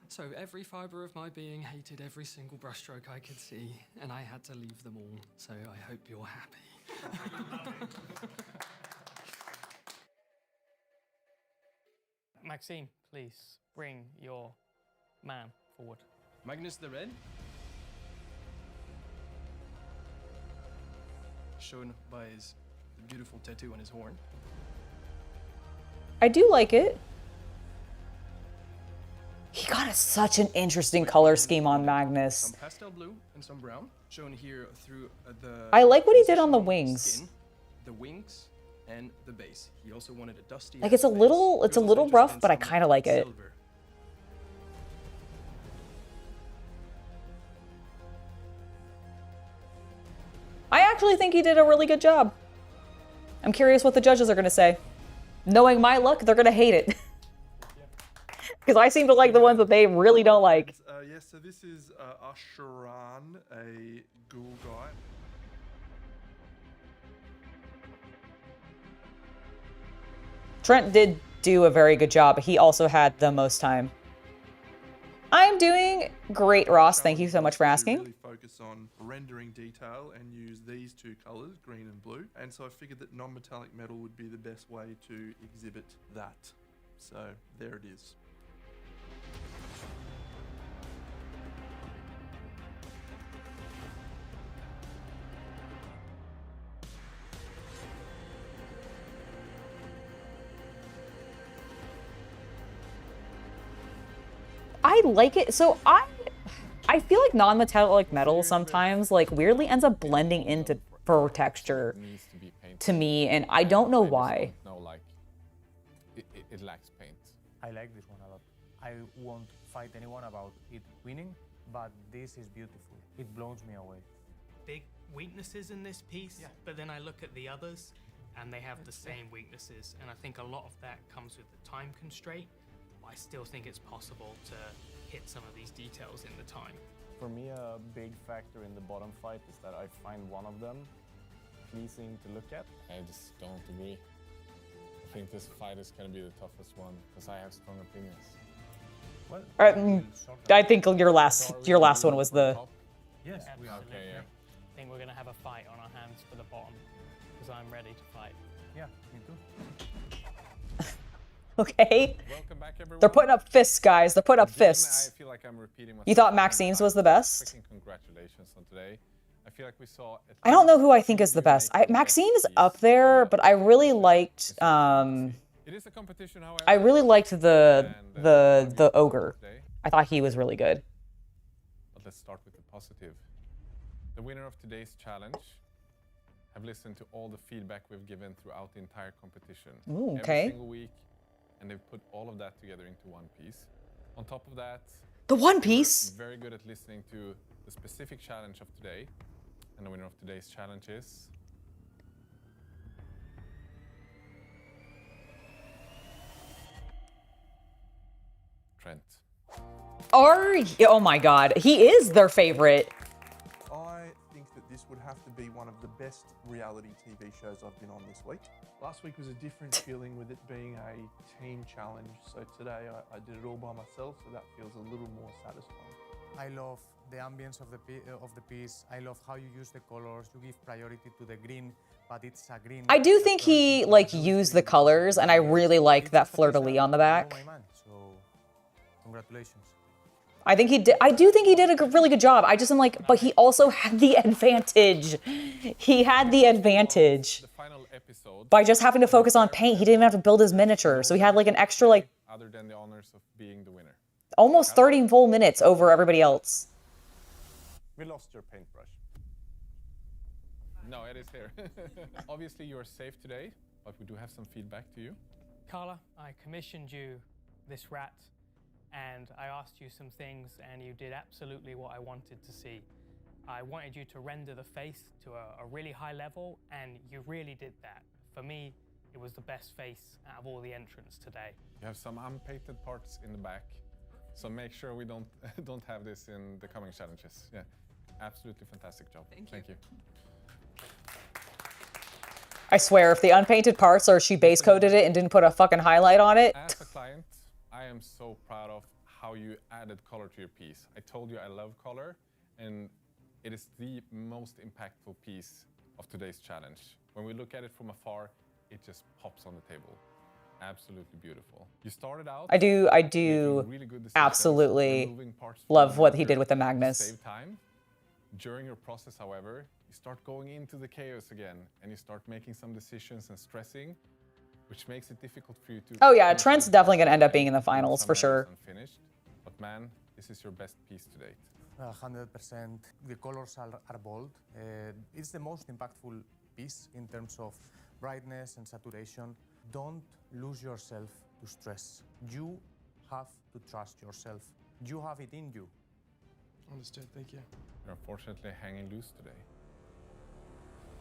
So every fiber of my being hated every single brushstroke I could see, and I had to leave them all. So I hope you're happy. Maxime, please bring your man forward. Magnus the Red. Shown by his beautiful tattoo on his horn. I do like it. He got such an interesting color scheme on Magnus. Some pastel blue and some brown, shown here through the. I like what he did on the wings. Skin, the wings and the base. He also wanted a dusty. Like it's a little rough, but I kind of like it. Silver. I actually think he did a really good job. I'm curious what the judges are going to say. Knowing my luck, they're going to hate it. Because I seem to like the ones that they really don't like. Yes, so this is Asheran, a ghoul guy. Trent did do a very good job. He also had the most time. I'm doing great, Ross. Thank you so much for asking. Really focus on rendering detail and use these two colors, green and blue. And so I figured that non-metallic metal would be the best way to exhibit that. So there it is. I like it. So I feel like non-metallic metal sometimes like weirdly ends up blending into fur texture to me, and I don't know why. No, like it lacks paint. I like this one a lot. I won't fight anyone about it winning, but this is beautiful. It blows me away. Big weaknesses in this piece, but then I look at the others and they have the same weaknesses, and I think a lot of that comes with the time constraint. I still think it's possible to hit some of these details in the time. For me, a big factor in the bottom fight is that I find one of them pleasing to look at. I just don't agree. I think this fight is going to be the toughest one because I have strong opinions. Well, I think your last one was the. Yes, we are. Absolutely. I think we're going to have a fight on our hands for the bottom. because I'm ready to fight. Yeah, me too. Okay. Welcome back, everyone. They're putting up fists, guys. They're putting up Again, fists. I feel like I'm repeating myself. You thought Maxime's was the best? Freaking congratulations on today. I feel like we saw. I don't know who I think is the best. Maxime's up there, but I really liked It is a competition, however. I really liked the ogre. I thought he was really good. But let's start with the positive. The winner of today's challenge have listened to all the feedback we've given throughout the entire competition. Ooh, okay. Every single week, and they've put all of that together into one piece. On top of that, the One Piece. Very good at listening to the specific challenge of today. And the winner of today's challenge is Trent. Oh my god, he is their favorite. I think that this would have to be one of the best reality TV shows I've been on this week. Last week was a different feeling with it being a team challenge. So today I did it all by myself, so that feels a little more satisfying. I love the ambience of the piece. I love how you use the colors. You give priority to the green, but it's a green. I do think he like used the colors, and I really like that fleur-de-lis on the back. So, congratulations. I think he did. I do think he did a really good job. I just am like, but he also had the advantage. He had the advantage by just having to focus on paint. He didn't even have to build his miniature, so he had like an extra like Other than the honors of being the winner. almost 30 full minutes over everybody else. We lost your paintbrush. No, it is here. Obviously, you are safe today, but we do have some feedback to you. Carla, I commissioned you this rat, and I asked you some things, and you did absolutely what I wanted to see. I wanted you to render the face to a really high level, and you really did that. For me, it was the best face out of all the entrants today. You have some unpainted parts in the back, so make sure we don't have this in the coming challenges. Yeah, absolutely fantastic job. Thank you. I swear, if the unpainted parts are she base coated it and didn't put a fucking highlight on it. As a client, I am so proud of how you added color to your piece. I told you I love color, and it is the most impactful piece of today's challenge. When we look at it from afar, it just pops on the table. Absolutely beautiful. You started out. I do really good decisions, absolutely removing parts from love the what he miniature did with the to Magnus. Save time. During your process, however, you start going into the chaos again, and you start making some decisions and stressing, which makes it difficult for you to. Oh yeah, Trent's definitely gonna end up being in the finals for sure. Unfinished, but man, this is your best piece to date. 100%. The colors are bold. It's the most impactful piece in terms of brightness and saturation. Don't lose yourself to stress. You have to trust yourself. You have it in you. Understood, thank you. You're unfortunately hanging loose today.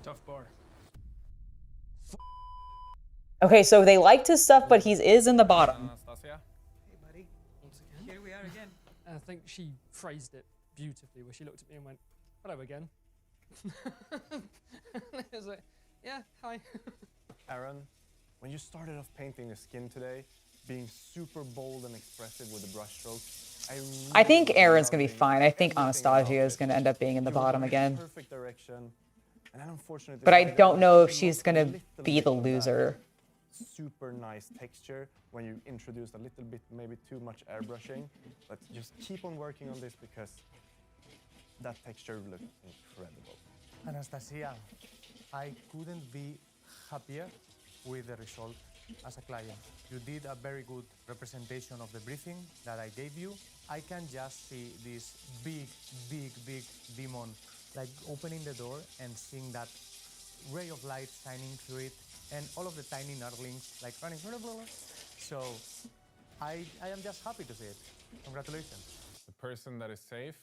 Tough bar. Okay, so they liked his stuff, but he is in the bottom. Anastasia? Hey, buddy. Here we are again. And I think she phrased it beautifully, where she looked at me and went, "Hello again." I was like, "Yeah, hi." Aaron, when you started off painting the skin today, being super bold and expressive with the brush strokes, I think Aaron's gonna be fine. I think Anastasia is gonna end up being in the bottom again. Perfect direction. And then unfortunately, But I don't know if she's gonna be the loser. Super nice texture when you introduce a little bit, maybe too much airbrushing. But just keep on working on this because that texture looks incredible. Anastasia, I couldn't be happier with the result as a client. You did a very good representation of the briefing that I gave you. I can just see this big demon like opening the door and seeing that ray of light shining through it and all of the tiny nerdlings like running. So I am just happy to see it. Congratulations. The person that is safe.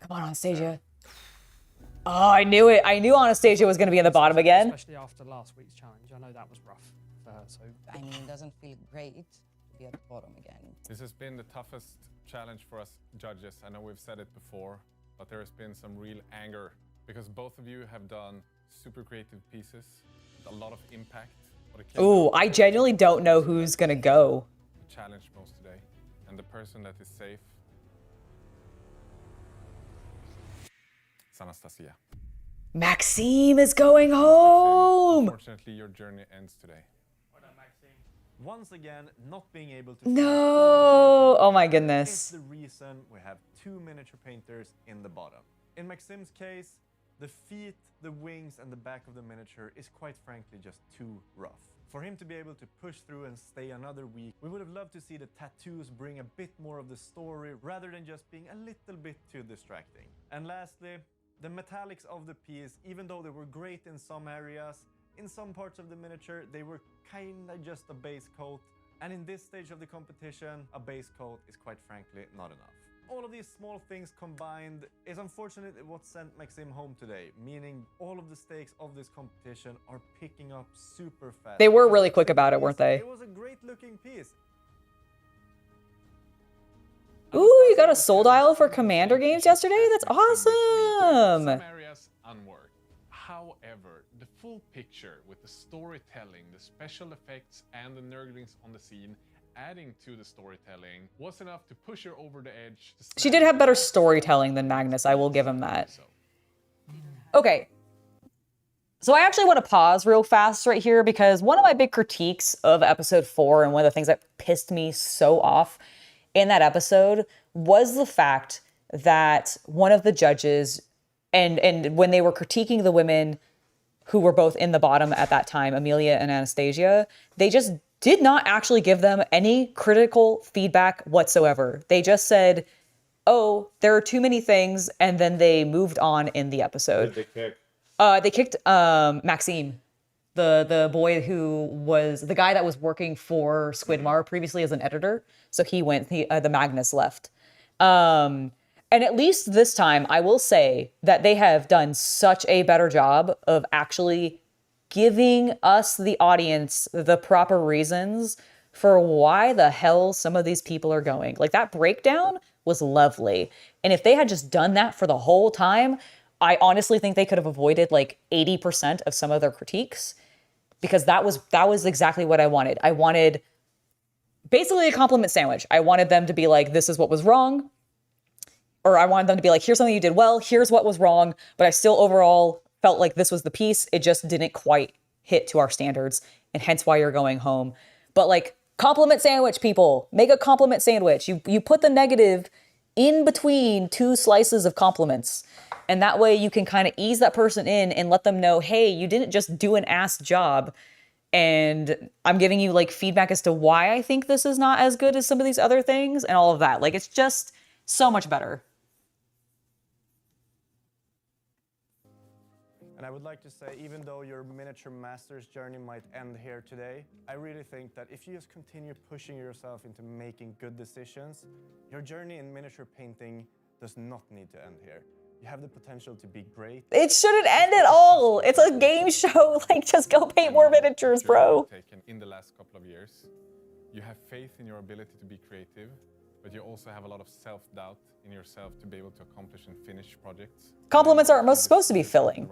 Come on, Anastasia. Oh, I knew it. I knew Anastasia was going to be in the bottom again. Especially after last week's challenge. I know that was rough for her, so. I mean, it doesn't feel great to be at the bottom again. This has been the toughest challenge for us judges. I know we've said it before, but there has been some real anger because both of you have done super creative pieces, a lot of impact. Ooh, I genuinely don't know who's going to go. Challenge most today, and the person that is safe. Anastasia. Maxime is going home. Unfortunately, your journey ends today. Once again, not being able to No. Oh my is goodness. the reason we have 2 miniature painters in the bottom. In Maxime's case, the feet, the wings, and the back of the miniature is quite frankly just too rough. For him to be able to push through and stay another week, we would have loved to see the tattoos bring a bit more of the story rather than just being a little bit too distracting. And lastly, the metallics of the piece, even though they were great in some areas, in some parts of the miniature, they were kinda just a base coat. And in this stage of the competition, a base coat is quite frankly not enough. All of these small things combined is unfortunately what sent Maxime home today, meaning all of the stakes of this competition are picking up super fast. They were really quick about it, weren't they? It was a great looking piece. Ooh, you got a soul dial for Commander games yesterday? That's awesome. Some areas unworked. However, the full picture with the storytelling, the special effects, and the nerdlings on the scene adding to the storytelling was enough to push her over the edge. She did have better storytelling than Magnus, I will give him that. Okay. So I actually want to pause real fast right here because one of my big critiques of episode 4 and one of the things that pissed me so off in that episode was the fact that one of the judges, and when they were critiquing the women who were both in the bottom at that time, Amelia and Anastasia, they just did not actually give them any critical feedback whatsoever. They just said, oh, there are too many things, and then they moved on in the episode. Who did they kick? They kicked Maxime, the boy who was the guy that was working for Squidmar previously as an editor. So he went, the Magnus left. And at least this time, I will say that they have done such a better job of actually giving us, the audience, the proper reasons for why the hell some of these people are going. Like, that breakdown was lovely. And if they had just done that for the whole time, I honestly think they could have avoided like 80% of some of their critiques, because that was exactly what I wanted. I wanted basically a compliment sandwich. I wanted them to be like, this is what was wrong. Or I wanted them to be like, here's something you did well, here's what was wrong, but I still overall felt like this was the piece. It just didn't quite hit to our standards, and hence why you're going home. But like, compliment sandwich, people. Make a compliment sandwich. You put the negative in between 2 slices of compliments. And that way you can kind of ease that person in and let them know, hey, you didn't just do an ass job. And I'm giving you like feedback as to why I think this is not as good as some of these other things and all of that. Like, it's just so much better. And I would like to say, even though your miniature master's journey might end here today, I really think that if you just continue pushing yourself into making good decisions, your journey in miniature painting does not need to end here. You have the potential to be great. It shouldn't end at all. It's a game show. Like, just go paint more miniatures, bro. Taken in the last couple of years. You have faith in your ability to be creative, but you also have a lot of self-doubt in yourself to be able to accomplish and finish projects. Compliments aren't supposed to be filling.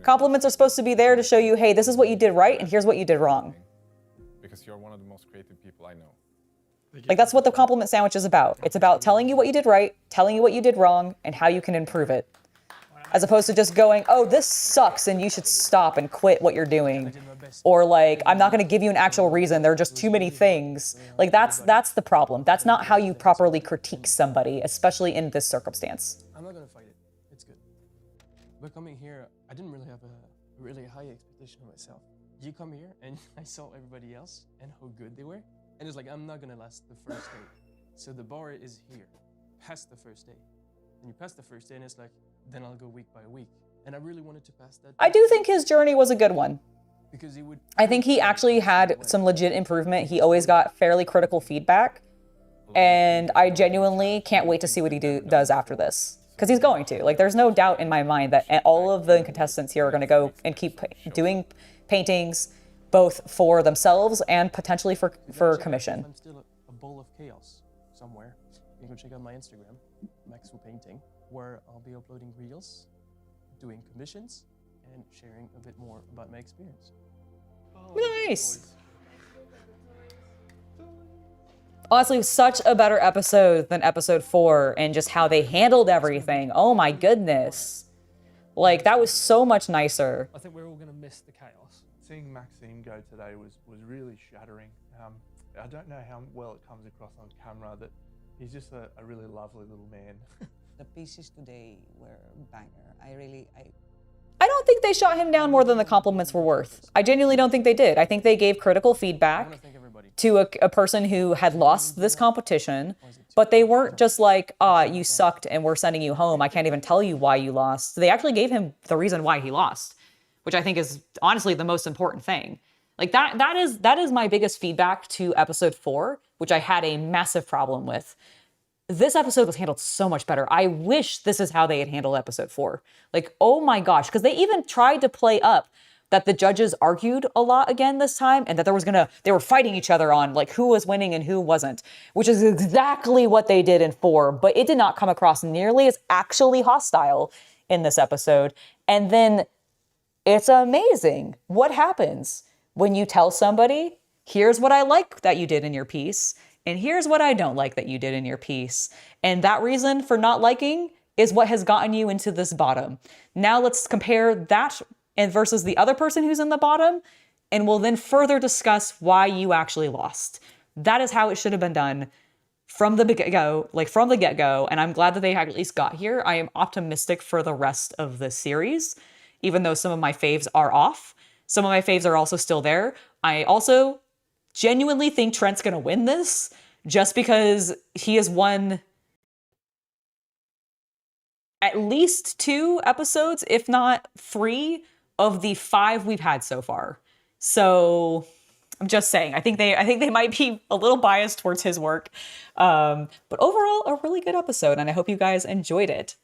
Compliments are supposed to be there to show you, hey, this is what you did right, and here's what you did wrong. Because you're one of the most creative people I know. Like, that's what the compliment sandwich is about. It's about telling you what you did right, telling you what you did wrong, and how you can improve it. As opposed to just going, oh, this sucks, and you should stop and quit what you're doing. Or like, I'm not going to give you an actual reason. There are just too many things. Like, that's the problem. That's not how you properly critique somebody, especially in this circumstance. I'm not gonna fight it. It's good. But coming here, I didn't really have a really high expectation of myself. You come here and I saw everybody else and how good they were. And it's like, I'm not gonna last the first day. So the bar is here, past the first day. And you pass the first day and it's like, then I'll go week by week. And I really wanted to pass that. I do think his journey was a good one. Because it would. I think he actually had some legit improvement. He always got fairly critical feedback. And I genuinely can't wait to see what he does after this. Because he's going to. Like, there's no doubt in my mind that all of the contestants here are going to go and keep doing paintings, both for themselves and potentially for commission. I'm still a bowl of chaos somewhere. You can check out my Instagram, Maxu Painting, where I'll be uploading reels, doing commissions, and sharing a bit more about my experience. Nice. Honestly, such a better episode than episode 4, and just how they handled everything. Oh my goodness. Like, that was so much nicer. I think we're all going to miss the chaos. Seeing Maxime go today was really shattering. I don't know how well it comes across on camera that he's just a really lovely little man. The pieces today were banger. I don't think they shot him down more than the compliments were worth. I genuinely don't think they did. I think they gave critical feedback to a person who had lost this competition, but they weren't just like, you sucked and we're sending you home. I can't even tell you why you lost. They actually gave him the reason why he lost, which I think is honestly the most important thing. Like that is my biggest feedback to episode 4, which I had a massive problem with. This episode was handled so much better. I wish this is how they had handled episode 4. Like, oh my gosh, because they even tried to play up that the judges argued a lot again this time and that they were fighting each other on like who was winning and who wasn't, which is exactly what they did in 4, but it did not come across nearly as actually hostile in this episode. And then it's amazing what happens when you tell somebody, here's what I like that you did in your piece, and here's what I don't like that you did in your piece. And that reason for not liking is what has gotten you into this bottom. Now let's compare that and versus the other person who's in the bottom, and we'll then further discuss why you actually lost. That is how it should have been done from the get-go, and I'm glad that they at least got here. I am optimistic for the rest of the series, even though some of my faves are off. Some of my faves are also still there. I also genuinely think Trent's gonna win this just because he has won at least 2 episodes, if not 3, of the 5 we've had so far. So I'm just saying, I think they might be a little biased towards his work. But overall, a really good episode, and I hope you guys enjoyed it.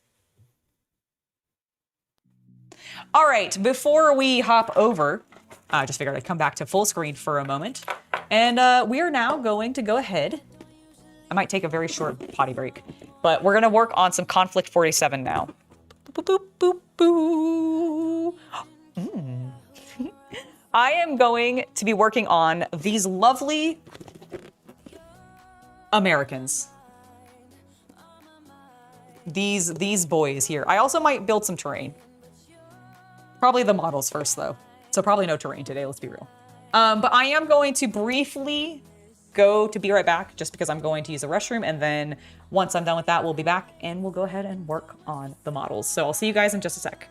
All right, before we hop over, I just figured I'd come back to full screen for a moment. And we are now going to go ahead. I might take a very short potty break, but we're going to work on some Konflikt 47 now. Boop, boop, boop, boop. I am going to be working on these lovely Americans. These boys here. I also might build some terrain. Probably the models first, though. So probably no terrain today, let's be real. But I am going to briefly go to be right back just because I'm going to use the restroom. And then once I'm done with that, we'll be back and we'll go ahead and work on the models. So I'll see you guys in just a sec.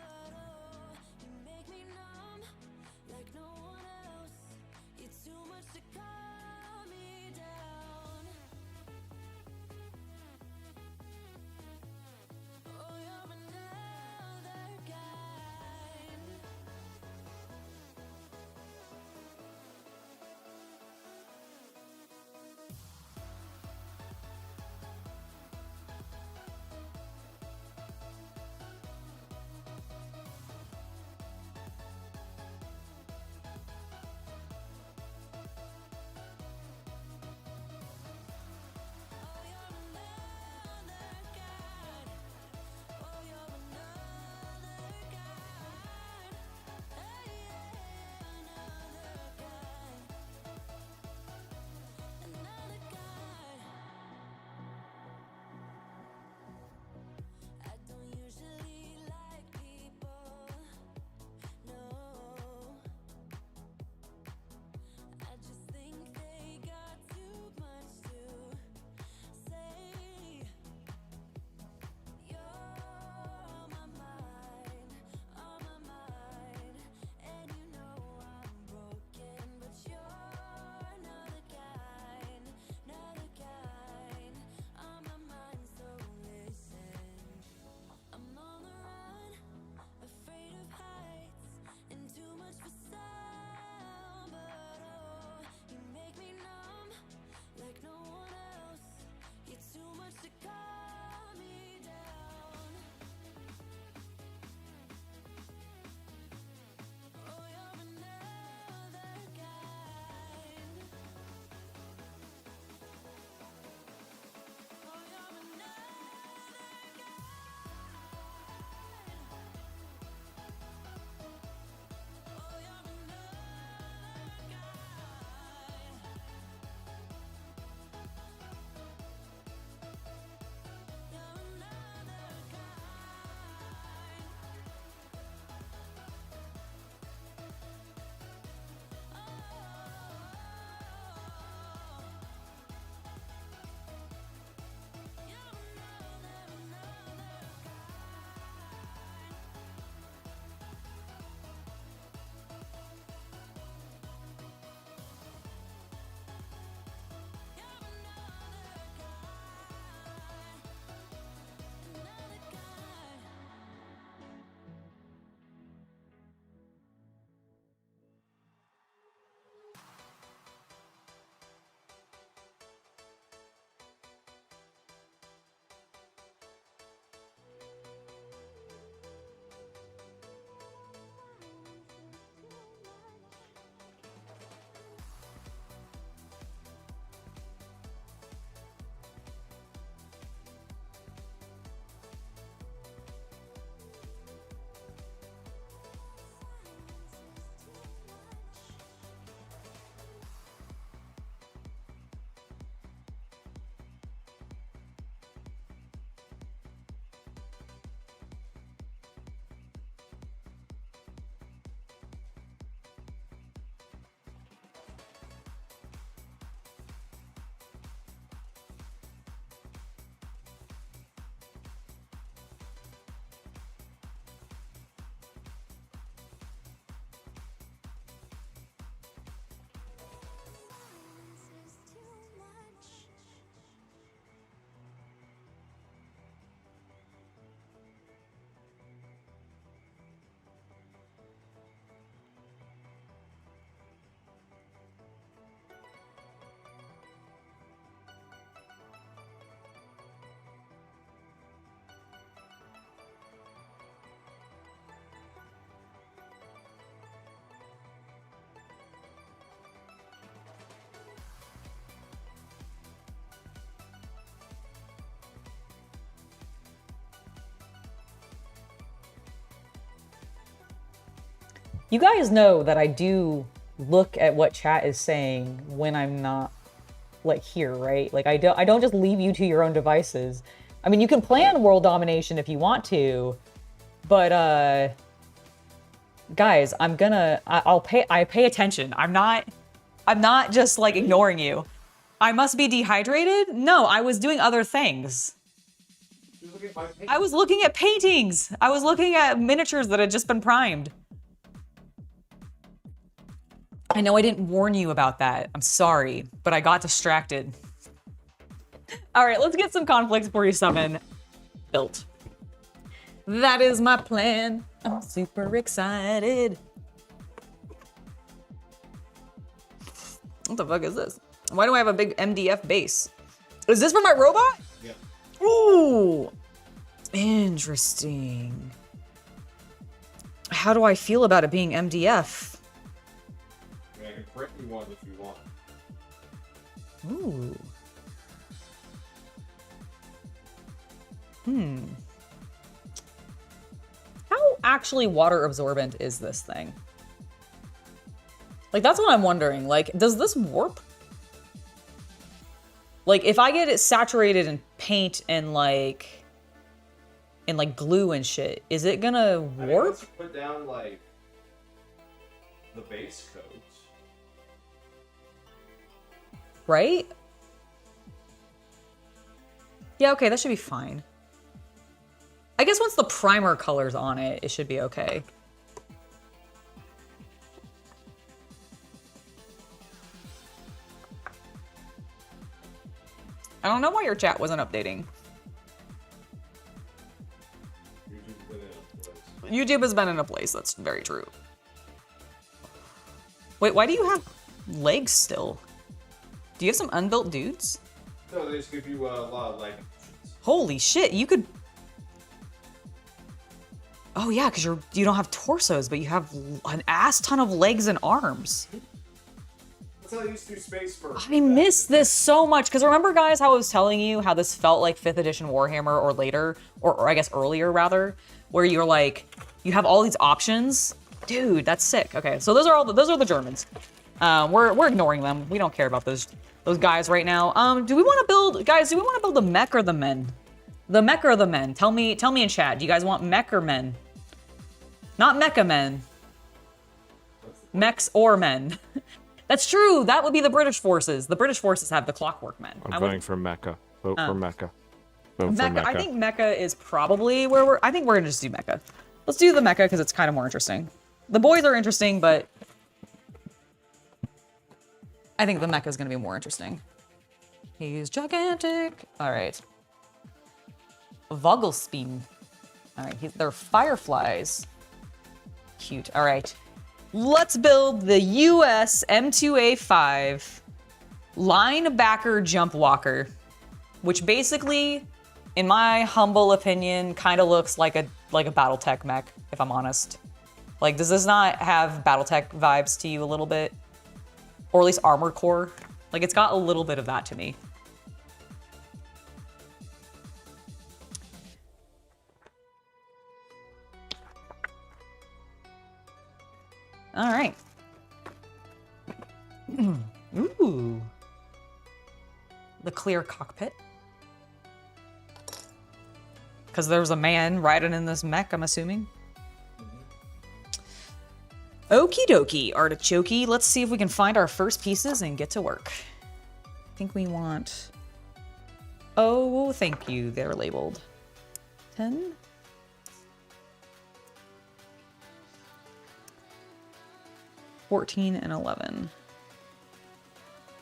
You guys know that I do look at what chat is saying when I'm not like here, right? Like I don't just leave you to your own devices. I mean, you can plan world domination if you want to, but guys, I pay attention. I'm not just like ignoring you. I must be dehydrated? No, I was doing other things. I was looking at paintings. I was looking at miniatures that had just been primed. I know I didn't warn you about that. I'm sorry, but I got distracted. All right, let's get some Konflikt 47 built. That is my plan. I'm super excited. What the fuck is this? Why do I have a big MDF base? Is this for my robot? Yeah. Ooh, interesting. How do I feel about it being MDF? I mean, I can print you one if you want. Ooh. How actually water absorbent is this thing? Like, that's what I'm wondering. Like, does this warp? Like, if I get it saturated in paint and like glue and shit, is it gonna warp? I mean, let's put down like the base coats. Right? Yeah, okay, that should be fine. I guess once the primer color's on it, it should be okay. I don't know why your chat wasn't updating. YouTube has been in a place, that's very true. Wait, why do you have legs still? Do you have some unbuilt dudes? No, they just give you a lot of leg. Holy shit, you could... Oh yeah, because you don't have torsos, but you have an ass ton of legs and arms. That's how I used to do space for. I miss this so much, because remember, guys, how I was telling you how this felt like 5th edition Warhammer or later, or I guess earlier rather, where you're like, you have all these options? Dude, that's sick. Okay, so those are the Germans. We're ignoring them. We don't care about those guys right now. Do we want to build, guys, do we want to build the mech or the men? The mech or the men? Tell me in chat. Do you guys want mech or men? Not mecha men. Mechs or men. That's true. That would be the British forces. The British forces have the clockwork men. I'm voting for Mecha. Vote for Mecha. Vote for Mecha. Mecha. I think mecha is probably where I think we're gonna just do mecha. Let's do the mecha because it's kind of more interesting. The boys are interesting, but I think the mecha is gonna be more interesting. He's gigantic. All right. Vogelspin. All right, they're fireflies. Cute. All right. Let's build the US M2A5 linebacker jump walker, which basically, in my humble opinion, kind of looks like a BattleTech mech, if I'm honest. Like, does this not have BattleTech vibes to you a little bit? Or at least Armored Core? Like, it's got a little bit of that to me. All right. Ooh. The clear cockpit. Because there's a man riding in this mech, I'm assuming. Okie dokie, artichoke. Let's see if we can find our first pieces and get to work. I think we want... Oh, thank you. They're labeled. 10? $14 and 11.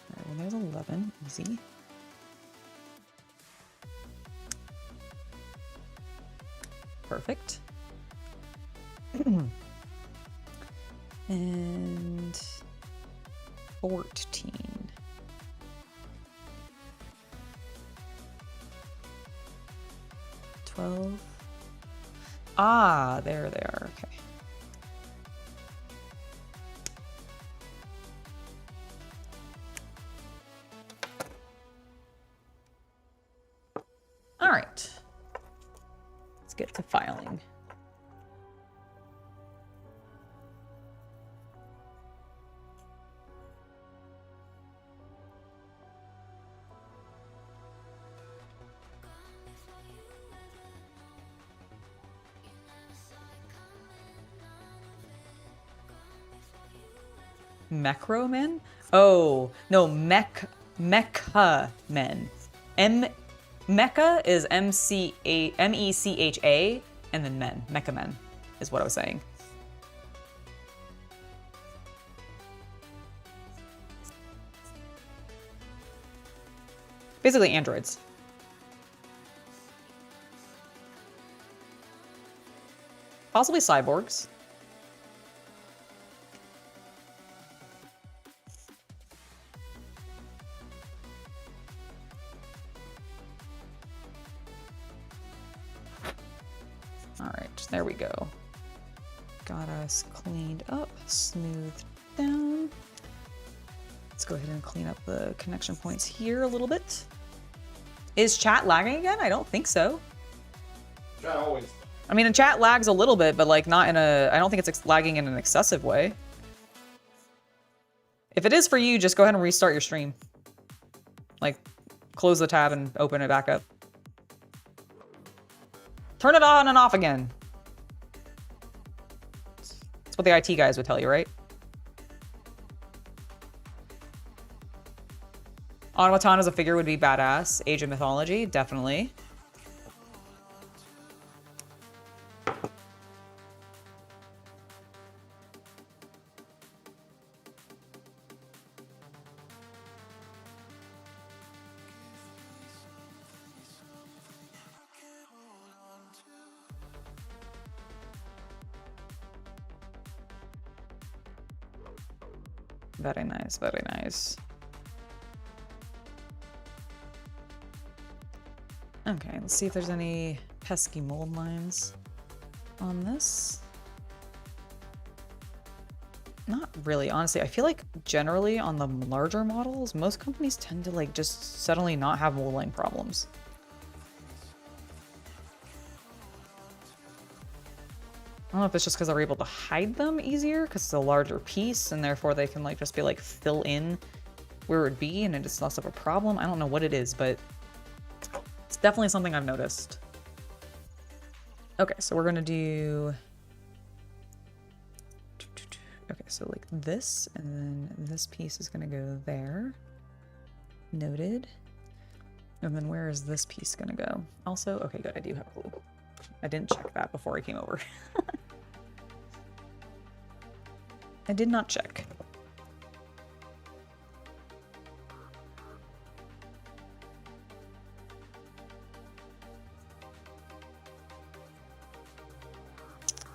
All right, well, there's 11. Easy. Perfect. And 14. $12. Ah, there they are. Okay. All right. Let's get to filing. Mecro-men? Oh, no, Mecha men. Mecha is M-E-C-H-A, and then men. Mecha men is what I was saying. Basically androids. Possibly cyborgs. All right, there we go. Got us cleaned up, smoothed down. Let's go ahead and clean up the connection points here a little bit. Is chat lagging again? I don't think so. Chat always. I mean, the chat lags a little bit, but like not in a, I don't think it's lagging in an excessive way. If it is for you, just go ahead and restart your stream. Like, close the tab and open it back up. Turn it on and off again. That's what the IT guys would tell you, right? Automaton as a figure would be badass. Age of Mythology, definitely. Very nice, very nice. Okay, let's see if there's any pesky mold lines on this. Not really, honestly. I feel like generally on the larger models, most companies tend to like just suddenly not have mold line problems. I don't know if it's just because they're able to hide them easier because it's a larger piece and therefore they can like just be like fill in where it would be and it's less of a problem. I don't know what it is, but it's definitely something I've noticed. Okay, so we're gonna do, okay, so like this and then this piece is gonna go there. Noted. And then where is this piece gonna go? Also, okay, good, I do have a clue. I didn't check that before I came over. I did not check.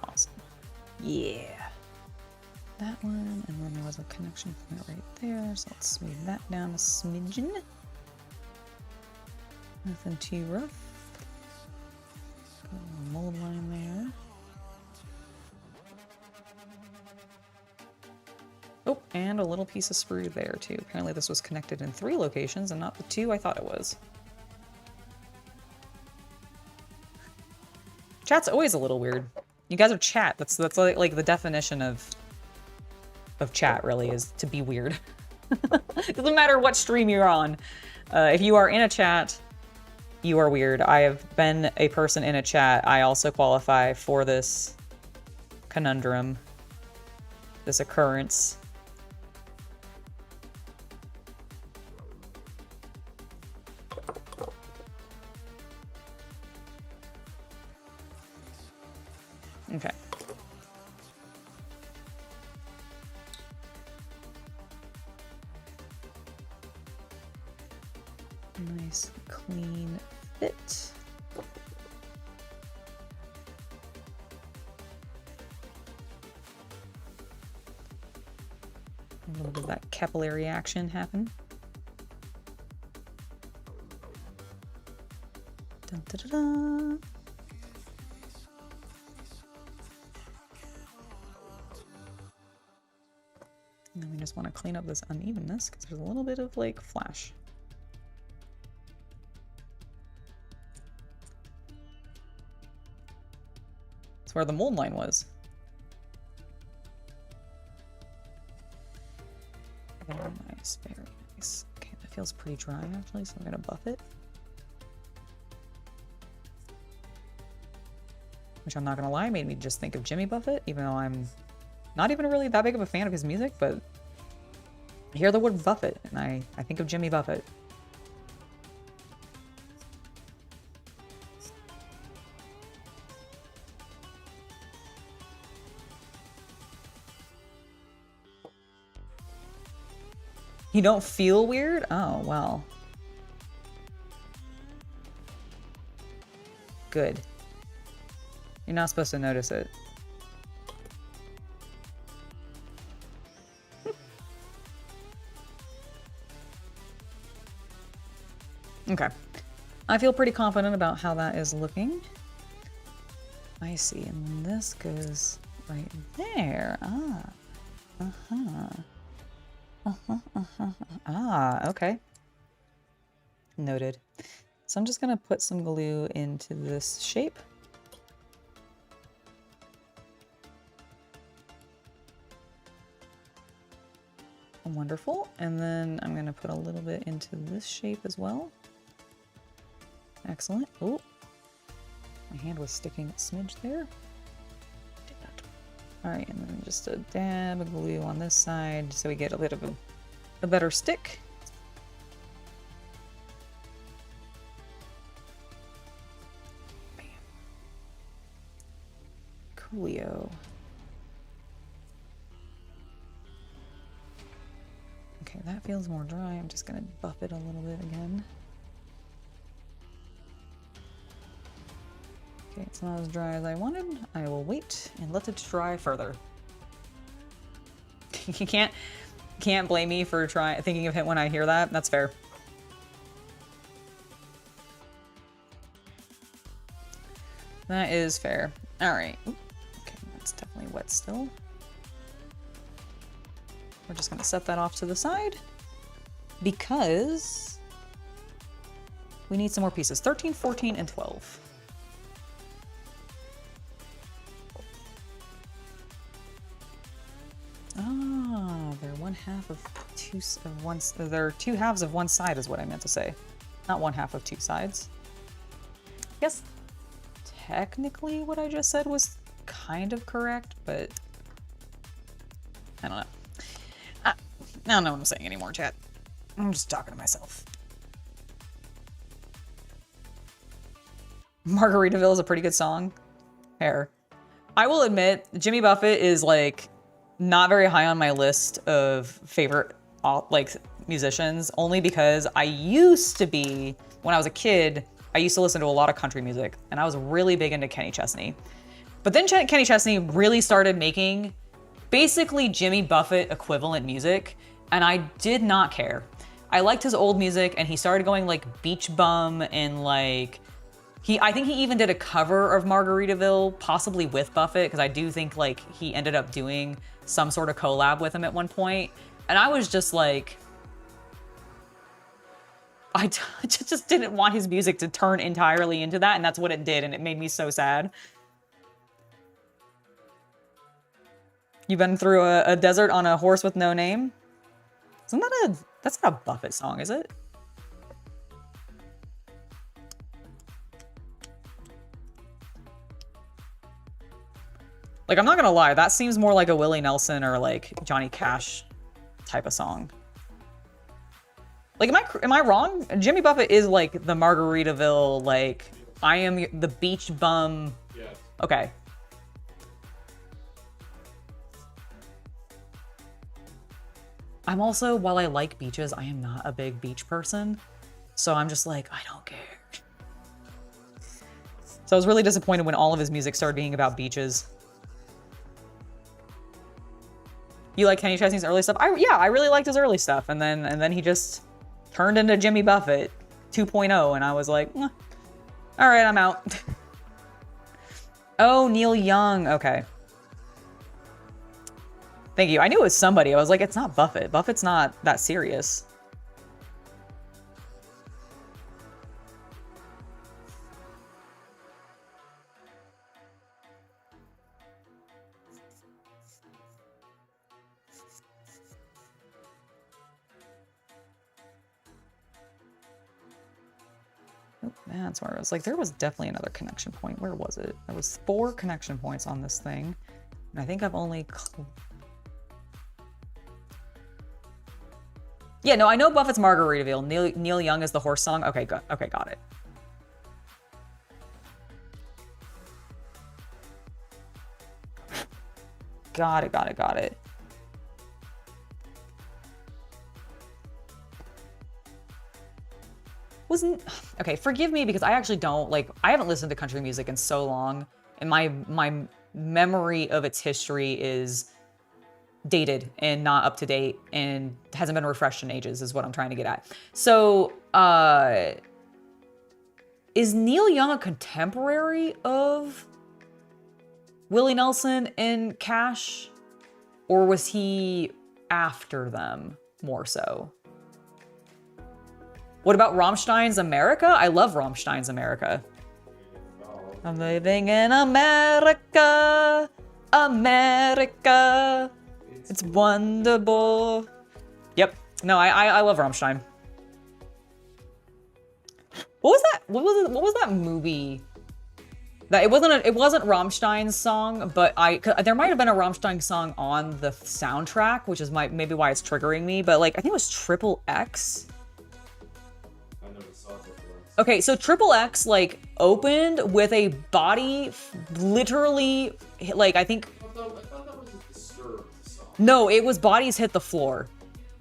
Awesome. Yeah. That one, and then there was a connection point right there, so let's smooth that down a smidgen. Nothing too rough. Mold line there. Oh, and a little piece of sprue there too. Apparently this was connected in 3 locations and not the 2 I thought it was. Chat's always a little weird. You guys are chat. That's like the definition of chat really, is to be weird. It doesn't matter what stream you're on. If you are in a chat, you are weird. I have been a person in a chat. I also qualify for this conundrum, this occurrence. Okay. Nice, clean fit. A little bit of that capillary action happen. Dun, da, da, da. And then we just want to clean up this unevenness because there's a little bit of like flash. That's where the mold line was. Very nice, very nice. Okay, that feels pretty dry actually, so I'm gonna buff it. Which I'm not gonna lie, made me just think of Jimmy Buffett, even though I'm not even really that big of a fan of his music, but I hear the word Buffett, and I think of Jimmy Buffett. You don't feel weird? Oh, well. Good. You're not supposed to notice it. Okay. I feel pretty confident about how that is looking. I see, and this goes right there. Ah. Uh-huh. Ah, okay. Noted. So I'm just gonna put some glue into this shape. Wonderful. And then I'm gonna put a little bit into this shape as well. Excellent. Oh, my hand was sticking a smidge there. All right, and then just a dab of glue on this side so we get a bit of a better stick. Bam. Coolio. Okay, that feels more dry. I'm just gonna buff it a little bit again. Okay, it's not as dry as I wanted. I will wait and let it dry further. You can't blame me for thinking of it when I hear that. That's fair. That is fair. All right. Okay, that's definitely wet still. We're just gonna set that off to the side because we need some more pieces. 13, 14, and 12. Ah, they're one half of two. They're two halves of one side, is what I meant to say. Not one half of two sides. I guess technically what I just said was kind of correct, but I don't know. I don't know what I'm saying anymore, chat. I'm just talking to myself. Margaritaville is a pretty good song. Fair. I will admit, Jimmy Buffett is like not very high on my list of favorite like musicians, only because I used to be, when I was a kid, I used to listen to a lot of country music, and I was really big into Kenny Chesney. But then Kenny Chesney really started making basically Jimmy Buffett equivalent music, and I did not care. I liked his old music, and he started going like Beach Bum and like I think he even did a cover of Margaritaville, possibly with Buffett, because I do think like he ended up doing some sort of collab with him at one point. And I was just like, I just didn't want his music to turn entirely into that, and that's what it did, and it made me so sad. You've been through a desert on a horse with no name? That's not a Buffett song, is it? Like, I'm not gonna lie, that seems more like a Willie Nelson or like Johnny Cash type of song. Like, am I wrong? Jimmy Buffett is like the Margaritaville, like, I am the beach bum. Yes. Okay. I'm also, while I like beaches, I am not a big beach person. So I'm just like, I don't care. So I was really disappointed when all of his music started being about beaches. You like Kenny Chesney's early stuff? Yeah, I really liked his early stuff. And then he just turned into Jimmy Buffett 2.0, and I was like, all right, I'm out. Oh, Neil Young. Okay. Thank you. I knew it was somebody. I was like, it's not Buffett. Buffett's not that serious. That's where I was like, there was definitely another connection point. Where was it? There was 4 connection points on this thing. And I think I've only... Yeah, no, I know Buffett's Margaritaville. Neil Young is the horse song. Okay, good. Okay, got it. Got it. Okay, forgive me because I actually don't I haven't listened to country music in so long, and my memory of its history is dated and not up to date and hasn't been refreshed in ages is what I'm trying to get at. So, is Neil Young a contemporary of Willie Nelson and Cash, or was he after them more so? What about Rammstein's America? I love Rammstein's America. I'm living in America, America. It's wonderful. Yep. No, I love Rammstein. What was that? What was that movie? That it wasn't Rammstein's song, but there might have been a Rammstein song on the soundtrack, which is maybe why it's triggering me. But I think it was Triple X. I never saw it before. Okay, so Triple X opened with a body literally I think. I thought that was a Disturbed song. No, it was Bodies Hit the Floor.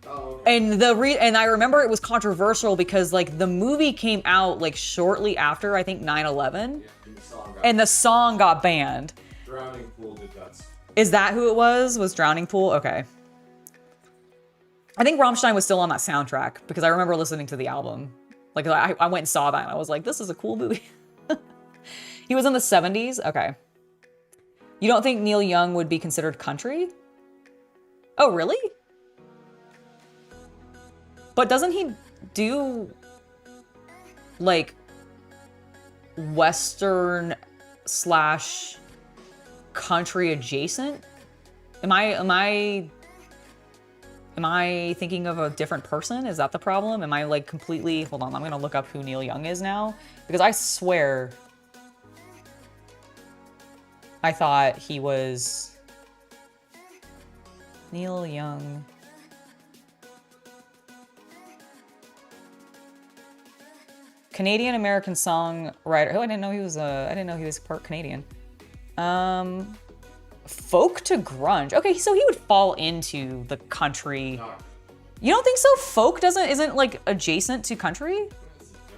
Oh, okay. And I remember it was controversial because the movie came out shortly after I think 9/11, and the song got banned. Drowning Pool did that. Is that who it was? Was Drowning Pool? Okay. I think Rammstein was still on that soundtrack because I remember listening to the album. I went and saw that and I was like, this is a cool movie. He was in the 70s? Okay. You don't think Neil Young would be considered country? Oh, really? But doesn't he do Western / country adjacent? Am I thinking of a different person? Is that the problem? Am I completely... Hold on, I'm gonna look up who Neil Young is now. Because I swear I thought he was Neil Young. Canadian American songwriter. Oh, I didn't know he was part Canadian. Folk to grunge. Okay, so he would fall into the country. No. You don't think so? Folk isn't adjacent to country?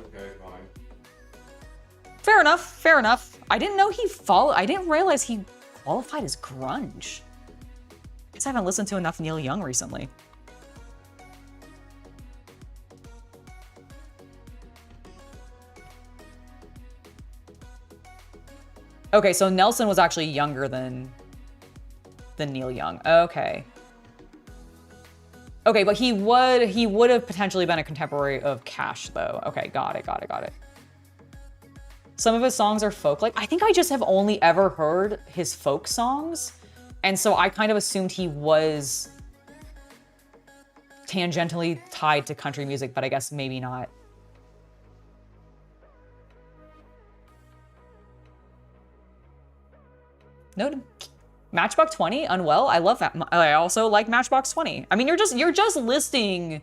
Okay, fine. Fair enough. I didn't realize he qualified as grunge. I guess I haven't listened to enough Neil Young recently. Okay, so Nelson was actually younger than Neil Young. Okay. Okay, but he would have potentially been a contemporary of Cash, though. Okay, got it. Some of his songs are folk. I think I just have only ever heard his folk songs, and so I kind of assumed he was tangentially tied to country music, but I guess maybe not. Noted. Matchbox 20, Unwell. I love that. I also like Matchbox 20. I mean, you're just listing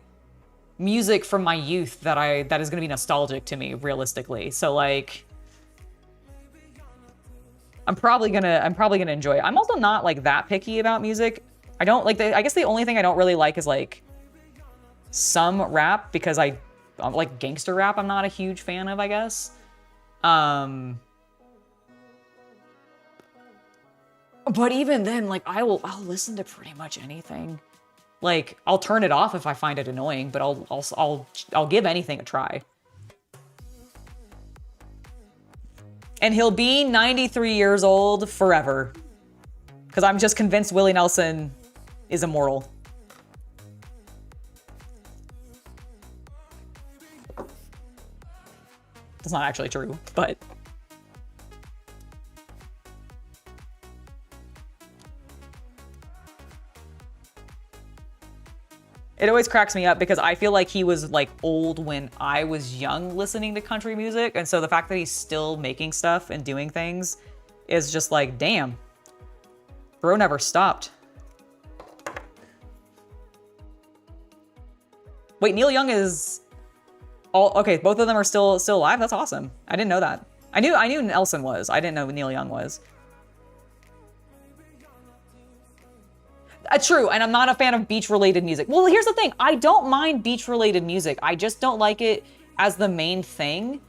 music from my youth that is going to be nostalgic to me, realistically. So I'm probably gonna enjoy it. I'm also not that picky about music. I don't I guess the only thing I don't really like is some rap, because I'm gangster rap. I'm not a huge fan of, I guess. But even then, I'll listen to pretty much anything. I'll turn it off if I find it annoying, but I'll give anything a try. And he'll be 93 years old forever. Because I'm just convinced Willie Nelson is immortal. That's not actually true, but... It always cracks me up because I feel like he was old when I was young listening to country music. And so the fact that he's still making stuff and doing things is just damn. Bro never stopped. Wait, Neil Young is okay, both of them are still alive? That's awesome. I didn't know that. I knew Nelson was. I didn't know Neil Young was. True, and I'm not a fan of beach-related music. Well, here's the thing. I don't mind beach-related music. I just don't like it as the main thing.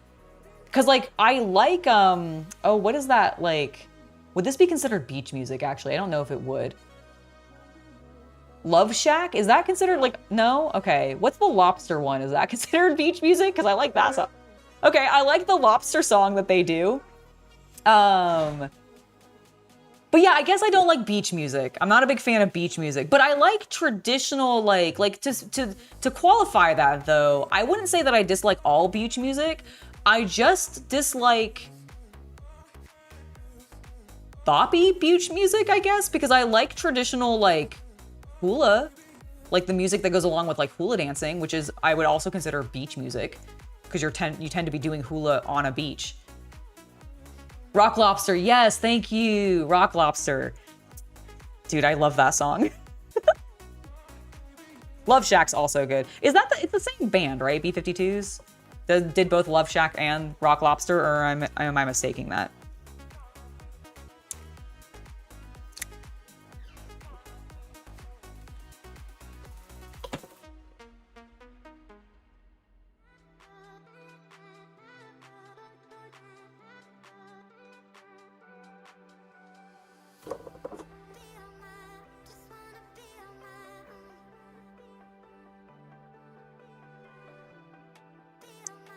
Because, like, I like, oh, what is that, like... Would this be considered beach music, actually? I don't know if it would. Love Shack? Is that considered, like... No? Okay. What's the Lobster one? Is that considered beach music? Because I like that song. Okay, I like the Lobster song that they do. But yeah, I guess I don't like beach music. I'm not a big fan of beach music, but I like traditional, like to qualify that though, I wouldn't say that I dislike all beach music. I just dislike boppy beach music, I guess, because I like traditional like hula, like the music that goes along with like hula dancing, which is, I would also consider beach music because you tend to be doing hula on a beach. Rock Lobster, yes, thank you, Rock Lobster. Dude, I love that song. Love Shack's also good. Is that it's the same band, right? B-52s? Did both Love Shack and Rock Lobster, or am I mistaking that?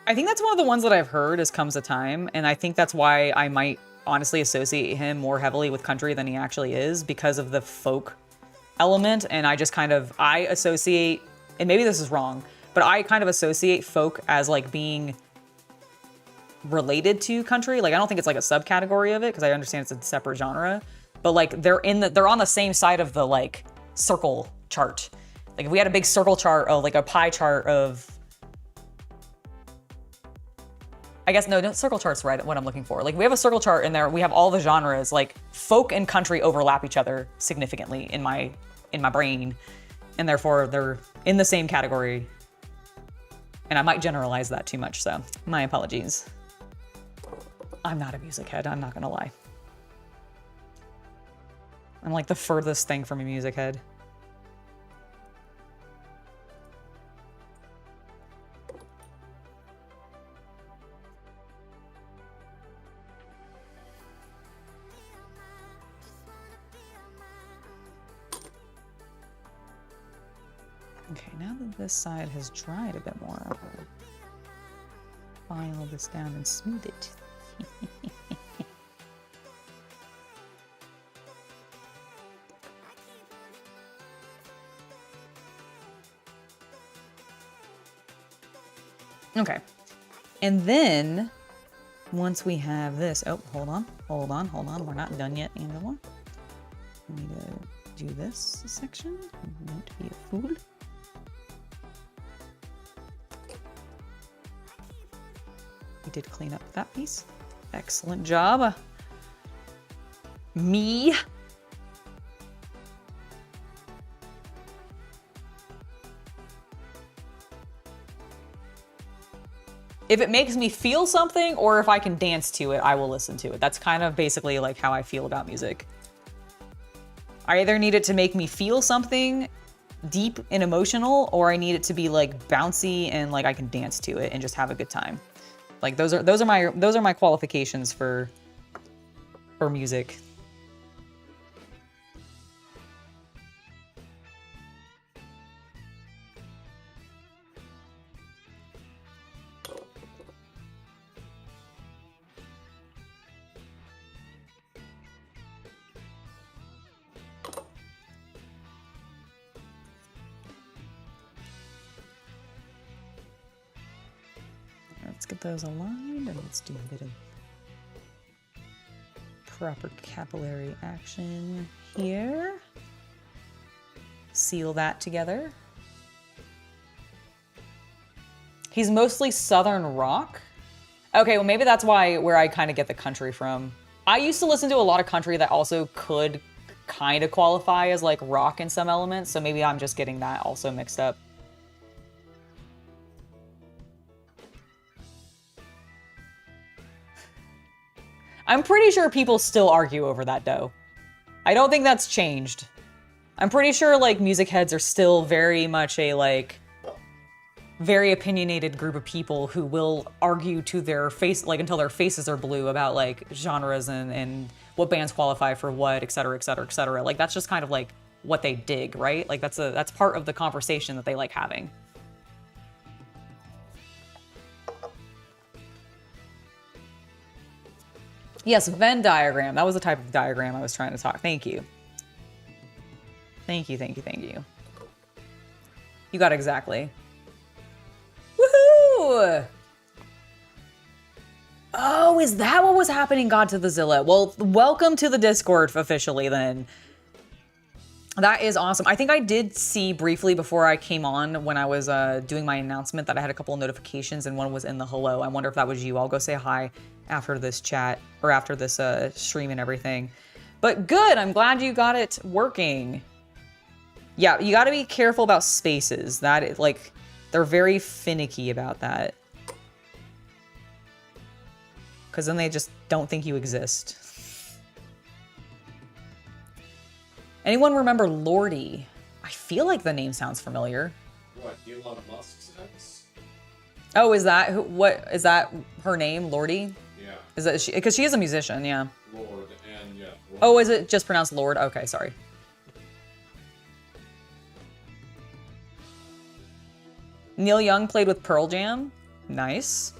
I think that's one of the ones that I've heard is Comes a Time, and I think that's why I might honestly associate him more heavily with country than he actually is, because of the folk element, and I just kind of, I associate, and maybe this is wrong, but I kind of associate folk as like being related to country. Like I don't think it's like a subcategory of it, because I understand it's a separate genre, but like they're on the same side of the like circle chart. Like if we had a big circle chart of like a pie chart of, I guess, no, circle chart's right, what I'm looking for. Like we have a circle chart in there, we have all the genres, like folk and country overlap each other significantly in my brain, and therefore they're in the same category. And I might generalize that too much, so my apologies. I'm not a music head, I'm not gonna lie. I'm like the furthest thing from a music head. Okay, now that this side has dried a bit more, I'll file this down and smooth it. Okay, and then once we have this, oh, hold on, we're not done yet anymore. We need to do this section, don't be a fool. We did clean up that piece. Excellent job. Me. If it makes me feel something, or if I can dance to it, I will listen to it. That's kind of basically like how I feel about music. I either need it to make me feel something deep and emotional, or I need it to be like bouncy and like I can dance to it and just have a good time. Like those are my qualifications for music. Let's get those aligned, and let's do a bit of proper capillary action here. Seal that together. He's mostly Southern rock. Okay, well maybe that's where I kind of get the country from. I used to listen to a lot of country that also could kind of qualify as like rock in some elements, so maybe I'm just getting that also mixed up. I'm pretty sure people still argue over that though. I don't think that's changed. I'm pretty sure like music heads are still very much a like very opinionated group of people who will argue to their face, like until their faces are blue about like genres and what bands qualify for what, et cetera, et cetera, et cetera. Like that's just kind of like what they dig, right? Like that's part of the conversation that they like having. Yes, Venn diagram. That was the type of diagram I was trying to talk. Thank you. Thank you, thank you, thank you. You got it exactly. Woohoo! Oh, is that what was happening, God to the Zilla? Well, welcome to the Discord officially then. That is awesome. I think I did see briefly before I came on when I was doing my announcement that I had a couple of notifications and one was in the hello. I wonder if that was you. I'll go say hi after this chat or after this stream and everything. But good, I'm glad you got it working. Yeah, you got to be careful about spaces. That is like, they're very finicky about that. Because then they just don't think you exist. Anyone remember Lordy? I feel like the name sounds familiar. What, Elon Musk's ex? Oh, is that what is that her name, Lordy? Yeah. Is that she? Because she is a musician, yeah. Lord and yeah. Lord. Oh, is it just pronounced Lord? Okay, sorry. Neil Young played with Pearl Jam. Nice.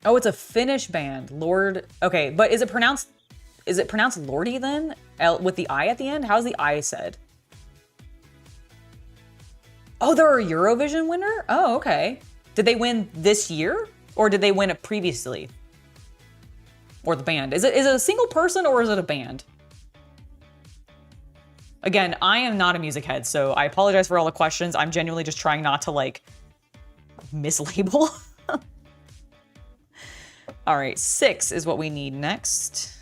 Oh, it's a Finnish band. Lord. Okay, but is it pronounced Lordy then? With the I at the end? How's the I said? Oh, they're a Eurovision winner? Oh, okay. Did they win this year? Or did they win it previously? Or the band? Is it a single person or is it a band? Again, I am not a music head, so I apologize for all the questions. I'm genuinely just trying not to like mislabel. All right, 6 is what we need next.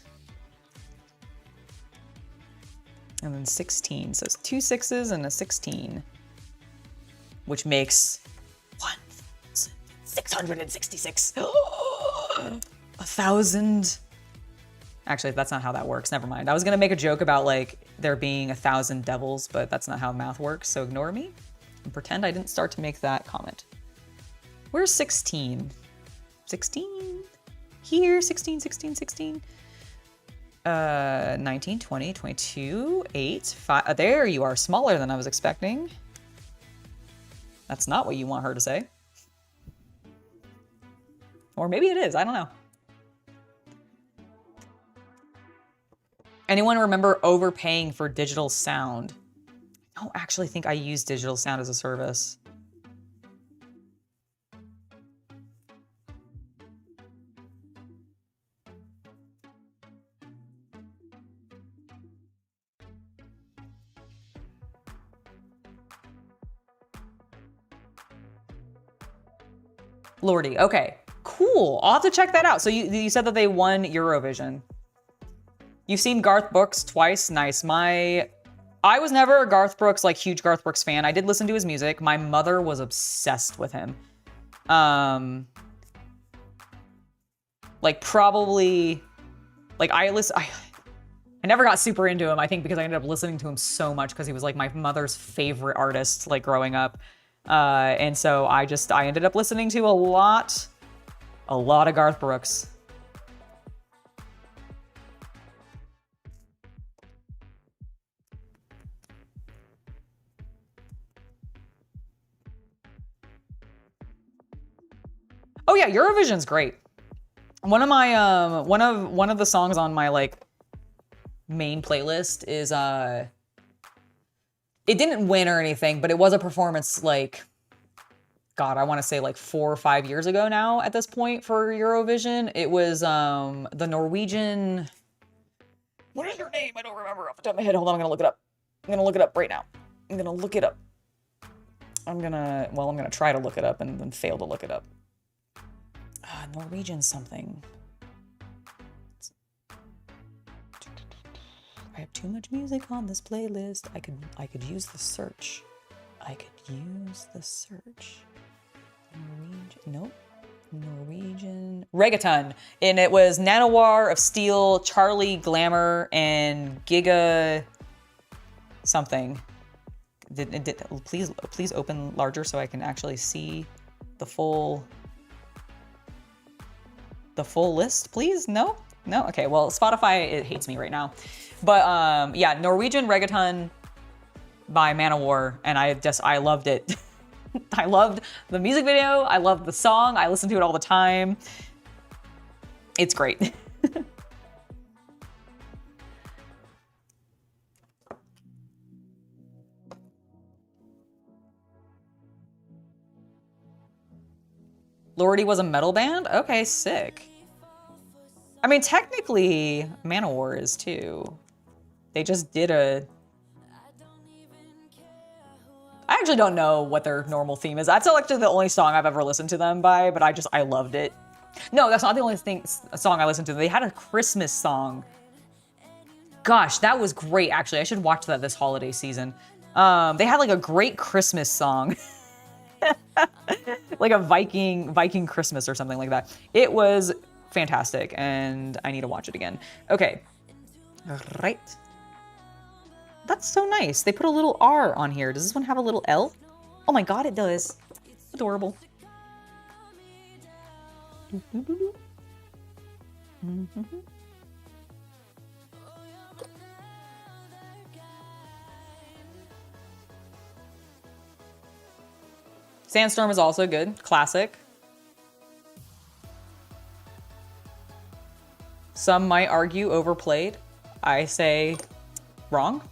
And then 16. So it's 2 6s and a 16. Which makes 1,666. 1,000. Actually, that's not how that works. Never mind. I was gonna make a joke about like there being 1,000 devils, but that's not how math works. So ignore me and pretend I didn't start to make that comment. Where's 16? 16? Here, 16, 16, 16. 19, 20, 22, 8, 5. There you are, smaller than I was expecting. That's not what you want her to say. Or maybe it is, I don't know. Anyone remember overpaying for digital sound? I don't actually think I use digital sound as a service. Lordy, okay, cool. I'll have to check that out. So you said that they won Eurovision. You've seen Garth Brooks twice, nice. I was never a Garth Brooks, like huge Garth Brooks fan. I did listen to his music. My mother was obsessed with him. Like probably, like I never got super into him, I think because I ended up listening to him so much because he was like my mother's favorite artist, like growing up. And so I ended up listening to a lot of Garth Brooks. Oh yeah, Eurovision's great. One of my one of the songs on my like main playlist is it didn't win or anything, but it was a performance like, God, I want to say like 4 or 5 years ago now at this point for Eurovision. It was the Norwegian, What is your name? I don't remember off the top of my head. Hold on, I'm gonna look it up. I'm gonna look it up right now. I'm gonna look it up. I'm gonna try to look it up and then fail to look it up. Norwegian something. I have too much music on this playlist. I could use the search. I could use the search. Norwegian. Nope. Norwegian. Reggaeton. And it was Nanowar of Steel, Charlie Glamour, and Giga something. Please open larger so I can actually see the full list, please? No? No? Okay, well, Spotify, it hates me right now. But yeah, Norwegian Reggaeton by Manowar, and I loved it. I loved the music video, I loved the song, I listen to it all the time. It's great. Lordy was a metal band? Okay, sick. I mean, technically, Manowar is too. They just did a... I actually don't know what their normal theme is. That's actually the only song I've ever listened to them by, but I loved it. No, that's not the only song I listened to. They had a Christmas song. Gosh, that was great, actually. I should watch that this holiday season. They had like a great Christmas song. Like a Viking Christmas or something like that. It was fantastic, and I need to watch it again. Okay. Right. That's so nice. They put a little R on here. Does this one have a little L? Oh my god, it does. Adorable. Sandstorm is also good. Classic. Some might argue overplayed. I say wrong.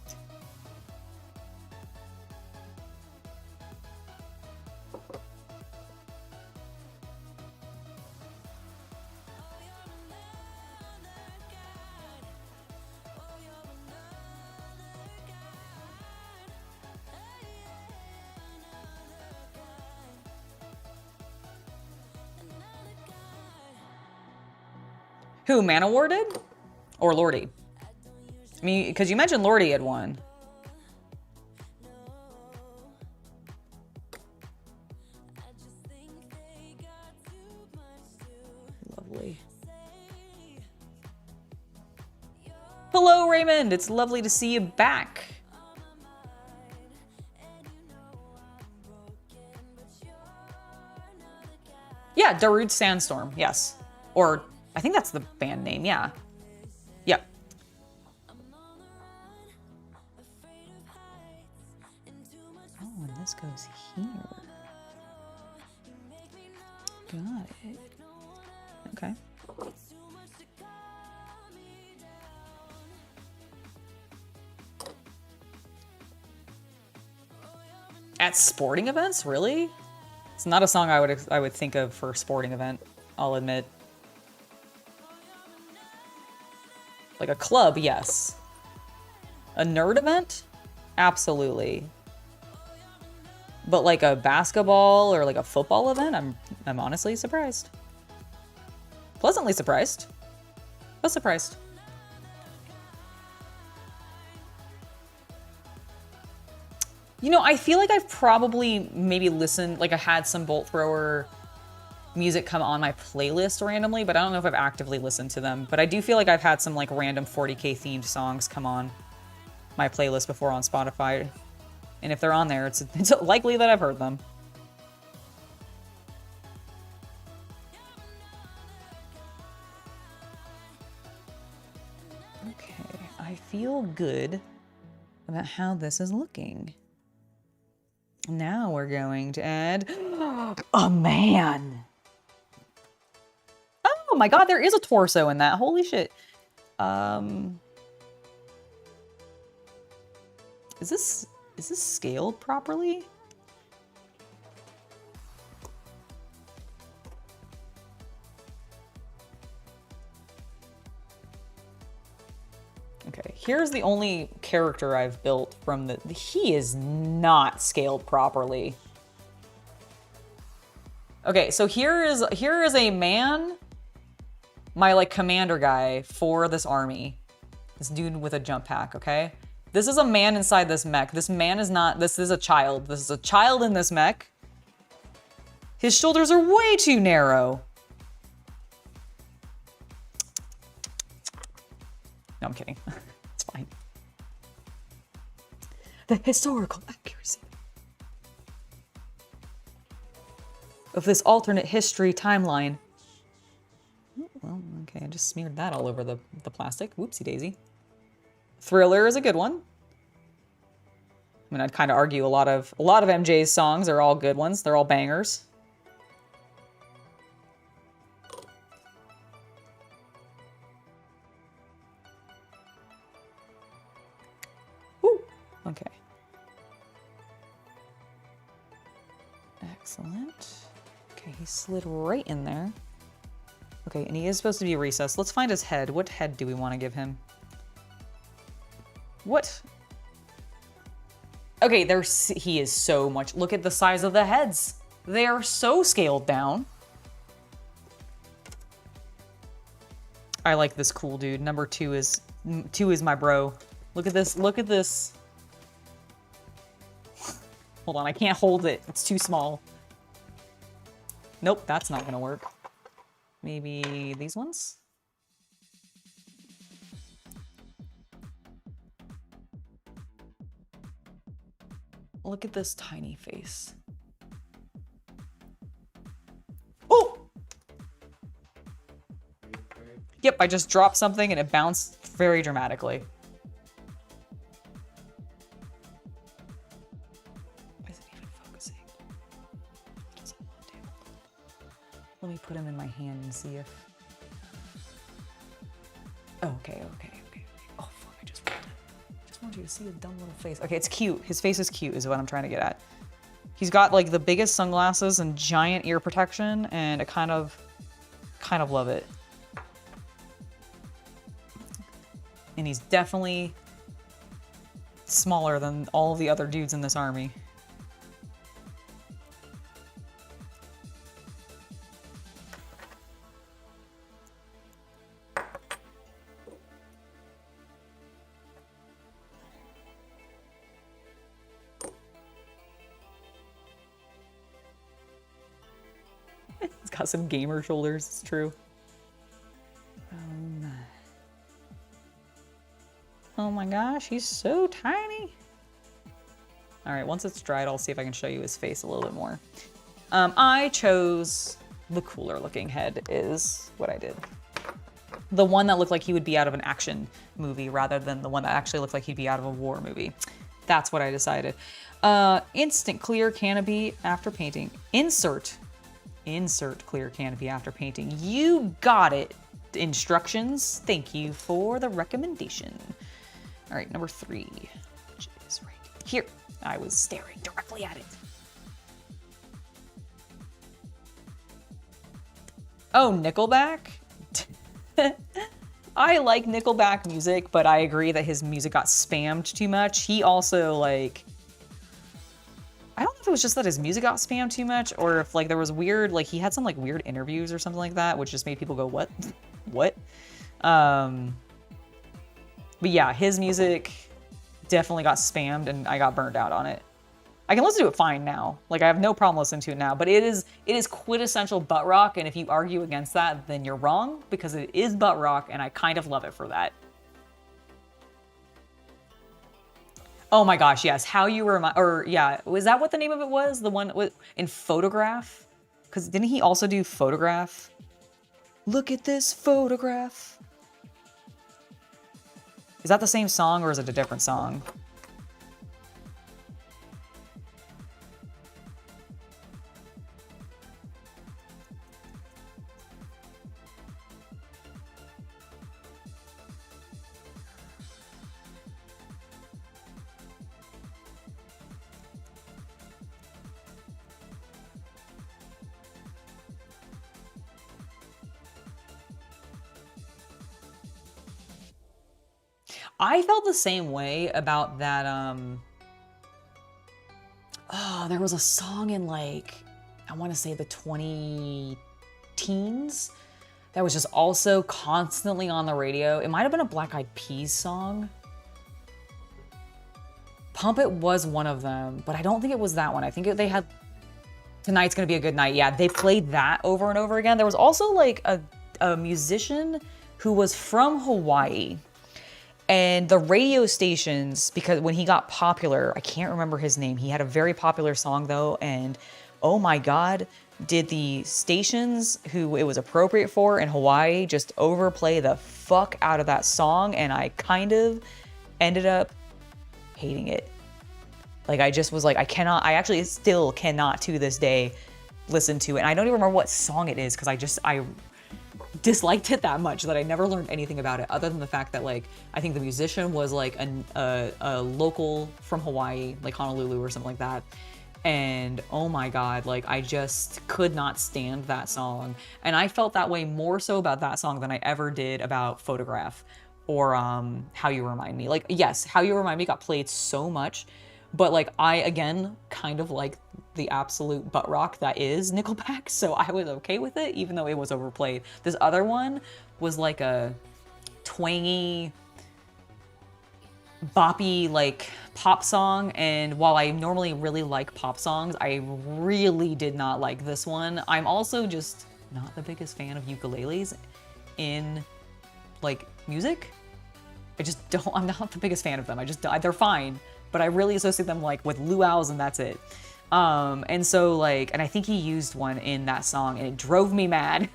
Who, Manowar did? Or Lordy? I mean, because you mentioned Lordy had one. Lovely. Hello, Raymond. It's lovely to see you back. Yeah, Darude Sandstorm. Yes. Or I think that's the band name. Yeah. Yep. Oh, and this goes here. Got it. Okay. At sporting events, really? It's not a song I would think of for a sporting event, I'll admit. Like a club, yes. A nerd event? Absolutely. But like a basketball or like a football event, I'm honestly surprised. Pleasantly surprised. But surprised. You know, I feel like I've probably maybe listened, like I had some Bolt Thrower music come on my playlist randomly, but I don't know if I've actively listened to them. But I do feel like I've had some like random 40K themed songs come on my playlist before on Spotify. And if they're on there, it's likely that I've heard them. Okay, I feel good about how this is looking. Now we're going to add a man. Oh my god, there is a torso in that. Holy shit. Is this scaled properly? Okay. Here's the only character I've built from the... He is not scaled properly. Okay, so here is a man, my like commander guy for this army. This dude with a jump pack, okay? This is a man inside this mech. This man is not... This is a child. This is a child in this mech. His shoulders are way too narrow. No, I'm kidding. It's fine. The historical accuracy of this alternate history timeline. Oh, well, okay, I just smeared that all over the plastic. Whoopsie daisy. Thriller is a good one. I mean, I'd kind of argue a lot of MJ's songs are all good ones. They're all bangers. Okay. Excellent. Okay, he slid right in there. Okay, and he is supposed to be recessed. Let's find his head. What head do we want to give him? What? Okay, he is so much. Look at the size of the heads. They are so scaled down. I like this cool dude. Number 2 is my bro. Look at this. Look at this. Hold on, I can't hold it. It's too small. Nope, that's not gonna work. Maybe these ones? Look at this tiny face. Oh! Yep, I just dropped something and it bounced very dramatically. Let me put him in my hand and see if... Oh, okay. Oh, fuck, I just want you to see his dumb little face. Okay, it's cute. His face is cute is what I'm trying to get at. He's got like the biggest sunglasses and giant ear protection, and I kind of love it. And he's definitely smaller than all the other dudes in this army. Got some gamer shoulders, it's true. Oh my gosh, he's so tiny. All right, once it's dried, I'll see if I can show you his face a little bit more. I chose the cooler looking head is what I did. The one that looked like he would be out of an action movie rather than the one that actually looked like he'd be out of a war movie. That's what I decided. Instant clear canopy after painting. Insert clear canopy after painting. You got it. Instructions. Thank you for the recommendation. All right, number 3, which is right here. I was staring directly at it. Oh, Nickelback? I like Nickelback music, but I agree that his music got spammed too much. He also, like... I don't know if it was just that his music got spammed too much, or if like there was weird, like he had some like weird interviews or something like that, which just made people go, what? What? But yeah, his music definitely got spammed and I got burned out on it. I can listen to it fine now. Like I have no problem listening to it now, but it is quintessential butt rock, and if you argue against that, then you're wrong, because it is butt rock and I kind of love it for that. Oh my gosh, yes. How You Remind, or yeah, was that what the name of it was? The one in Photograph? Because didn't he also do Photograph? Look at this photograph. Is that the same song or is it a different song? I felt the same way about that, oh, there was a song in like, I want to say the 20-teens that was just also constantly on the radio. It might have been a Black Eyed Peas song. Pump It was one of them, but I don't think it was that one. I think they had Tonight's Gonna Be a Good Night. Yeah, they played that over and over again. There was also like a musician who was from Hawaii. And the radio stations, because when he got popular, I can't remember his name. He had a very popular song though, and oh my God, did the stations who it was appropriate for in Hawaii just overplay the fuck out of that song, and I kind of ended up hating it. Like I just was like, I actually still cannot to this day listen to it. And I don't even remember what song it is because I disliked it that much that I never learned anything about it other than the fact that like I think the musician was like a local from Hawaii, like Honolulu or something like that. And oh my God, like I just could not stand that song. And I felt that way more so about that song than I ever did about Photograph or How You Remind Me. Like yes, How You Remind Me got played so much, but like I again kind of like the absolute butt rock that is Nickelback, so I was okay with it even though it was overplayed. This other one was like a twangy, boppy like pop song, and while I normally really like pop songs, I really did not like this one. I'm also just not the biggest fan of ukuleles in like music. I'm not the biggest fan of them. They're fine, but I really associate them like with luau's and that's it. And so like, and I think he used one in that song and it drove me mad.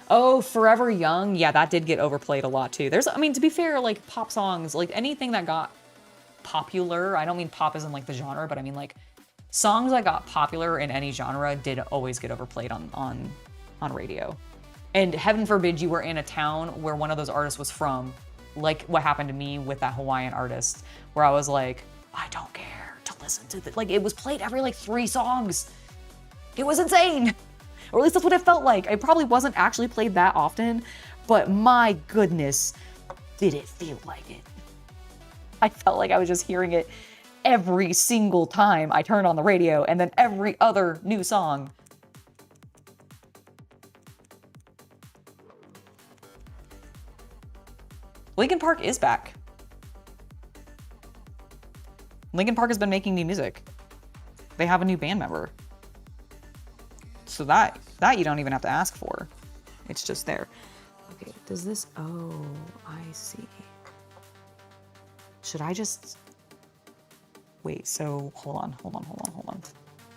Oh, Forever Young. Yeah, that did get overplayed a lot too. I mean, to be fair, like pop songs, like anything that got popular, I don't mean pop as in like the genre, but I mean like songs that got popular in any genre did always get overplayed on radio. And heaven forbid you were in a town where one of those artists was from, like what happened to me with that Hawaiian artist, where I was like, I don't care to listen to this. Like it was played every like 3 songs. It was insane. Or at least that's what it felt like. It probably wasn't actually played that often, but my goodness, did it feel like it. I felt like I was just hearing it every single time I turned on the radio, and then every other new song. Linkin Park is back. Linkin Park has been making new music. They have a new band member. So that you don't even have to ask for. It's just there. Okay, does this, oh, I see. Should I just, wait, so hold on.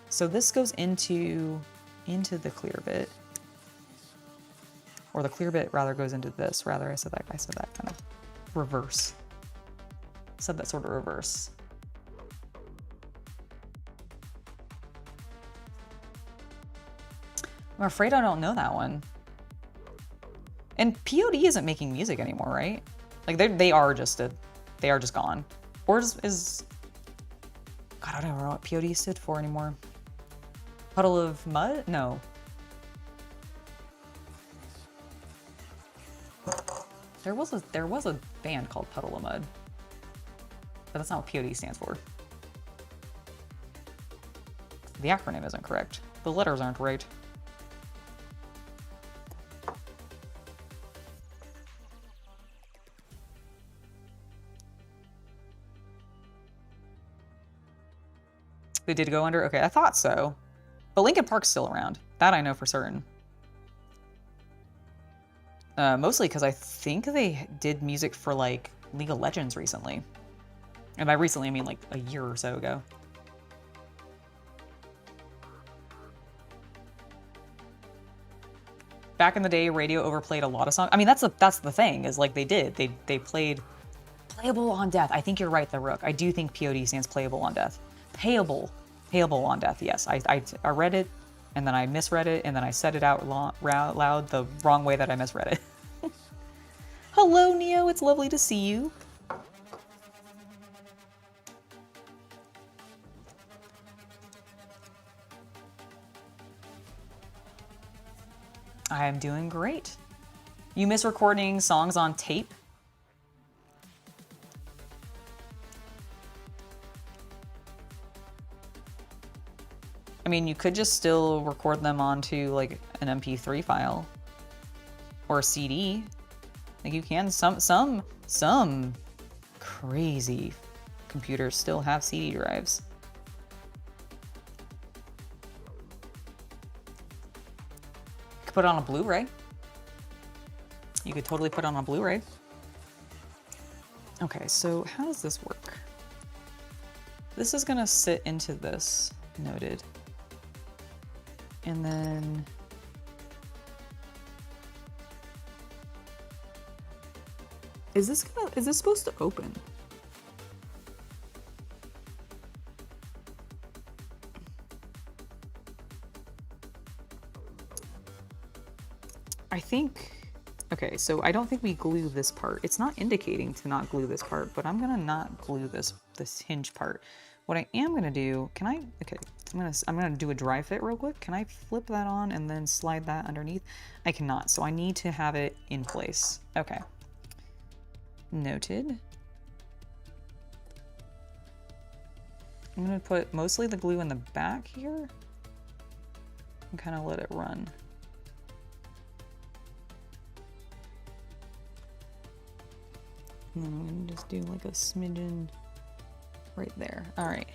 So this goes into the clear bit. Or the clear bit rather goes into this, rather I said that kind of reverse. Said that sort of reverse. I'm afraid I don't know that one. And POD isn't making music anymore, right? Like they are just gone. Or is God, I don't know what POD stood for anymore. Puddle of Mud? No. There was a band called Puddle of Mud. But that's not what POD stands for. The acronym isn't correct. The letters aren't right. They did go under? Okay, I thought so. But Linkin Park's still around. That I know for certain. Mostly because I think they did music for like League of Legends recently. And by recently, I mean like a year or so ago. Back in the day, radio overplayed a lot of songs. I mean, that's the thing, is like they played Playable on Death. I think you're right, The Rook. I do think POD stands Playable on Death. Payable on Death, yes. I read it, and then I misread it, and then I said it out loud the wrong way that I misread it. Hello, Neo, it's lovely to see you. I am doing great. You miss recording songs on tape? I mean, you could just still record them onto like an MP3 file or a CD. Like you can, some crazy computers still have CD drives. You could put it on a Blu-ray. You could totally put it on a Blu-ray. Okay, so how does this work? This is gonna sit into this, noted. And then is this supposed to open? I think, okay, so I don't think we glue this part. It's not indicating to not glue this part, but I'm gonna not glue this hinge part. What I am gonna do, can I, okay, I'm gonna do a dry fit real quick. Can I flip that on and then slide that underneath? I cannot, so I need to have it in place. Okay. Noted. I'm gonna put mostly the glue in the back here and kind of let it run. And then I'm gonna just do like a smidgen right there. All right.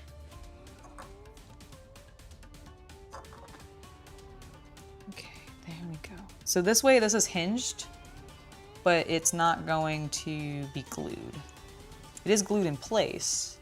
Okay, there we go. So this way, this is hinged, but it's not going to be glued. It is glued in place.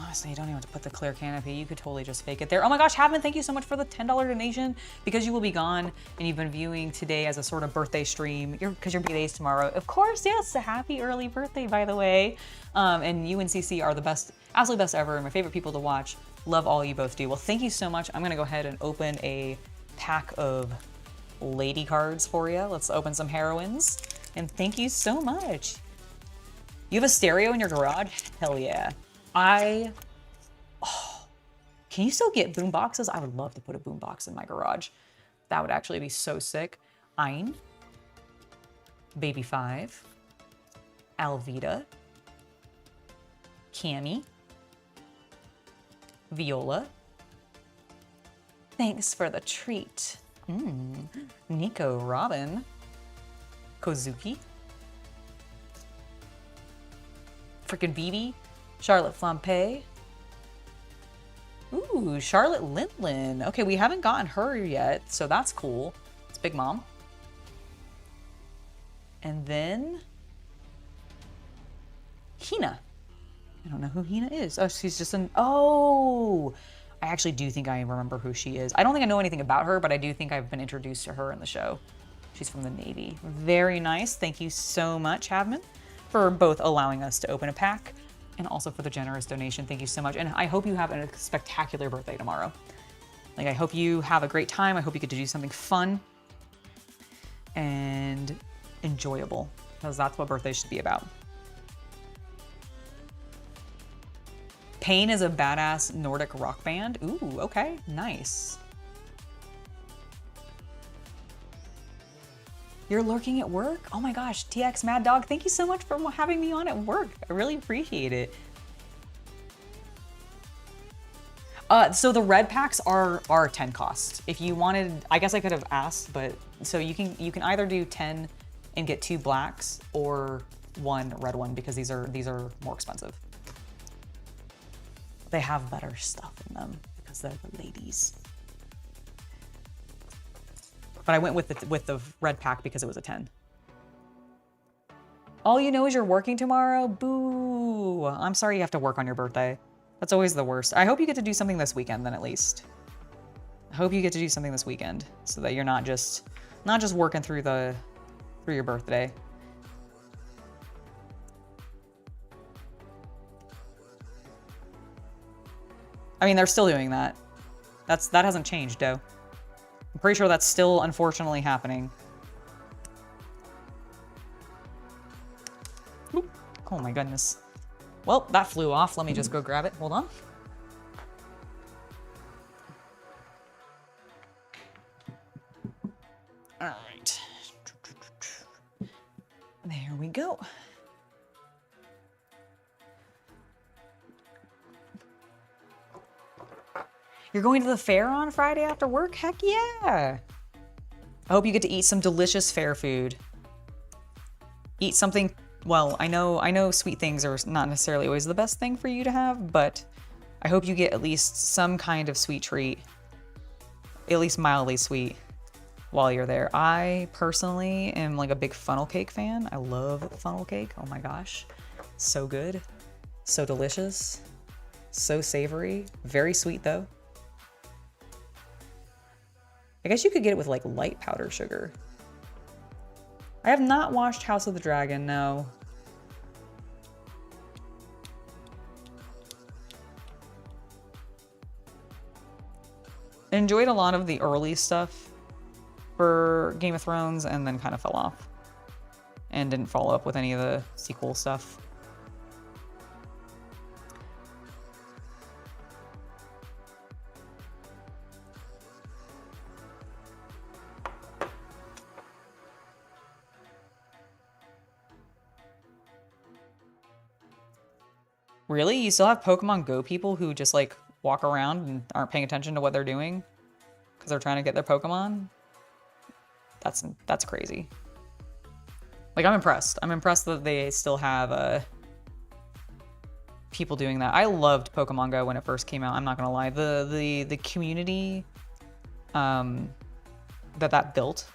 Honestly, you don't even have to put the clear canopy. You could totally just fake it there. Oh my gosh, Havman, thank you so much for the $10 donation. Because you will be gone and you've been viewing today as a sort of birthday stream. Because your birthday is tomorrow. Of course, yes, a happy early birthday, by the way. And you and CC are the best, absolute best ever, and my favorite people to watch. Love all you both do. Well, thank you so much. I'm gonna go ahead and open a pack of lady cards for you. Let's open some heroines. And thank you so much. You have a stereo in your garage? Hell yeah. Can you still get boom boxes? I would love to put a boom box in my garage. That would actually be so sick. Ein, Baby 5, Alvita, Cami, Viola. Thanks for the treat. Nico Robin, Kozuki, frickin' BB, Charlotte Flampe. Ooh, Charlotte Lintlin. Okay, we haven't gotten her yet, so that's cool. It's Big Mom. And then Hina. I don't know who Hina is. Oh, she's just an, oh, I actually do think I remember who she is. I don't think I know anything about her, but I do think I've been introduced to her in the show. She's from the Navy. Very nice. Thank you so much, Havman, for both allowing us to open a pack and also for the generous donation. Thank you so much. And I hope you have a spectacular birthday tomorrow. Like, I hope you have a great time. I hope you get to do something fun and enjoyable, because that's what birthdays should be about. Pain is a badass Nordic rock band. Ooh, okay, nice. You're lurking at work? Oh my gosh, TX Mad Dog, thank you so much for having me on at work. I really appreciate it. So the red packs are 10 cost. If you wanted, I guess I could have asked, but so you can either do 10 and get 2 blacks or 1 red one, because these are more expensive. They have better stuff in them because they're the ladies. But I went with the red pack because it was a 10. All you know is you're working tomorrow? Boo! I'm sorry you have to work on your birthday. That's always the worst. I hope you get to do something this weekend then, at least. I hope you get to do something this weekend so that you're not just working through your birthday. I mean, they're still doing that. That hasn't changed, though. I'm pretty sure that's still unfortunately happening. Oop. Oh my goodness. Well, that flew off. Let me just go grab it. Hold on. All right. There we go. You're going to the fair on Friday after work? Heck yeah. I hope you get to eat some delicious fair food. Eat something, well, I know sweet things are not necessarily always the best thing for you to have, but I hope you get at least some kind of sweet treat, at least mildly sweet, while you're there. I personally am like a big funnel cake fan. I love funnel cake. Oh my gosh. So good. So delicious. So savory. Very sweet though. I guess you could get it with like light powdered sugar. I have not watched House of the Dragon, no. Enjoyed a lot of the early stuff for Game of Thrones and then kind of fell off. And didn't follow up with any of the sequel stuff. Really? You still have Pokemon Go people who just like walk around and aren't paying attention to what they're doing because they're trying to get their Pokemon? That's crazy. Like, I'm impressed. I'm impressed that they still have people doing that. I loved Pokemon Go when it first came out. I'm not gonna lie. The community that built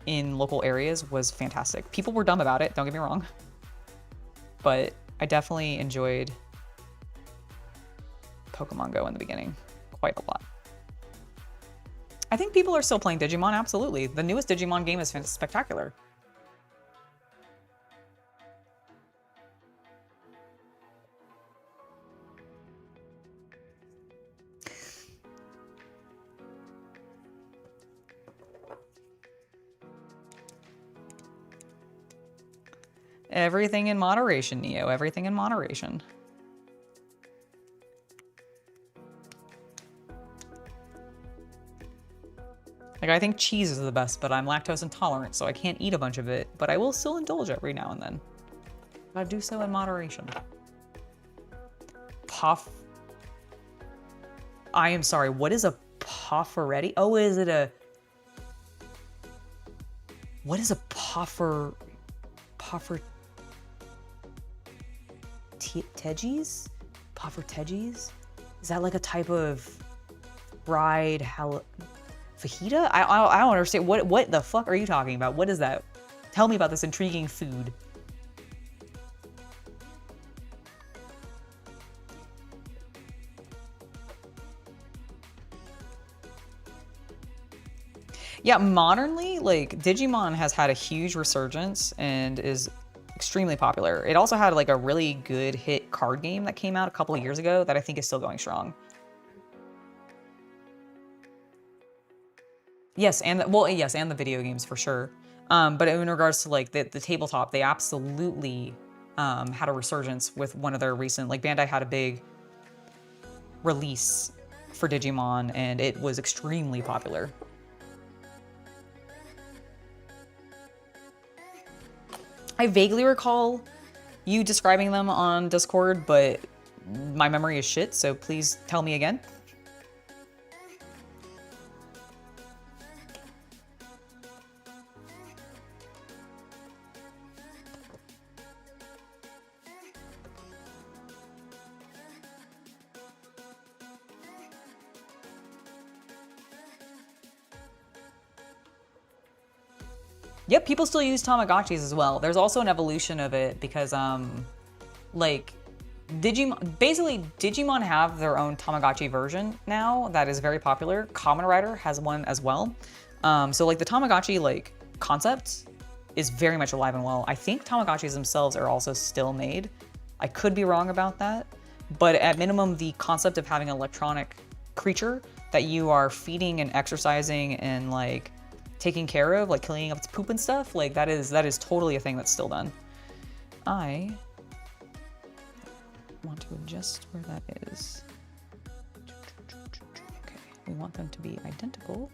in local areas was fantastic. People were dumb about it, don't get me wrong. But I definitely enjoyed Pokemon Go in the beginning quite a lot. I think people are still playing Digimon, absolutely. The newest Digimon game is spectacular. Everything in moderation, Neo. Everything in moderation. Like, I think cheese is the best, but I'm lactose intolerant, so I can't eat a bunch of it. But I will still indulge every now and then. But I do so in moderation. I am sorry, what is a Pofferetti? Oh, is it a... What is a Teggies? Pofferteggies? Is that like a type of fried fajita? I don't understand. What the fuck are you talking about? What is that? Tell me about this intriguing food. Yeah, modernly, like, Digimon has had a huge resurgence and is extremely popular. It also had like a really good hit card game that came out a couple of years ago that I think is still going strong. Yes, and the video games for sure. But in regards to like the tabletop, they absolutely had a resurgence with one of their recent, like Bandai had a big release for Digimon and it was extremely popular. I vaguely recall you describing them on Discord, but my memory is shit, so please tell me again. Yep, people still use Tamagotchis as well. There's also an evolution of it because, like, Digimon have their own Tamagotchi version now that is very popular. Kamen Rider has one as well. So, like, the Tamagotchi, like, concept is very much alive and well. I think Tamagotchis themselves are also still made. I could be wrong about that. But at minimum, the concept of having an electronic creature that you are feeding and exercising and, like, taking care of, like cleaning up its poop and stuff, like that is totally a thing that's still done. I want to adjust where that is. Okay, we want them to be identical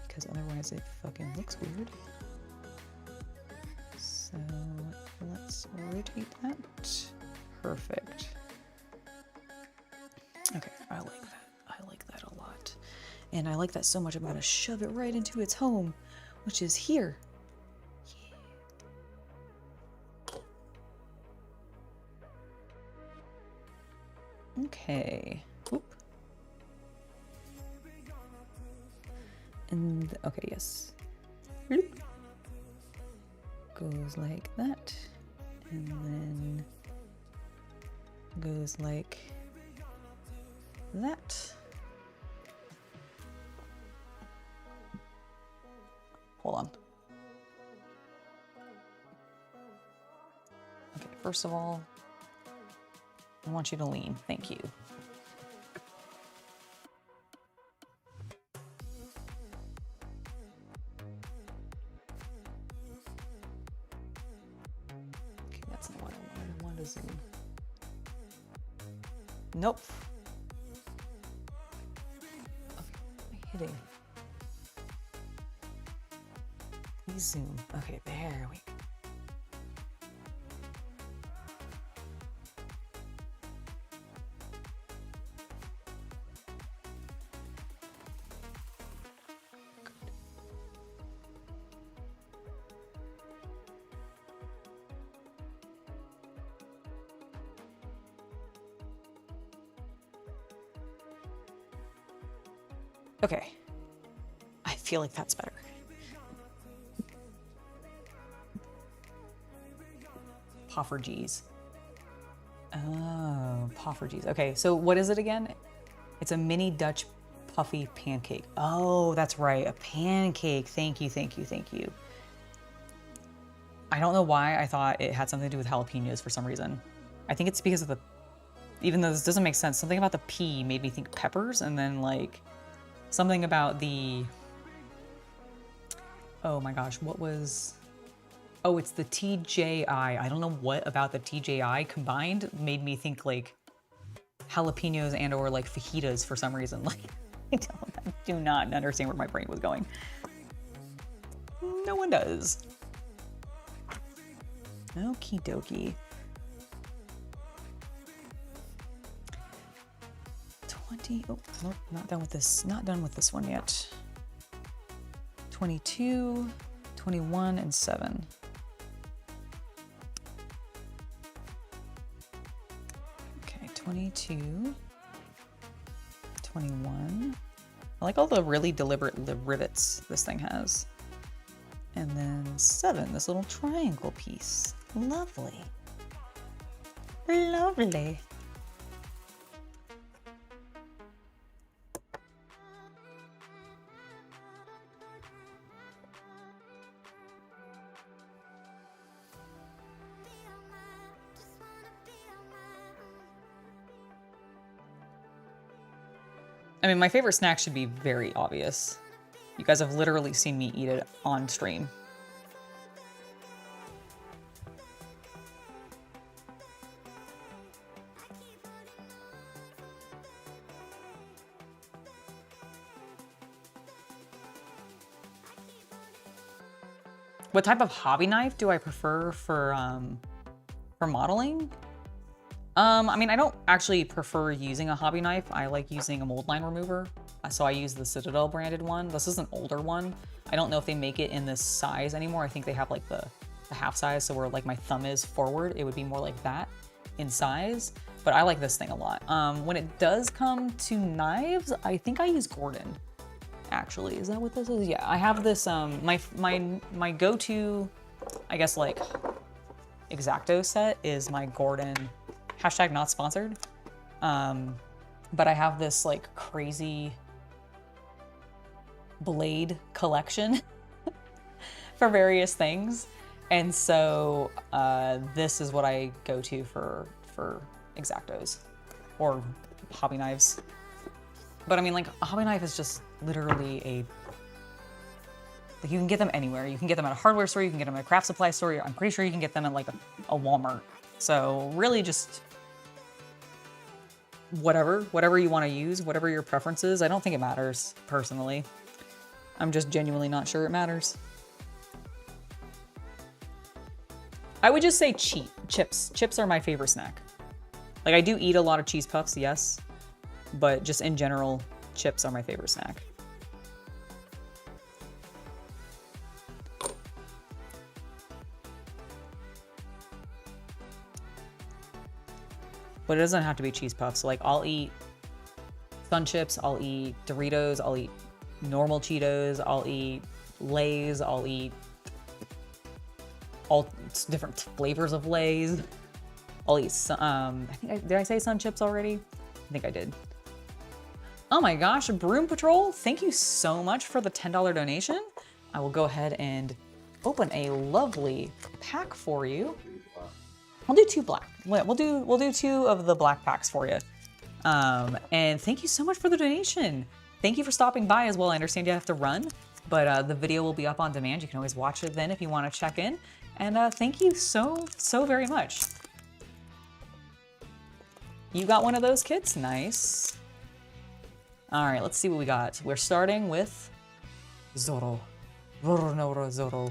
because otherwise it fucking looks weird. So let's rotate that. Perfect. Okay, I like that. I like that a lot. And I like that so much I'm gonna shove it right into its home, which is here. Yeah. Okay. Oop. And okay, yes. Bloop. Goes like that. And then goes like that. Hold on. Okay, first of all, I want you to lean. Thank you. Okay, that's not what I wanted. I wanted to zoom. Nope. Okay, hitting. Please zoom. Okay, there we go. Okay. I feel like that's better. Poffergies. Oh, poffergies. Okay, so what is it again? It's a mini Dutch puffy pancake. Oh, that's right, a pancake. Thank you, thank you, thank you. I don't know why I thought it had something to do with jalapenos for some reason. I think it's because of the, even though this doesn't make sense, something about the P made me think peppers, and then like something about the, oh my gosh, what was, oh, it's the TJI. I don't know what about the TJI combined made me think like jalapenos and or like fajitas for some reason. Like, I do not understand where my brain was going. No one does. Okie dokie. 20, oh, nope, not done with this. Not done with this one yet. 22, 21, and 7. Okay, 22, 21. I like all the really deliberate rivets this thing has. And then 7, this little triangle piece. Lovely. Lovely. I mean, my favorite snack should be very obvious. You guys have literally seen me eat it on stream. What type of hobby knife do I prefer for modeling? I mean, I don't actually prefer using a hobby knife. I like using a mold line remover. So I use the Citadel branded one. This is an older one. I don't know if they make it in this size anymore. I think they have like the half size. So where like my thumb is forward, it would be more like that in size. But I like this thing a lot. When it does come to knives, I think I use Gordon. Actually, is that what this is? Yeah, I have this, my go-to, I guess like X-Acto set is my Gordon, hashtag not sponsored. But I have this like crazy blade collection for various things. And so this is what I go to for X-Actos or hobby knives. But I mean, like, a hobby knife is just literally a, like, you can get them anywhere. You can get them at a hardware store, you can get them at a craft supply store. I'm pretty sure you can get them at like a Walmart. So really just whatever you want to use, whatever your preference is. I don't think it matters, personally. I'm just genuinely not sure it matters. I would just say chips. Chips are my favorite snack. Like, I do eat a lot of cheese puffs, yes, but just in general, chips are my favorite snack. But it doesn't have to be cheese puffs. Like, I'll eat Sun Chips, I'll eat Doritos, I'll eat normal Cheetos, I'll eat Lay's, I'll eat all different flavors of Lay's. I'll eat did I say Sun Chips already? I think I did. Oh my gosh, Broom Patrol, thank you so much for the $10 donation. I will go ahead and open a lovely pack for you. I'll do 2 black. We'll do 2 of the black packs for you. And thank you so much for the donation. Thank you for stopping by as well. I understand you have to run, but the video will be up on demand. You can always watch it then if you want to check in. And thank you so very much. You got one of those kits? Nice. All right, let's see what we got. We're starting with Zoro. Zoro.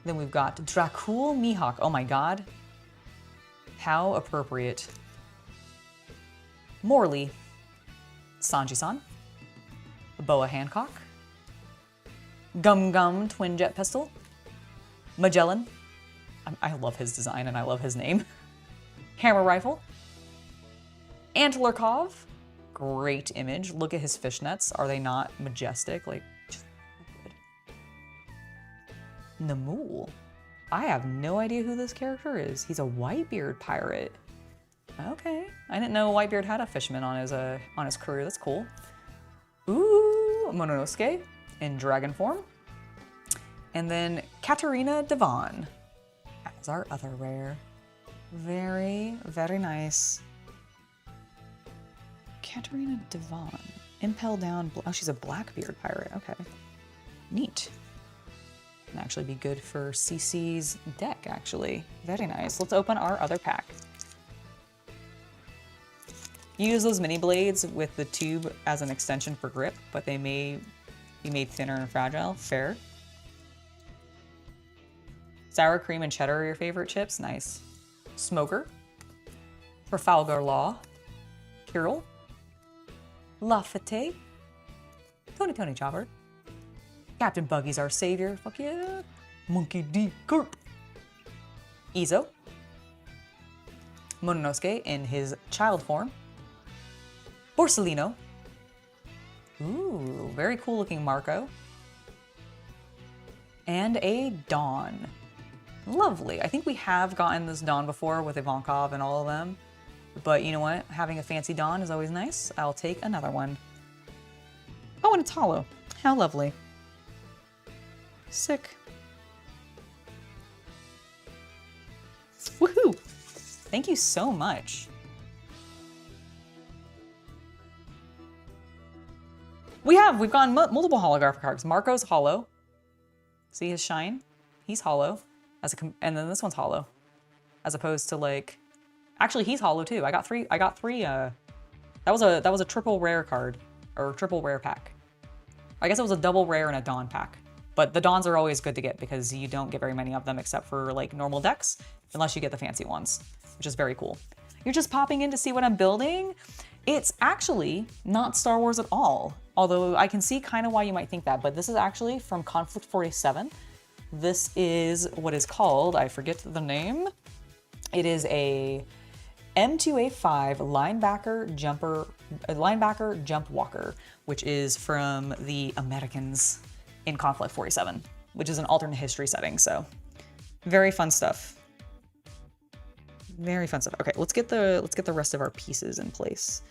Then we've got Dracul Mihawk. Oh my god. How appropriate. Morley. Sanji-san. Boa Hancock. Gum Gum Twin Jet Pistol. Magellan. I love his design and I love his name. Hammer Rifle. Antlerkov. Great image. Look at his fishnets. Are they not majestic? Like, just good. Namul. I have no idea who this character is. He's a Whitebeard pirate. Okay. I didn't know Whitebeard had a fisherman on his crew. That's cool. Ooh, Mononosuke in dragon form. And then Katarina Devon as our other rare. Very, very nice. Katarina Devon. Impel down. Oh, she's a Blackbeard pirate. Okay. Neat. Can actually be good for CC's deck, actually. Very nice. Let's open our other pack. You use those mini blades with the tube as an extension for grip, but they may be made thinner and fragile. Fair. Sour cream and cheddar are your favorite chips? Nice. Smoker. Trafalgar Law. Kirill. Lafayette. Tony Chopper. Captain Buggy's our savior. Fuck yeah. Monkey D. Curp. Izo. Mononosuke in his child form. Borsellino. Ooh, very cool looking Marco. And a Dawn. Lovely. I think we have gotten this Dawn before with Ivankov and all of them. But you know what? Having a fancy Dawn is always nice. I'll take another one. Oh, and it's hollow. How lovely. Sick. Woohoo! Thank you so much. We've gotten multiple holographic cards. Marco's hollow. See his shine? He's hollow. And then this one's hollow. As opposed to like, actually he's hollow too. I got three, that was a triple rare card, or triple rare pack. I guess it was a double rare and a Dawn pack. But the Dawns are always good to get because you don't get very many of them except for like normal decks, unless you get the fancy ones, which is very cool. You're just popping in to see what I'm building? It's actually not Star Wars at all. Although I can see kind of why you might think that, but this is actually from Konflikt 47. This is what is called, I forget the name. It is a M2A5 linebacker jump walker, which is from the Americans in Konflikt 47, which is an alternate history setting. So very fun stuff. Very fun stuff. Okay, let's get the rest of our pieces in place.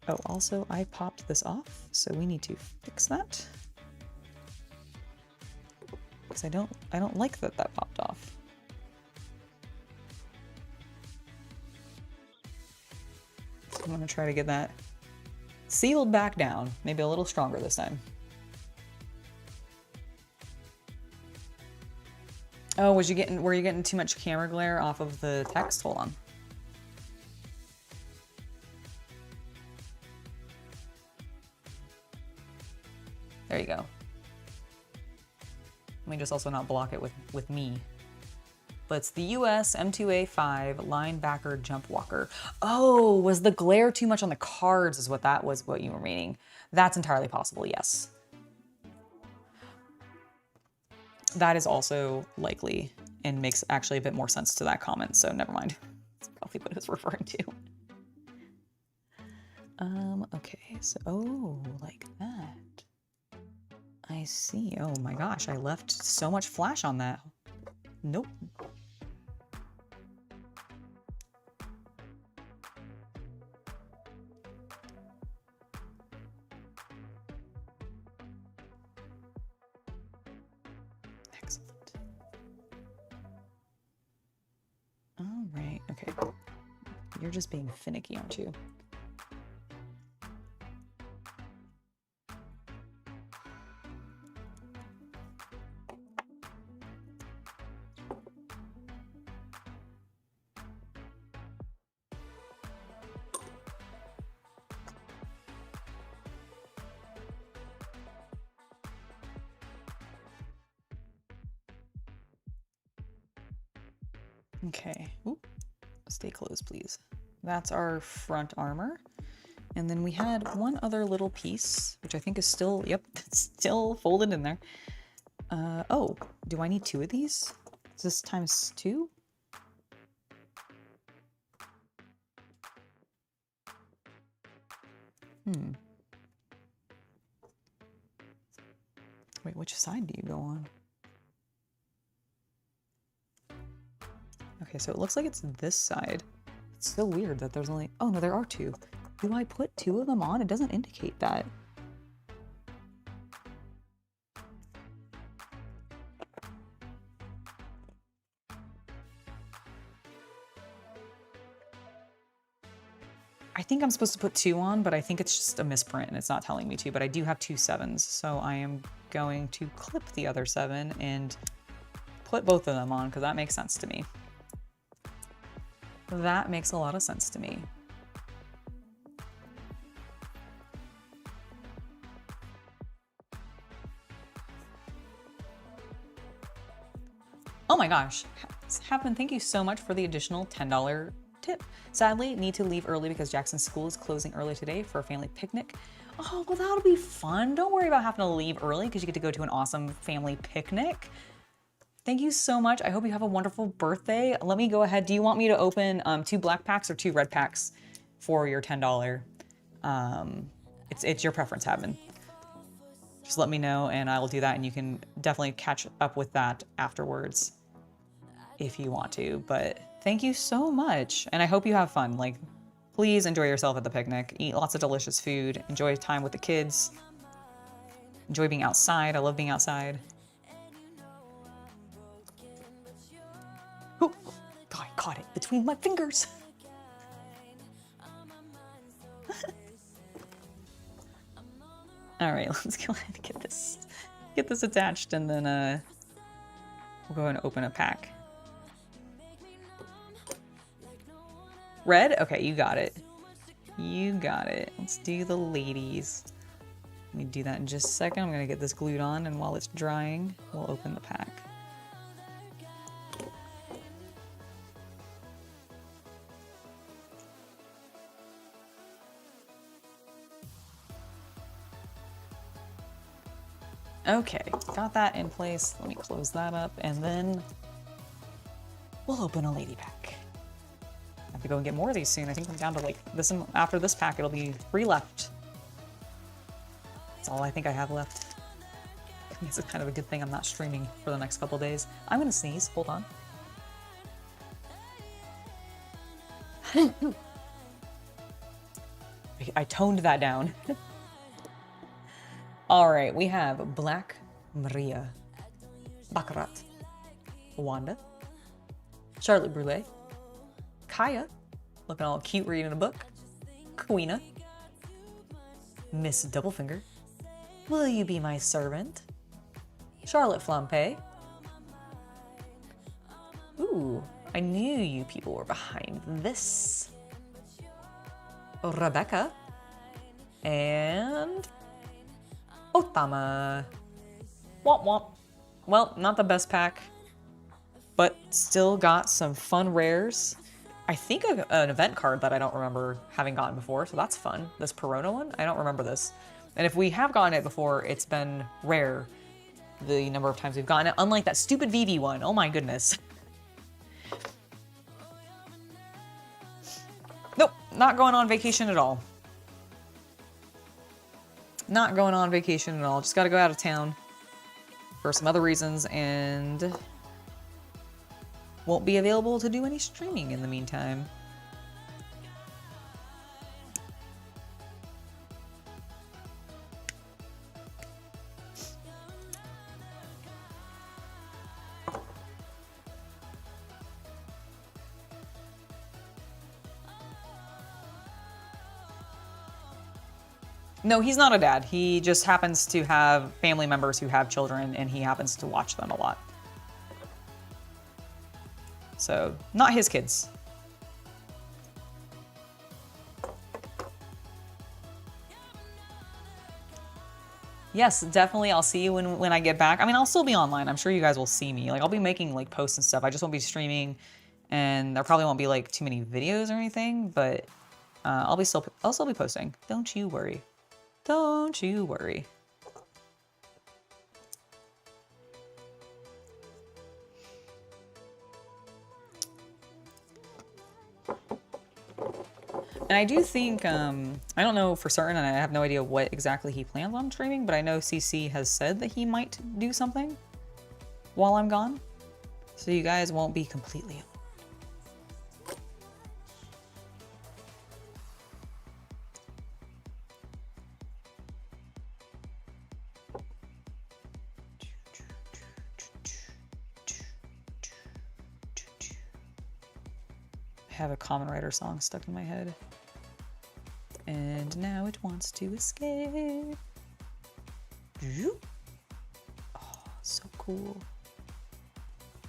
Oh, also I popped this off, so we need to fix that. Because I don't like that popped off. I'm gonna try to get that sealed back down, maybe a little stronger this time. Oh, were you getting too much camera glare off of the text? Hold on. There you go. Let me just also not block it with me but it's the US M2A5 linebacker jump walker. Oh, was the glare too much on the cards is what that was what you were meaning. That's entirely possible, yes. That is also likely and makes actually a bit more sense to that comment, so never mind. That's probably what it's referring to. Okay, so, oh, like that. I see. Oh my gosh, I left so much flash on that. Nope. Excellent. All right, okay. You're just being finicky, aren't you? Okay. Oop. Stay closed, please. That's our front armor. And then we had one other little piece, which I think is still, yep, still folded in there. Oh, do I need 2 of these? Is this times 2? Wait, which side do you go on? Okay, so it looks like it's this side. It's so weird that there's only, oh no, there are 2. Do I put 2 of them on? It doesn't indicate that. I think I'm supposed to put 2 on, but I think it's just a misprint and it's not telling me to, but I do have 2 7s. So I am going to clip the other 7 and put both of them on because that makes sense to me. That makes a lot of sense to me. Oh my gosh, Happen, thank you so much for the additional $10 tip. Sadly, need to leave early because Jackson's school is closing early today for a family picnic. Oh, well, that'll be fun. Don't worry about having to leave early because you get to go to an awesome family picnic. Thank you so much. I hope you have a wonderful birthday. Let me go ahead. Do you want me to open 2 black packs or 2 red packs for your $10? It's your preference, Happen. Just let me know and I will do that, and you can definitely catch up with that afterwards if you want to. But thank you so much, and I hope you have fun. Like, please enjoy yourself at the picnic. Eat lots of delicious food. Enjoy time with the kids. Enjoy being outside. I love being outside. Oh, God, I caught it between my fingers. All right, let's go ahead and get this attached, and then we'll go and open a pack. Red? Okay, you got it. You got it. Let's do the ladies. Let me do that in just a second. I'm gonna get this glued on, and while it's drying, we'll open the pack. Okay, got that in place. Let me close that up, and then we'll open a lady pack. I have to go and get more of these soon. I think I'm down to like this, and after this pack, it'll be 3 left. That's all I think I have left. I think it's kind of a good thing I'm not streaming for the next couple days. I'm gonna sneeze, hold on. I toned that down. All right, we have Black Maria, Baccarat, Wanda, Charlotte Brule, Kaya, looking all cute reading a book, Queena, Miss Doublefinger, Will You Be My Servant, Charlotte Flampe. Ooh, I knew you people were behind this. Rebecca, and Otama. Womp womp. Well, not the best pack. but still got some fun rares. I think an event card that I don't remember having gotten before, so that's fun. This Perona one, I don't remember this. And if we have gotten it before, it's been rare the number of times we've gotten it, unlike that stupid VV one. Oh my goodness. Nope, not going on vacation at all. Not going on vacation at all. Just gotta go out of town for some other reasons and won't be available to do any streaming in the meantime. No, he's not a dad. He just happens to have family members who have children, and he happens to watch them a lot. So, not his kids. Yes, definitely. I'll see you when I get back. I mean, I'll still be online. I'm sure you guys will see me. Like, I'll be making like posts and stuff. I just won't be streaming, and there probably won't be like too many videos or anything. But I'll still be posting. Don't you worry. Don't you worry. And I do think, I don't know for certain, and I have no idea what exactly he plans on streaming, but I know CC has said that he might do something while I'm gone. So you guys won't be completely alone. I have a Common Rider song stuck in my head. And now it wants to escape. Oh, so cool.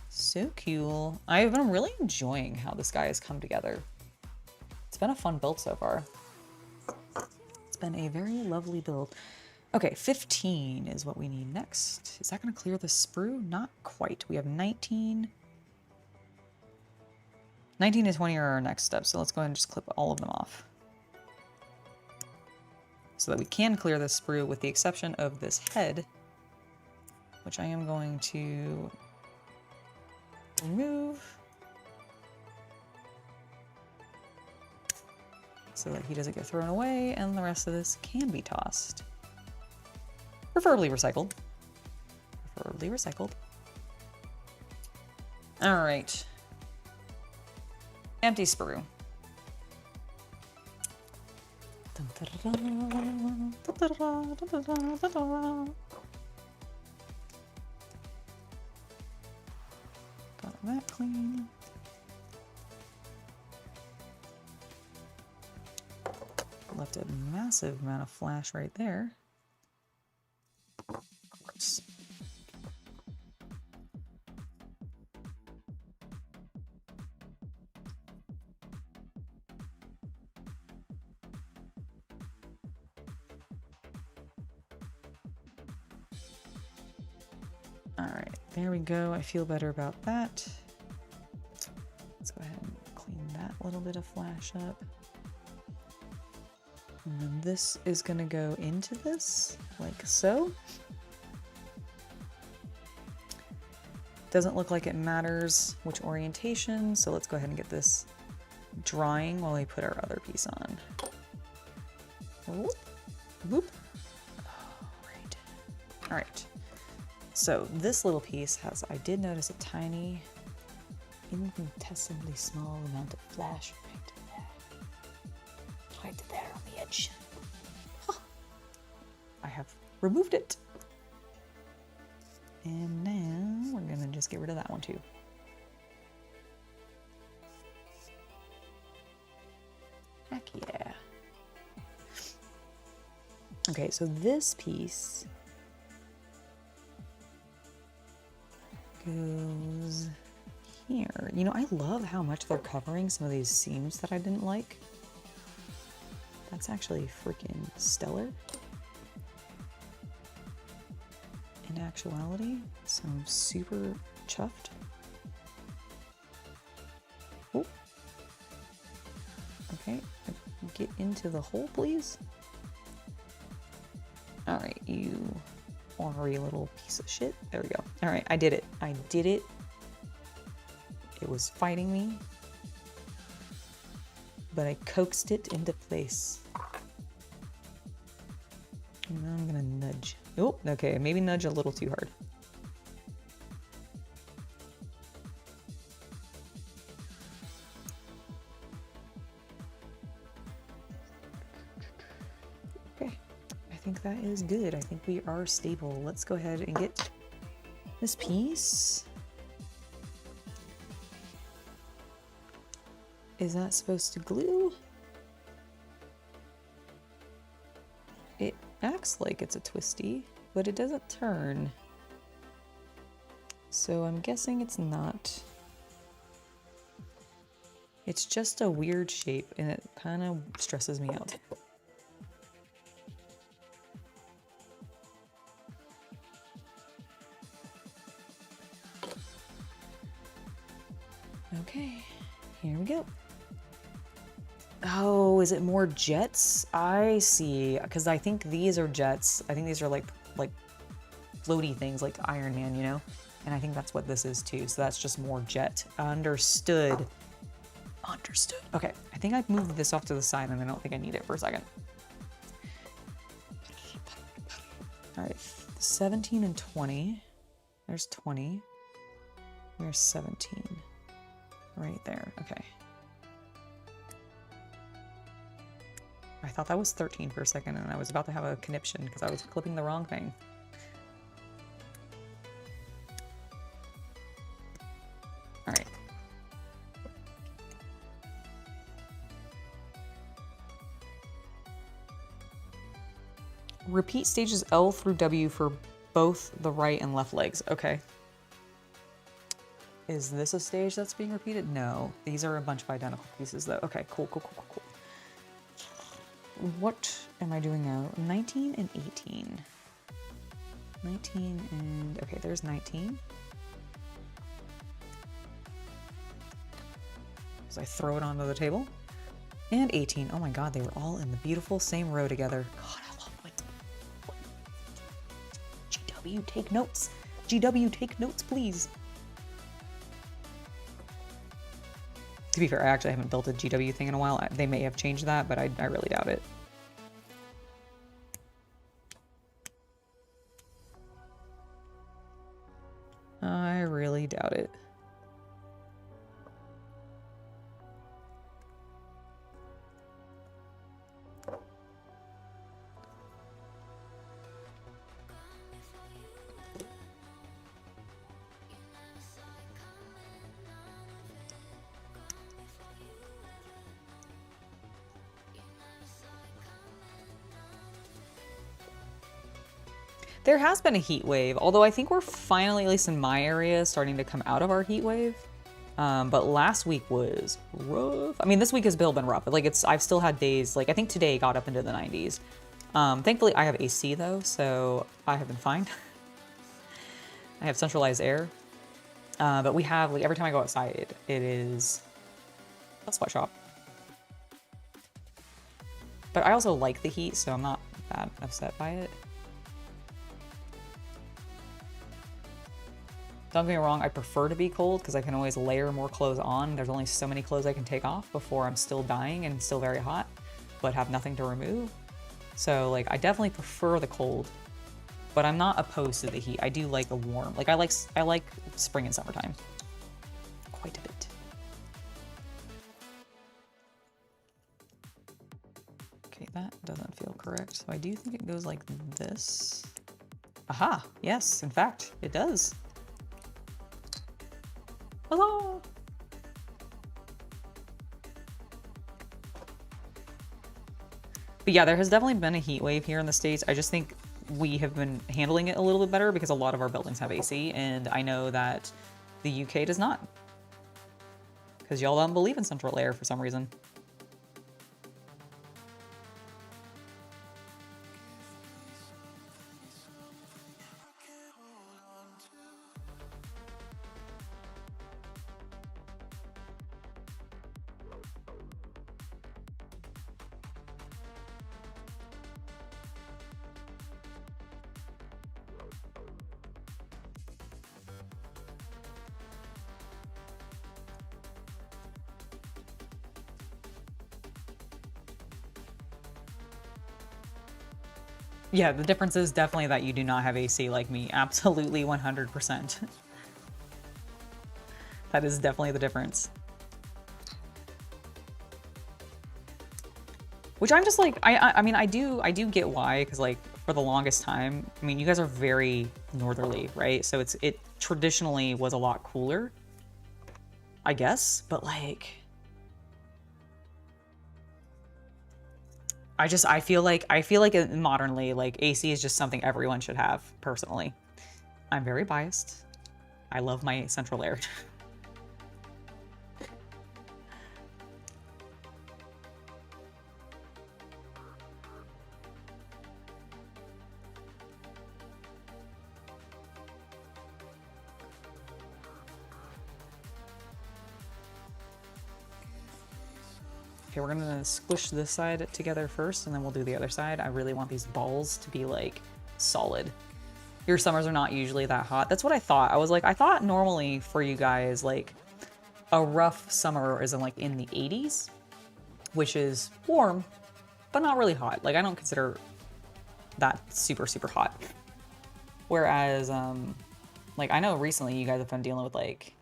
So cool. I've been really enjoying how this guy has come together. It's been a fun build so far. It's been a very lovely build. Okay, 15 is what we need next. Is that going to clear the sprue? Not quite. We have 19. 19 and 20 are our next step, so let's go ahead and just clip all of them off. So that we can clear this sprue with the exception of this head, which I am going to remove so that he doesn't get thrown away and the rest of this can be tossed. Preferably recycled. Preferably recycled. All right. Empty sprue. Got that clean. Left a massive amount of flash right there. Gross. All right, there we go. I feel better about that. Let's go ahead and clean that little bit of flash up. And then this is gonna go into this, like so. Doesn't look like it matters which orientation, so let's go ahead and get this drying while we put our other piece on. Whoop, whoop. All right. So this little piece has, I did notice a tiny, infinitesimally small amount of flash right there. Right there on the edge. Huh. I have removed it. And now we're gonna just get rid of that one too. Heck yeah. Okay, so this piece goes here. You know, I love how much they're covering some of these seams that I didn't like. That's actually freaking stellar. In actuality, so I'm super chuffed. Okay, get into the hole, please. All right, you ornery little piece of shit. There we go. All right, I did it. I did it. It was fighting me, but I coaxed it into place. And now I'm gonna nudge. Oh, okay, maybe nudge a little too hard. Okay, I think that is good. I think we are stable. Let's go ahead and get this piece. Is that supposed to glue? It acts like it's a twisty, but it doesn't turn. So I'm guessing it's not. It's just a weird shape and it kind of stresses me out. Okay, here we go. Oh, is it more jets? I see, because I think these are jets. I think these are like floaty things like Iron Man, you know? And I think that's what this is too. So that's just more jet. Understood. Understood. Okay, I think I've moved this off to the side and I don't think I need it for a second. All right, 17 and 20. There's 20. There's 17. Right there, okay. I thought that was 13 for a second and I was about to have a conniption because I was clipping the wrong thing. All right. Repeat stages L through W for both the right and left legs. Okay. Is this a stage that's being repeated? No. These are a bunch of identical pieces though. Okay, cool, cool, cool, cool, cool. What am I doing now? 19 and 18. 19 and... Okay, there's 19. So I throw it onto the table. And 18. Oh my god, they were all in the beautiful same row together. God, I love it. GW, take notes. GW, take notes, please. To be fair, I actually haven't built a GW thing in a while. They may have changed that, but I really doubt it. I really doubt it. There has been a heat wave, although I think we're finally, at least in my area, starting to come out of our heat wave. But last week was rough. I mean, this week has still been rough. But like I've still had days, like I think today got up into the 90s. Thankfully I have AC though, so I have been fine. I have centralized air. But we have, like every time I go outside, it is a sweatshop. But I also like the heat, so I'm not that upset by it. Don't get me wrong, I prefer to be cold because I can always layer more clothes on. There's only so many clothes I can take off before I'm still dying and still very hot, but have nothing to remove. So like, I definitely prefer the cold, but I'm not opposed to the heat. I do like the warm. Like I like spring and summertime quite a bit. Okay, that doesn't feel correct. So I do think it goes like this. Aha, yes, in fact, it does. Hello. But yeah, there has definitely been a heat wave here in the States. I just think we have been handling it a little bit better because a lot of our buildings have AC, and I know that the UK does not. Because y'all don't believe in central air for some reason. Yeah, the difference is definitely that you do not have AC like me. Absolutely 100%. That is definitely the difference. Which I'm just like, I mean, I do get why, because like for the longest time, I mean, you guys are very northerly, right? So it traditionally was a lot cooler, I guess, but like, I feel like modernly, like AC is just something everyone should have, personally. I'm very biased. I love my central air. Okay, we're gonna squish this side together first, and then we'll do the other side. I really want these balls to be like solid. Your summers are not usually that hot. That's what I thought. I was like, I thought normally for you guys, like a rough summer is in the 80s, which is warm, but not really hot. Like I don't consider that super, super hot. Whereas, like I know recently you guys have been dealing with like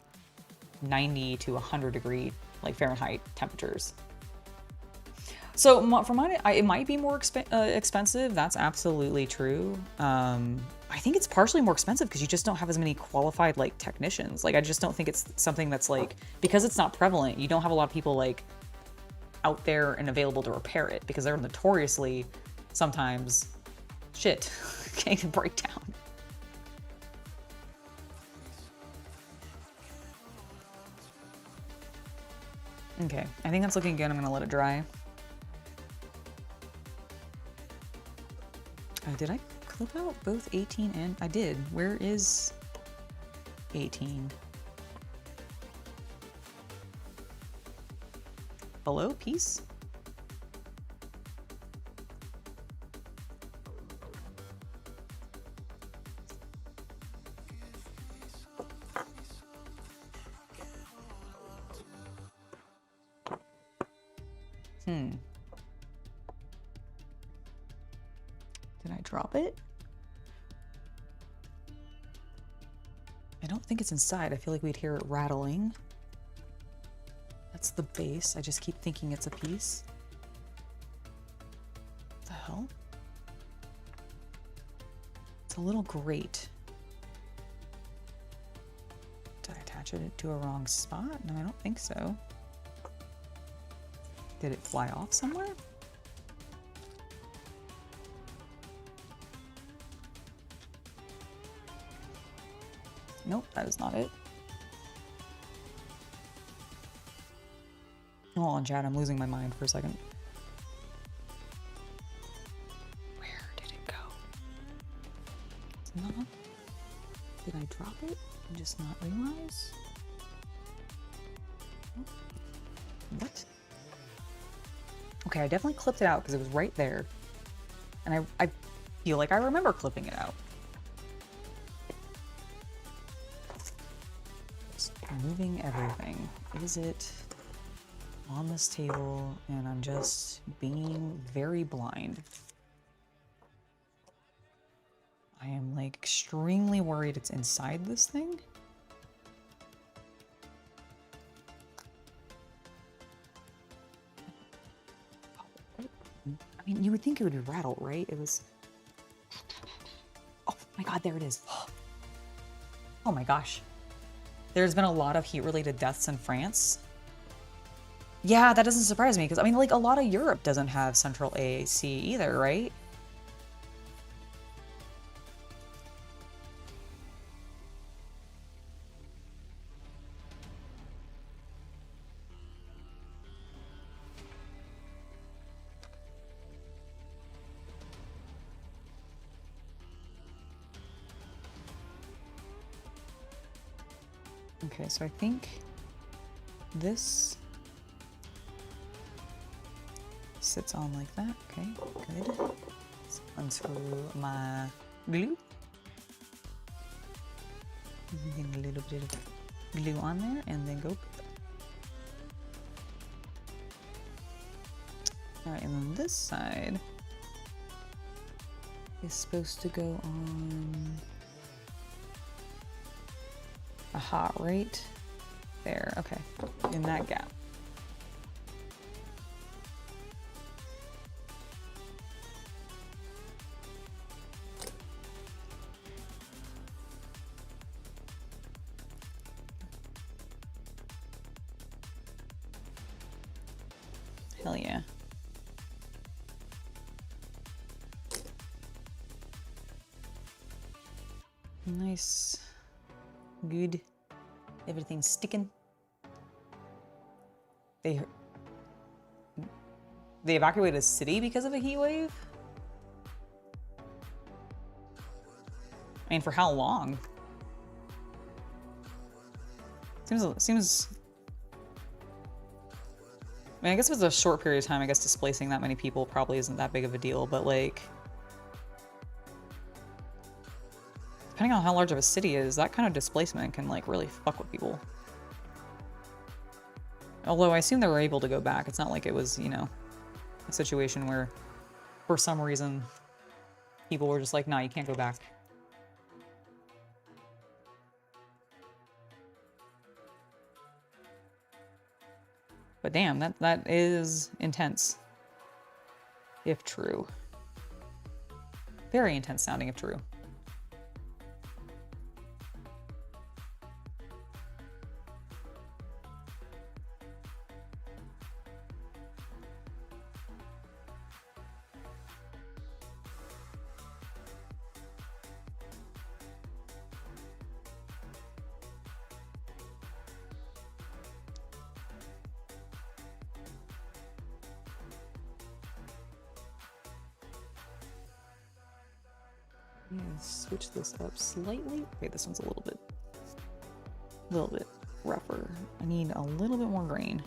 90 to 100 degree, like Fahrenheit temperatures. So for mine, it might be more expensive. That's absolutely true. I think it's partially more expensive because you just don't have as many qualified like technicians. Like I just don't think it's something that's like, because it's not prevalent, you don't have a lot of people like out there and available to repair it, because they're notoriously sometimes shit can break down. Okay, I think that's looking good. I'm gonna let it dry. Did I clip out both 18 and... I did. Where is 18? Hello, peace? Did I drop it? I don't think it's inside. I feel like we'd hear it rattling. That's the base. I just keep thinking it's a piece. What the hell? It's a little grate. Did I attach it to a wrong spot? No, I don't think so. Did it fly off somewhere? Nope, that is not it. Hold on, chat, I'm losing my mind for a second. Where did it go? It's not. Did I drop it and just not realize? What? Okay, I definitely clipped it out because it was right there. And I feel like I remember clipping it out. Just moving everything. Is it on this table and I'm just being very blind? I am like extremely worried it's inside this thing. I mean, you would think it would rattle, right? It was... Oh my god, there it is. Oh my gosh. There's been a lot of heat-related deaths in France. Yeah, that doesn't surprise me, because, I mean, like, a lot of Europe doesn't have central AC either, right? Okay, so I think this sits on like that. Okay, good. Let's unscrew my glue. Get a little bit of glue on there and then go. All right, and then this side, is supposed to go on. Aha, right there. Okay, in that gap. Hell yeah. Nice. Good. Everything's sticking. They evacuated a city because of a heat wave? I mean, for how long? Seems I mean, I guess if it's a short period of time, I guess displacing that many people probably isn't that big of a deal, but like, depending on how large of a city is, that kind of displacement can like really fuck with people. Although I assume they were able to go back. It's not like it was, you know, a situation where for some reason people were just like, nah, you can't go back. But damn, that is intense. If true. Very intense sounding if true. Switch this up slightly. Okay, this one's a little bit rougher. I need a little bit more grain.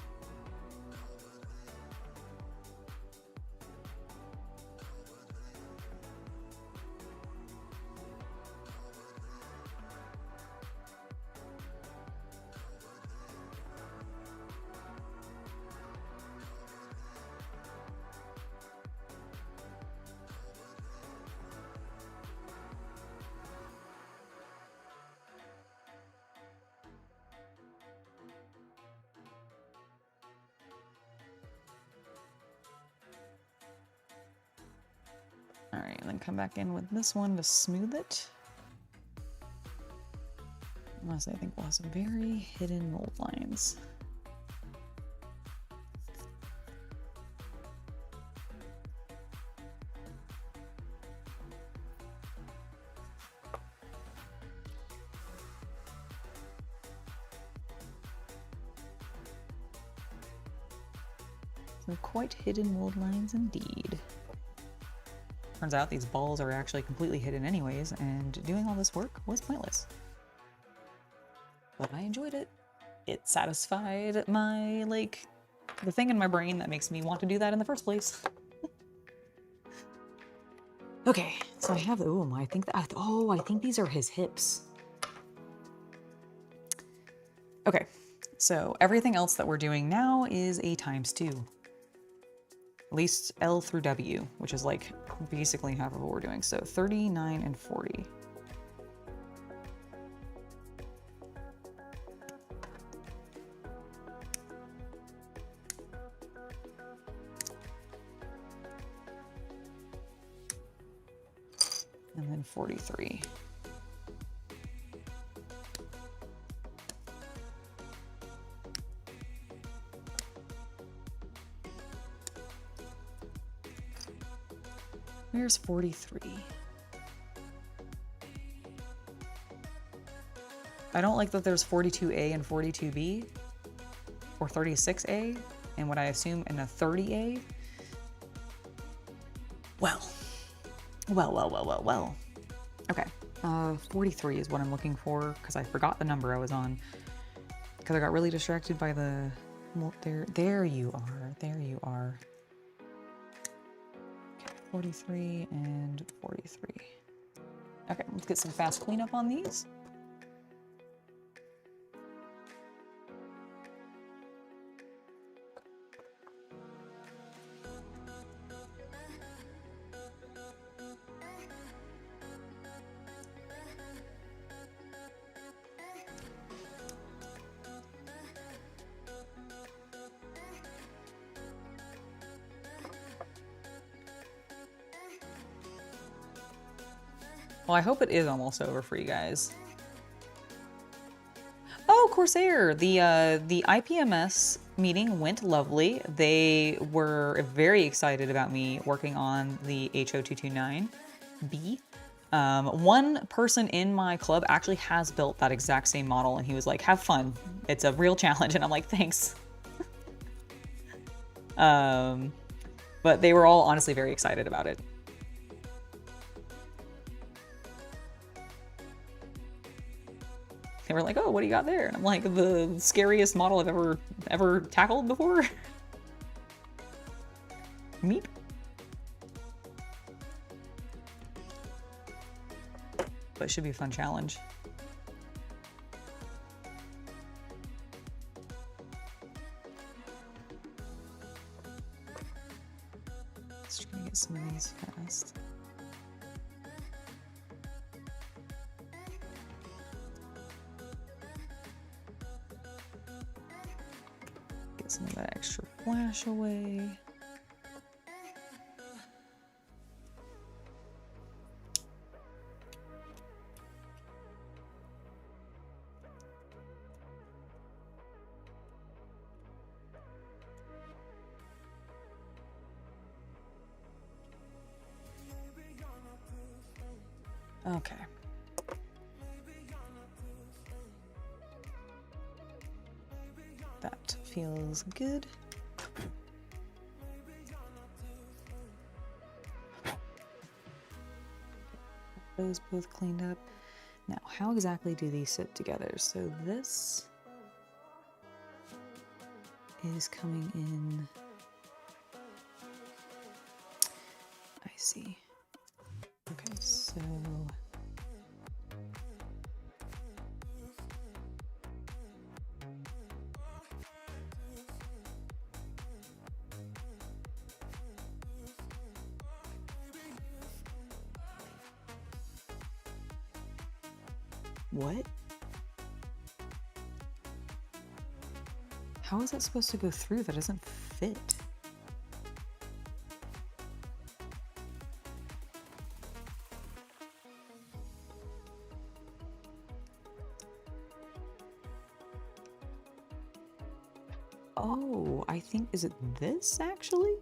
All right, and then come back in with this one to smooth it. Honestly, I think we'll have some very hidden mold lines. So quite hidden mold lines indeed. Turns out these balls are actually completely hidden anyways, and doing all this work was pointless. But I enjoyed it. It satisfied my, like, the thing in my brain that makes me want to do that in the first place. Okay, so I have, oh, I think that, oh, I think these are his hips. Okay, so everything else that we're doing now is a ×2. At least L through W, which is like basically half of what we're doing. So 39 and 40. And then 43. Where's 43? I don't like that there's 42A and 42B, or 36A, and what I assume in a 30A. Well. Okay, 43 is what I'm looking for, because I forgot the number I was on, because I got really distracted by the, well, there you are. 43 and 43. Okay, let's get some fast cleanup on these. Well, I hope it is almost over for you guys. Oh, Corsair! The IPMS meeting went lovely. They were very excited about me working on the HO229B. One person in my club actually has built that exact same model, and he was like, have fun. It's a real challenge. And I'm like, thanks. But they were all honestly very excited about it. They were like, oh, what do you got there? And I'm like, the scariest model I've ever tackled before. Meep. But it should be a fun challenge. Just gonna get some of these fast. Get some of that extra flash away. Okay. That feels good. Those both cleaned up. Now, how exactly do these sit together? So this is coming in. I see. Okay, so what? How is that supposed to go through? That doesn't fit. Oh, I think, is it this actually?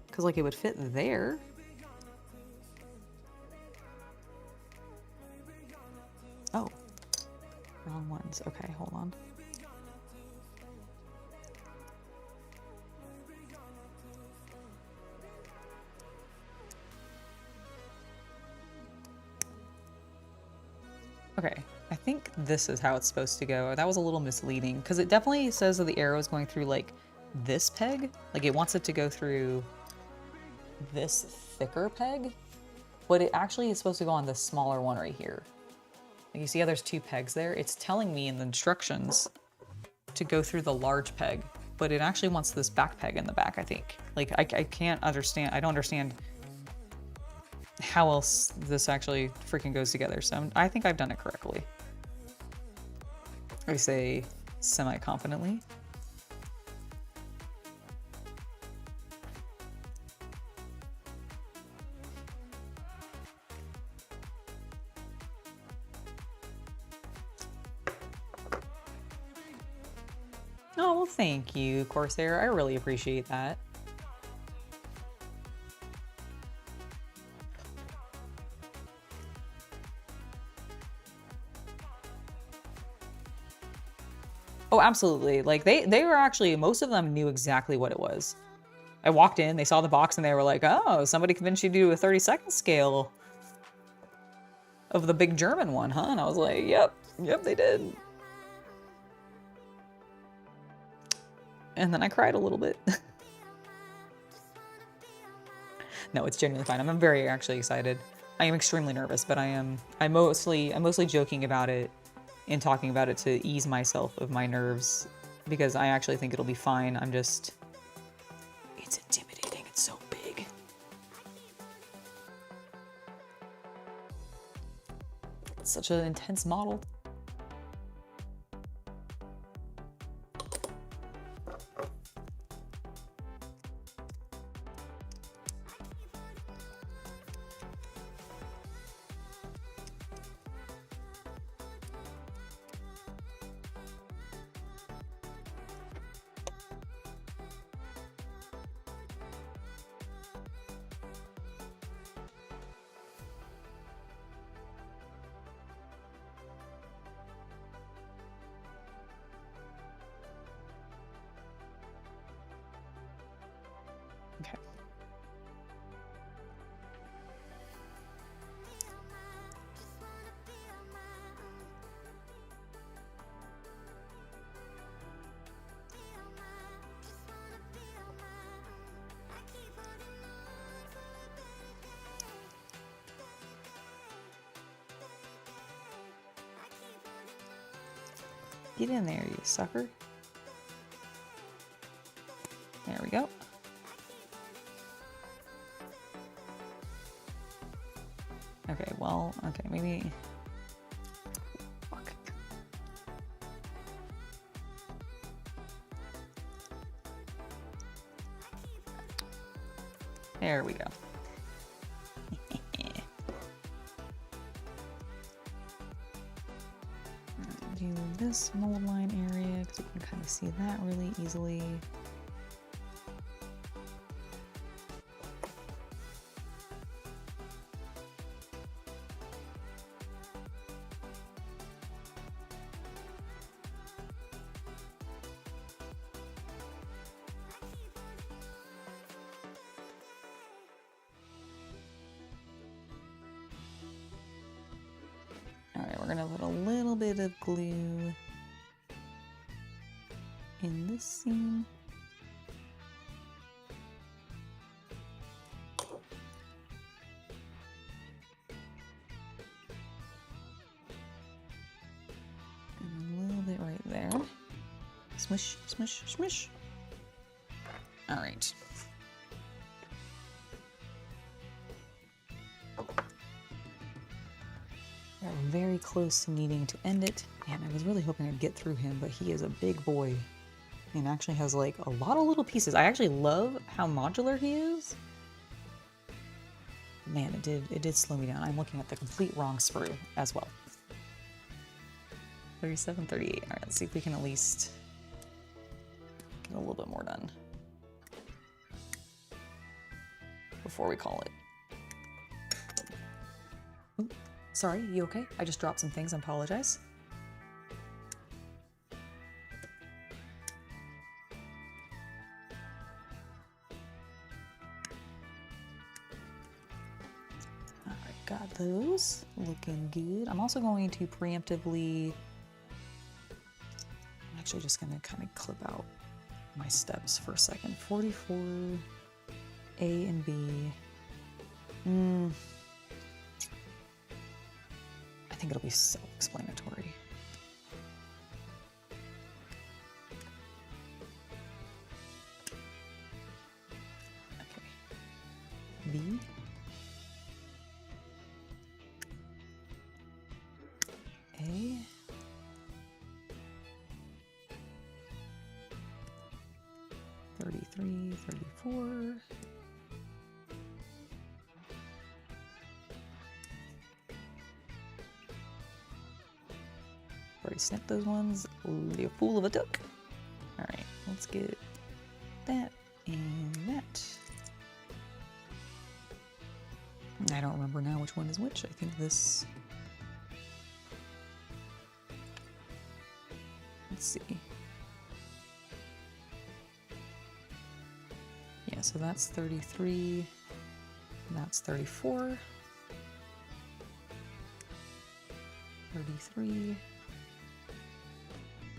Because like it would fit there. Oh, wrong ones. Okay, hold on. Okay, I think this is how it's supposed to go. That was a little misleading because it definitely says that the arrow is going through like this peg. Like it wants it to go through this thicker peg, but it actually is supposed to go on the smaller one right here. Like you see how there's two pegs there? It's telling me in the instructions to go through the large peg, but it actually wants this back peg in the back, I think. Like I can't understand, I don't understand how else this actually freaking goes together. So I think I've done it correctly. I say semi-confidently. Oh, well, thank you, Corsair. I really appreciate that. Oh, absolutely. Like they were actually, most of them knew exactly what it was. I walked in, they saw the box and they were like, oh, somebody convinced you to do a 30-second scale of the big German one, huh? And I was like, yep, they did. And then I cried a little bit. No, it's genuinely fine. I'm very actually excited. I am extremely nervous, but I'm mostly joking about it and talking about it to ease myself of my nerves because I actually think it'll be fine. It's intimidating. It's so big. It's such an intense model. Get in there, you sucker. There we go. Okay, well, okay, maybe... Fuck. There we go. Do this mold line area because you can kind of see that really easily. We're gonna put a little bit of glue in this seam. And a little bit right there. Smush, smush, smush. All right. We're very close to needing to end it. Man, I was really hoping I'd get through him, but he is a big boy and actually has like a lot of little pieces. I actually love how modular he is. Man, it did slow me down. I'm looking at the complete wrong sprue as well. 37, 38. All right, let's see if we can at least get a little bit more done before we call it. Oop, sorry, you okay? I just dropped some things, I apologize. All right, got those looking good. I'm also going to preemptively, I'm actually just gonna kind of clip out my steps for a second. 44, A and B. I think it'll be self-explanatory. Okay. B. A. $33, $34. Already snipped those ones. The fool of a duck. All right, let's get that and that. I don't remember now which one is which. I think this. Let's see. Yeah, so that's 33. That's 34. 33.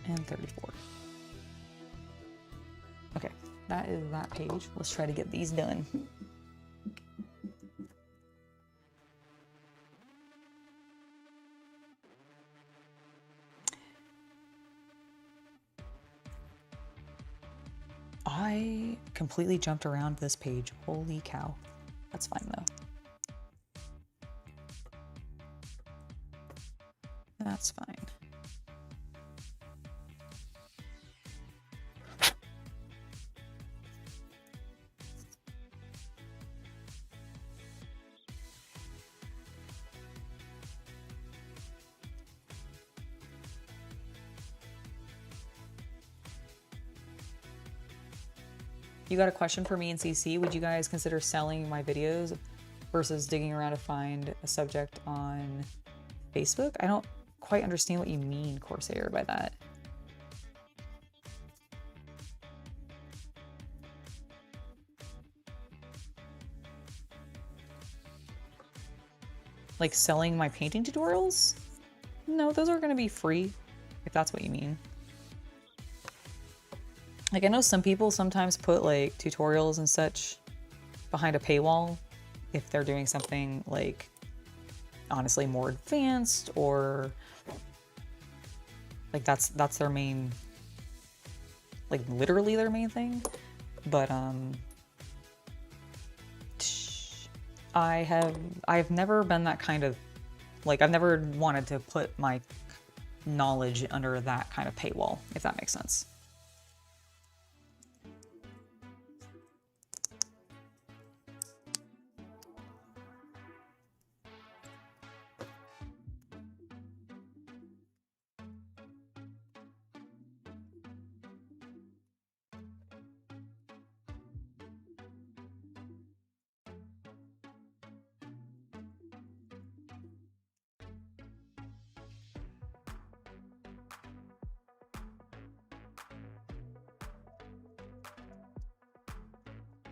And 34. Okay, that is that page. Let's try to get these done. I completely jumped around this page. Holy cow. That's fine though. That's fine. You got a question for me in CC? Would you guys consider selling my videos versus digging around to find a subject on Facebook? I don't quite understand what you mean, Corsair, by that. Like selling my painting tutorials? No, those are going to be free, if that's what you mean. Like, I know some people sometimes put like tutorials and such behind a paywall if they're doing something like honestly more advanced or Like that's their main, like literally their main thing. But I've never been that kind of, like I've never wanted to put my knowledge under that kind of paywall, if that makes sense.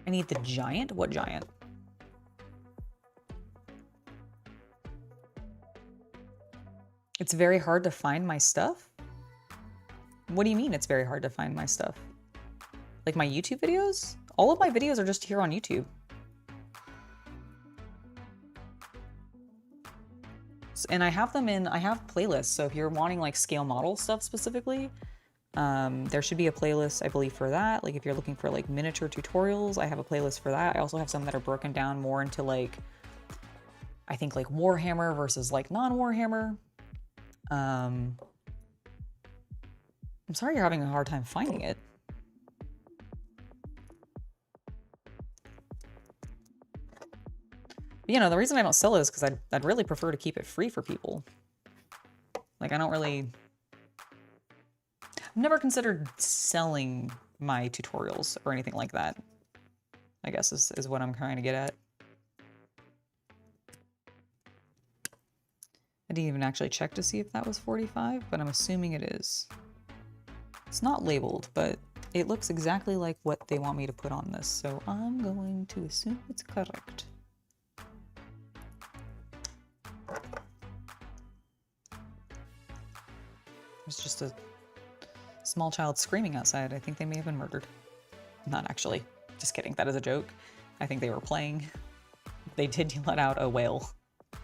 I need the giant? What giant? It's very hard to find my stuff? What do you mean it's very hard to find my stuff? Like my YouTube videos? All of my videos are just here on YouTube. And I have them in, I have playlists. So if you're wanting like scale model stuff specifically, there should be a playlist, I believe, for that. Like if you're looking for like miniature tutorials, I have a playlist for that. I also have some that are broken down more into like, I think like Warhammer versus like non-Warhammer. I'm sorry you're having a hard time finding it. But, you know, the reason I don't sell it is because I'd really prefer to keep it free for people. Like I don't really... I've never considered selling my tutorials or anything like that, I guess is what I'm trying to get at. I didn't even actually check to see if that was 45, but I'm assuming it is. It's not labeled, but it looks exactly like what they want me to put on this, so I'm going to assume it's correct. There's just a small child screaming outside. I think they may have been murdered. Not actually. Just kidding. That is a joke. I think they were playing. They did let out a wail. I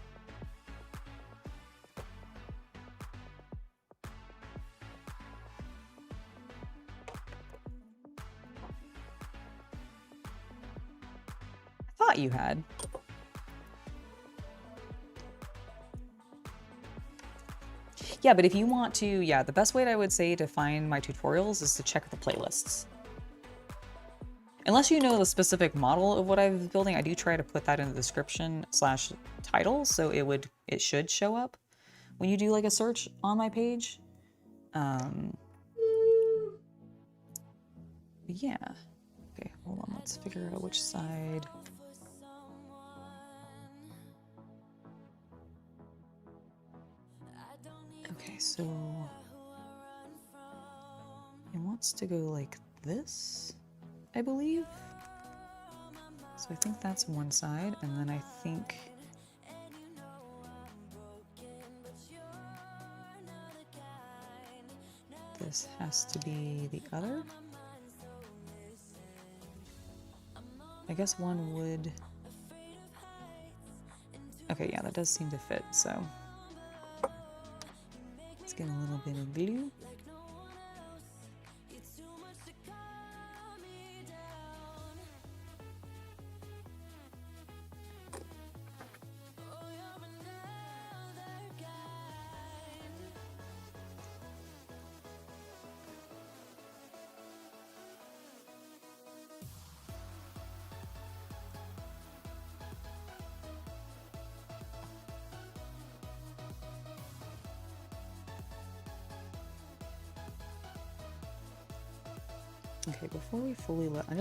thought you had. Yeah, but if you want to, yeah, the best way I would say to find my tutorials is to check the playlists. Unless you know the specific model of what I was building, I do try to put that in the description / title, so it should show up when you do like a search on my page. Yeah. Okay, hold on, let's figure out which side. Okay, so it wants to go like this, I believe. So I think that's one side, and then I think this has to be the other. I guess one would... Okay, yeah, that does seem to fit, so... Let's get a little bit of glue. Okay, before we fully let, I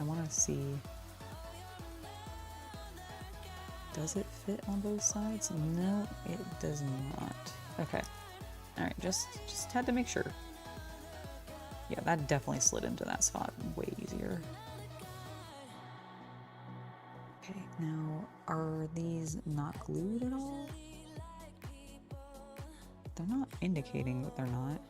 want to see, does it fit on both sides? No, it does not. Okay, all right, just had to make sure. Yeah, that definitely slid into that spot way easier. Okay, now, are these not glued at all? They're not indicating that they're not.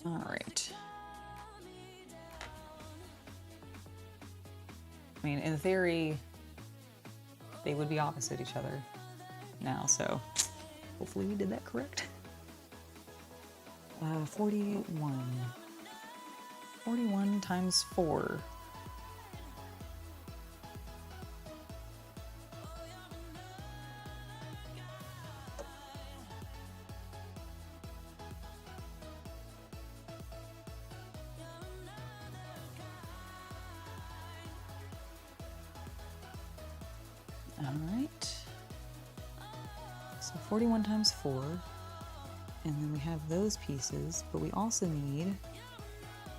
All right. I mean, in theory, they would be opposite each other now, so hopefully we did that correct. 41. 41 times 4. All right. So 41 times 4. And then we have those pieces, but we also need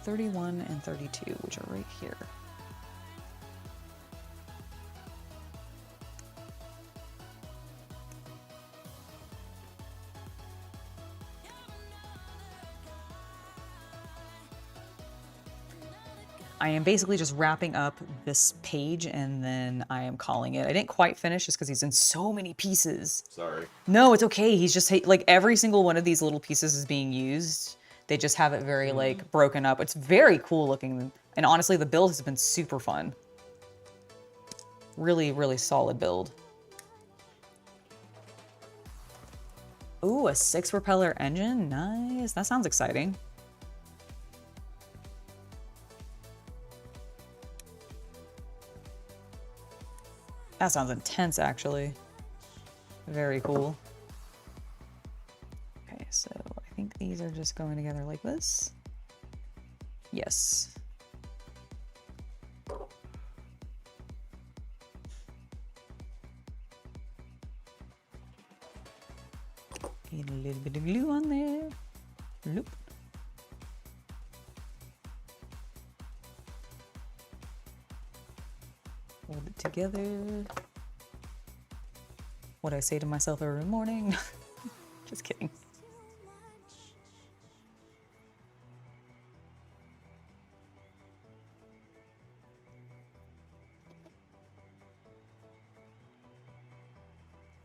31 and 32, which are right here. I am basically just wrapping up this page and then I am calling it. I didn't quite finish just because he's in so many pieces. Sorry. No, it's okay. He's just like every single one of these little pieces is being used. They just have it very like broken up. It's very cool looking. And honestly, the build has been super fun. Really, really solid build. Ooh, a 6 propeller engine. Nice. That sounds exciting. That sounds intense, actually. Very cool. Okay, so I think these are just going together like this. Yes. Get a little bit of glue on there. Loop. Hold it together. What I say to myself every morning. Just kidding.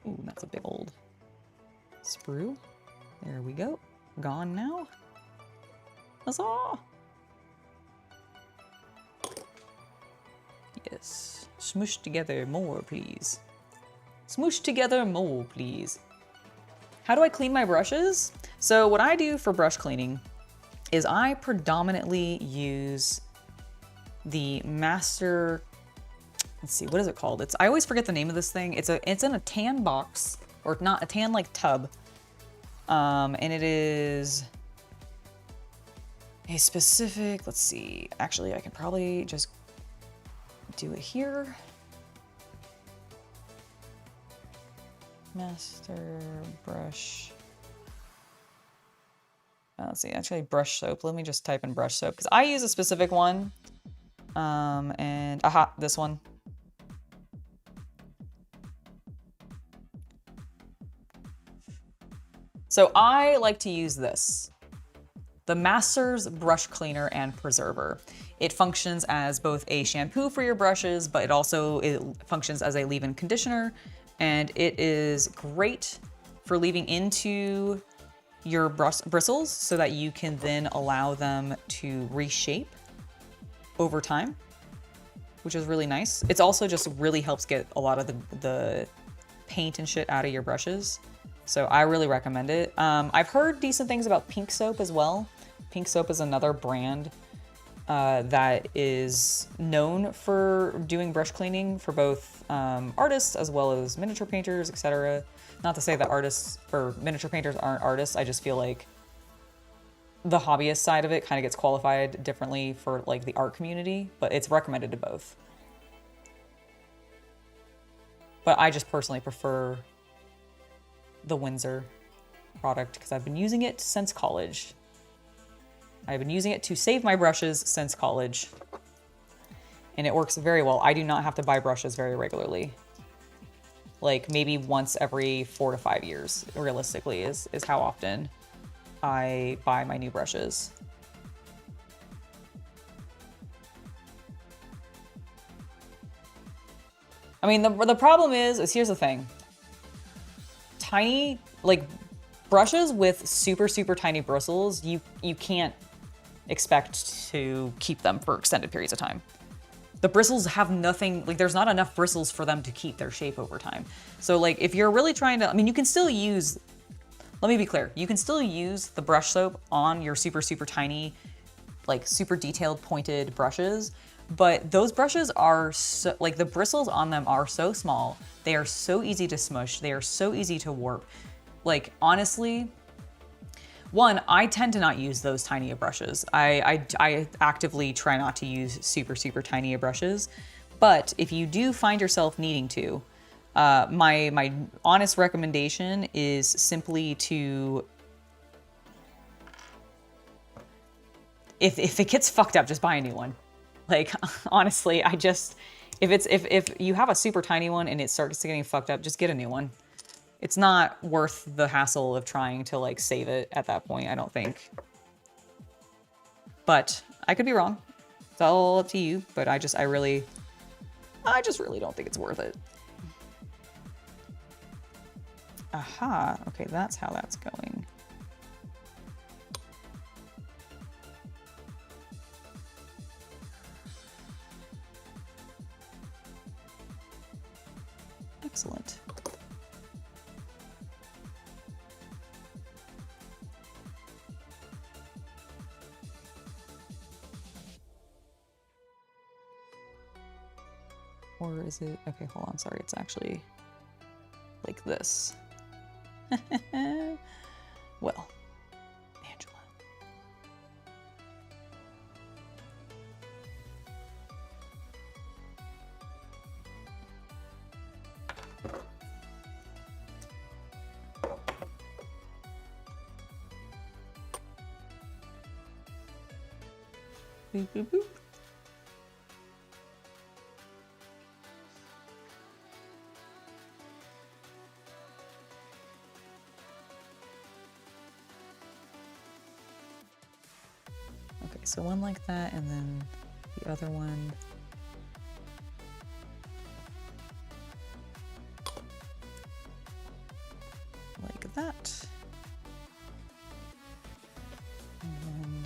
Ooh, that's a big old sprue. There we go. Gone now. Huzzah! Yes. Smoosh together more, please. Smoosh together more, please. How do I clean my brushes? So what I do for brush cleaning is I predominantly use the Master, let's see, what is it called? I always forget the name of this thing. It's in a tan box, or not, a tan like tub. And it is a specific, let's see, actually I can probably just do it here. Master brush. Let's see, actually brush soap. Let me just type in brush soap because I use a specific one. And aha, this one. So I like to use this. The Master's Brush Cleaner and Preserver. It functions as both a shampoo for your brushes, but it functions as a leave-in conditioner, and it is great for leaving into your bristles so that you can then allow them to reshape over time, which is really nice. It's also just really helps get a lot of the paint and shit out of your brushes. So I really recommend it. I've heard decent things about Pink Soap as well. Pink Soap is another brand that is known for doing brush cleaning for both artists as well as miniature painters, etc. Not to say that artists or miniature painters aren't artists. I just feel like the hobbyist side of it kind of gets qualified differently for like the art community, but it's recommended to both. But I just personally prefer the Windsor product because I've been using it since college. I've been using it to save my brushes since college, and it works very well. I do not have to buy brushes very regularly. Like maybe once every 4 to 5 years, realistically, is how often I buy my new brushes. I mean, the problem is here's the thing. Tiny, like brushes with super, super tiny bristles, you can't expect to keep them for extended periods of time. The bristles have nothing, like there's not enough bristles for them to keep their shape over time. So like if you're really trying to, I mean, you can still use, let me be clear, you can still use the brush soap on your super, super tiny, like super detailed pointed brushes, but those brushes are so, like the bristles on them are so small, they are so easy to smush, they are so easy to warp. Like honestly, one, I tend to not use those tiny of brushes. I actively try not to use super, super tiny of brushes. But if you do find yourself needing to, my honest recommendation is simply to, if it gets fucked up, just buy a new one. Like honestly, if you have a super tiny one and it starts getting fucked up, just get a new one. It's not worth the hassle of trying to like save it at that point, I don't think. But I could be wrong. It's all up to you, but I just really don't think it's worth it. Aha, okay, that's how that's going. Excellent. Or is it, okay, hold on, sorry, it's actually like this. Well, Angela. Boop, boop, boop. Okay, so one like that, and then the other one. Like that. And then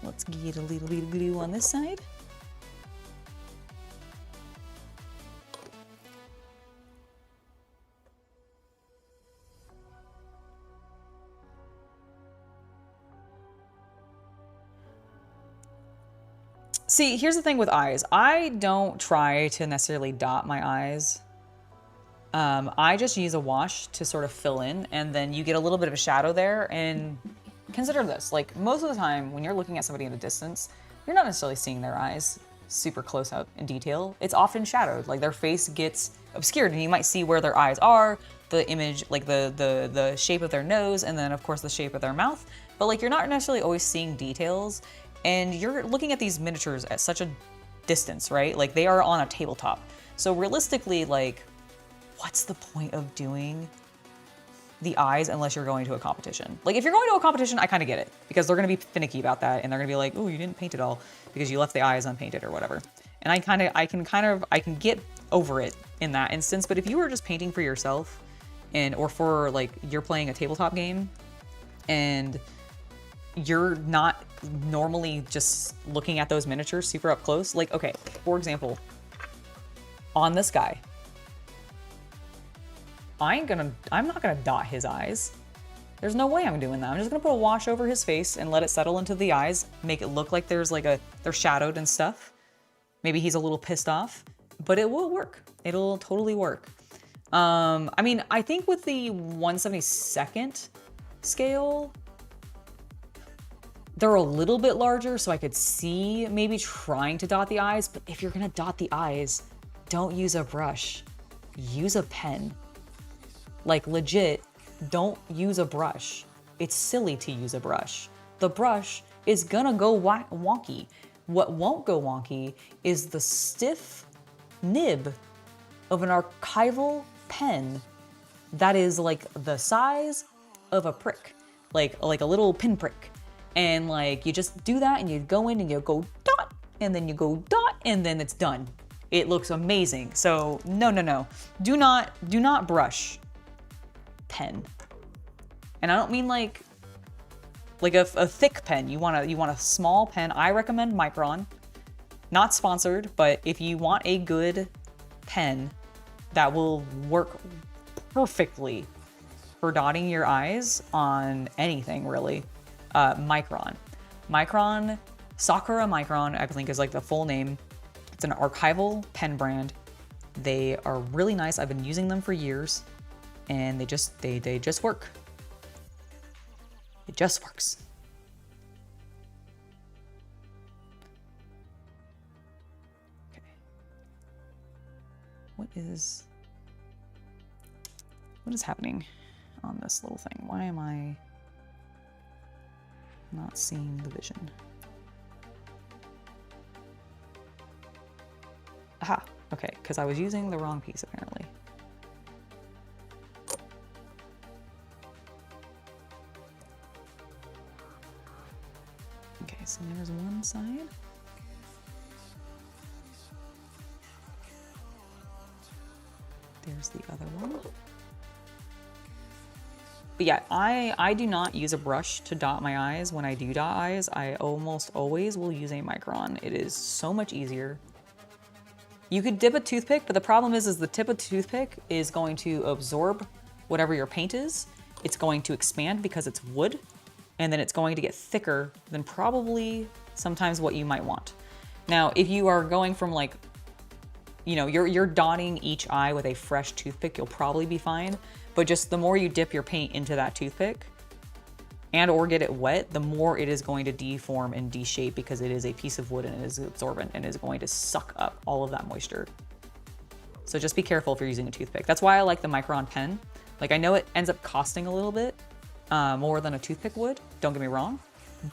let's get a little bit of glue on this side. See, here's the thing with eyes. I don't try to necessarily dot my eyes. I just use a wash to sort of fill in, and then you get a little bit of a shadow there. And consider this, like most of the time when you're looking at somebody at a distance, you're not necessarily seeing their eyes super close up in detail. It's often shadowed, like their face gets obscured and you might see where their eyes are, the image, like the shape of their nose, and then of course the shape of their mouth. But like you're not necessarily always seeing details. And you're looking at these miniatures at such a distance, right? Like they are on a tabletop. So realistically, like, what's the point of doing the eyes unless you're going to a competition? Like if you're going to a competition, I kind of get it because they're going to be finicky about that. And they're going to be like, oh, you didn't paint it all because you left the eyes unpainted or whatever. And I can get over it in that instance. But if you were just painting for yourself or for like, you're playing a tabletop game and you're not normally just looking at those miniatures super up close. Like, okay, for example, on this guy, I'm not gonna dot his eyes. There's no way I'm doing that. I'm just gonna put a wash over his face and let it settle into the eyes, make it look like there's like they're shadowed and stuff. Maybe he's a little pissed off, but it will work. It'll totally work. I mean, I think with the 1/72nd scale, they're a little bit larger, so I could see maybe trying to dot the eyes, but if you're gonna dot the eyes, don't use a brush, use a pen. Like legit, don't use a brush. It's silly to use a brush. The brush is gonna go wonky. What won't go wonky is the stiff nib of an archival pen that is like the size of a prick, like a little pinprick. And like, you just do that and you go in and you go dot, and then you go dot, and then it's done. It looks amazing. So no. Do not brush. pen. And I don't mean like a thick pen. You want a small pen. I recommend Micron. Not sponsored, but if you want a good pen that will work perfectly for dotting your eyes on anything really, Micron. Sakura Micron, I think is like the full name. It's an archival pen brand. They are really nice. I've been using them for years, and they just work. It just works. Okay. What is happening on this little thing? Why am I not seeing the vision? Aha, okay, because I was using the wrong piece apparently. Okay, so there's one side. There's the other one. But yeah, I do not use a brush to dot my eyes. When I do dot eyes, I almost always will use a Micron. It is so much easier. You could dip a toothpick, but the problem is the tip of the toothpick is going to absorb whatever your paint is. It's going to expand because it's wood, and then it's going to get thicker than probably sometimes what you might want. Now, if you are going from like, you know, you're dotting each eye with a fresh toothpick, you'll probably be fine. But just the more you dip your paint into that toothpick and or get it wet, the more it is going to deform and deshape because it is a piece of wood and it is absorbent and is going to suck up all of that moisture. So just be careful if you're using a toothpick. That's why I like the Micron pen. Like, I know it ends up costing a little bit more than a toothpick would, don't get me wrong,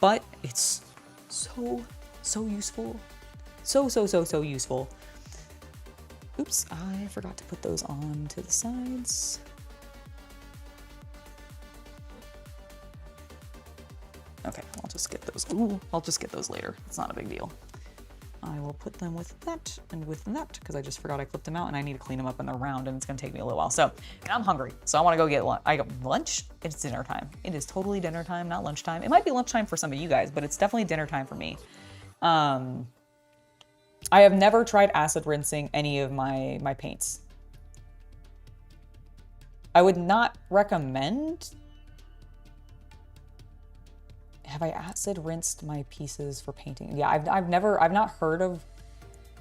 but it's so useful. So useful. Oops, I forgot to put those on to the sides. Okay, I'll just get those. Ooh, I'll just get those later. It's not a big deal. I will put them with that and with that because I just forgot I clipped them out and I need to clean them up and they're round and it's gonna take me a little while. So, and I'm hungry, so I wanna go get lunch. I got lunch? It's dinner time. It is totally dinner time, not lunchtime. It might be lunchtime for some of you guys, but it's definitely dinner time for me. I have never tried acid rinsing any of my paints. I would not recommend. Have I acid rinsed my pieces for painting? Yeah, I've not heard of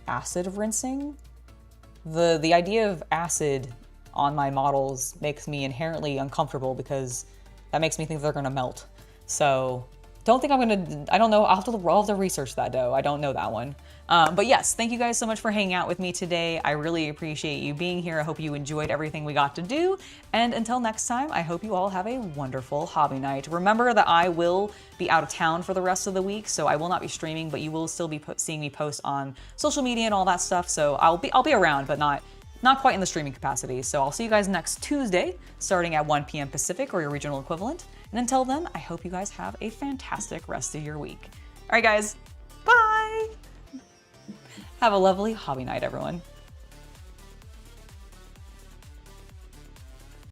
acid rinsing. The idea of acid on my models makes me inherently uncomfortable because that makes me think they're gonna melt. So don't think I'm gonna, I don't know, I'll have to research that though. I don't know that one. But yes, thank you guys so much for hanging out with me today. I really appreciate you being here. I hope you enjoyed everything we got to do. And until next time, I hope you all have a wonderful hobby night. Remember that I will be out of town for the rest of the week, so I will not be streaming, but you will still be seeing me post on social media and all that stuff. So I'll be around, but not quite in the streaming capacity. So I'll see you guys next Tuesday, starting at 1 p.m. Pacific or your regional equivalent. And until then, I hope you guys have a fantastic rest of your week. All right, guys, bye. Have a lovely hobby night, everyone.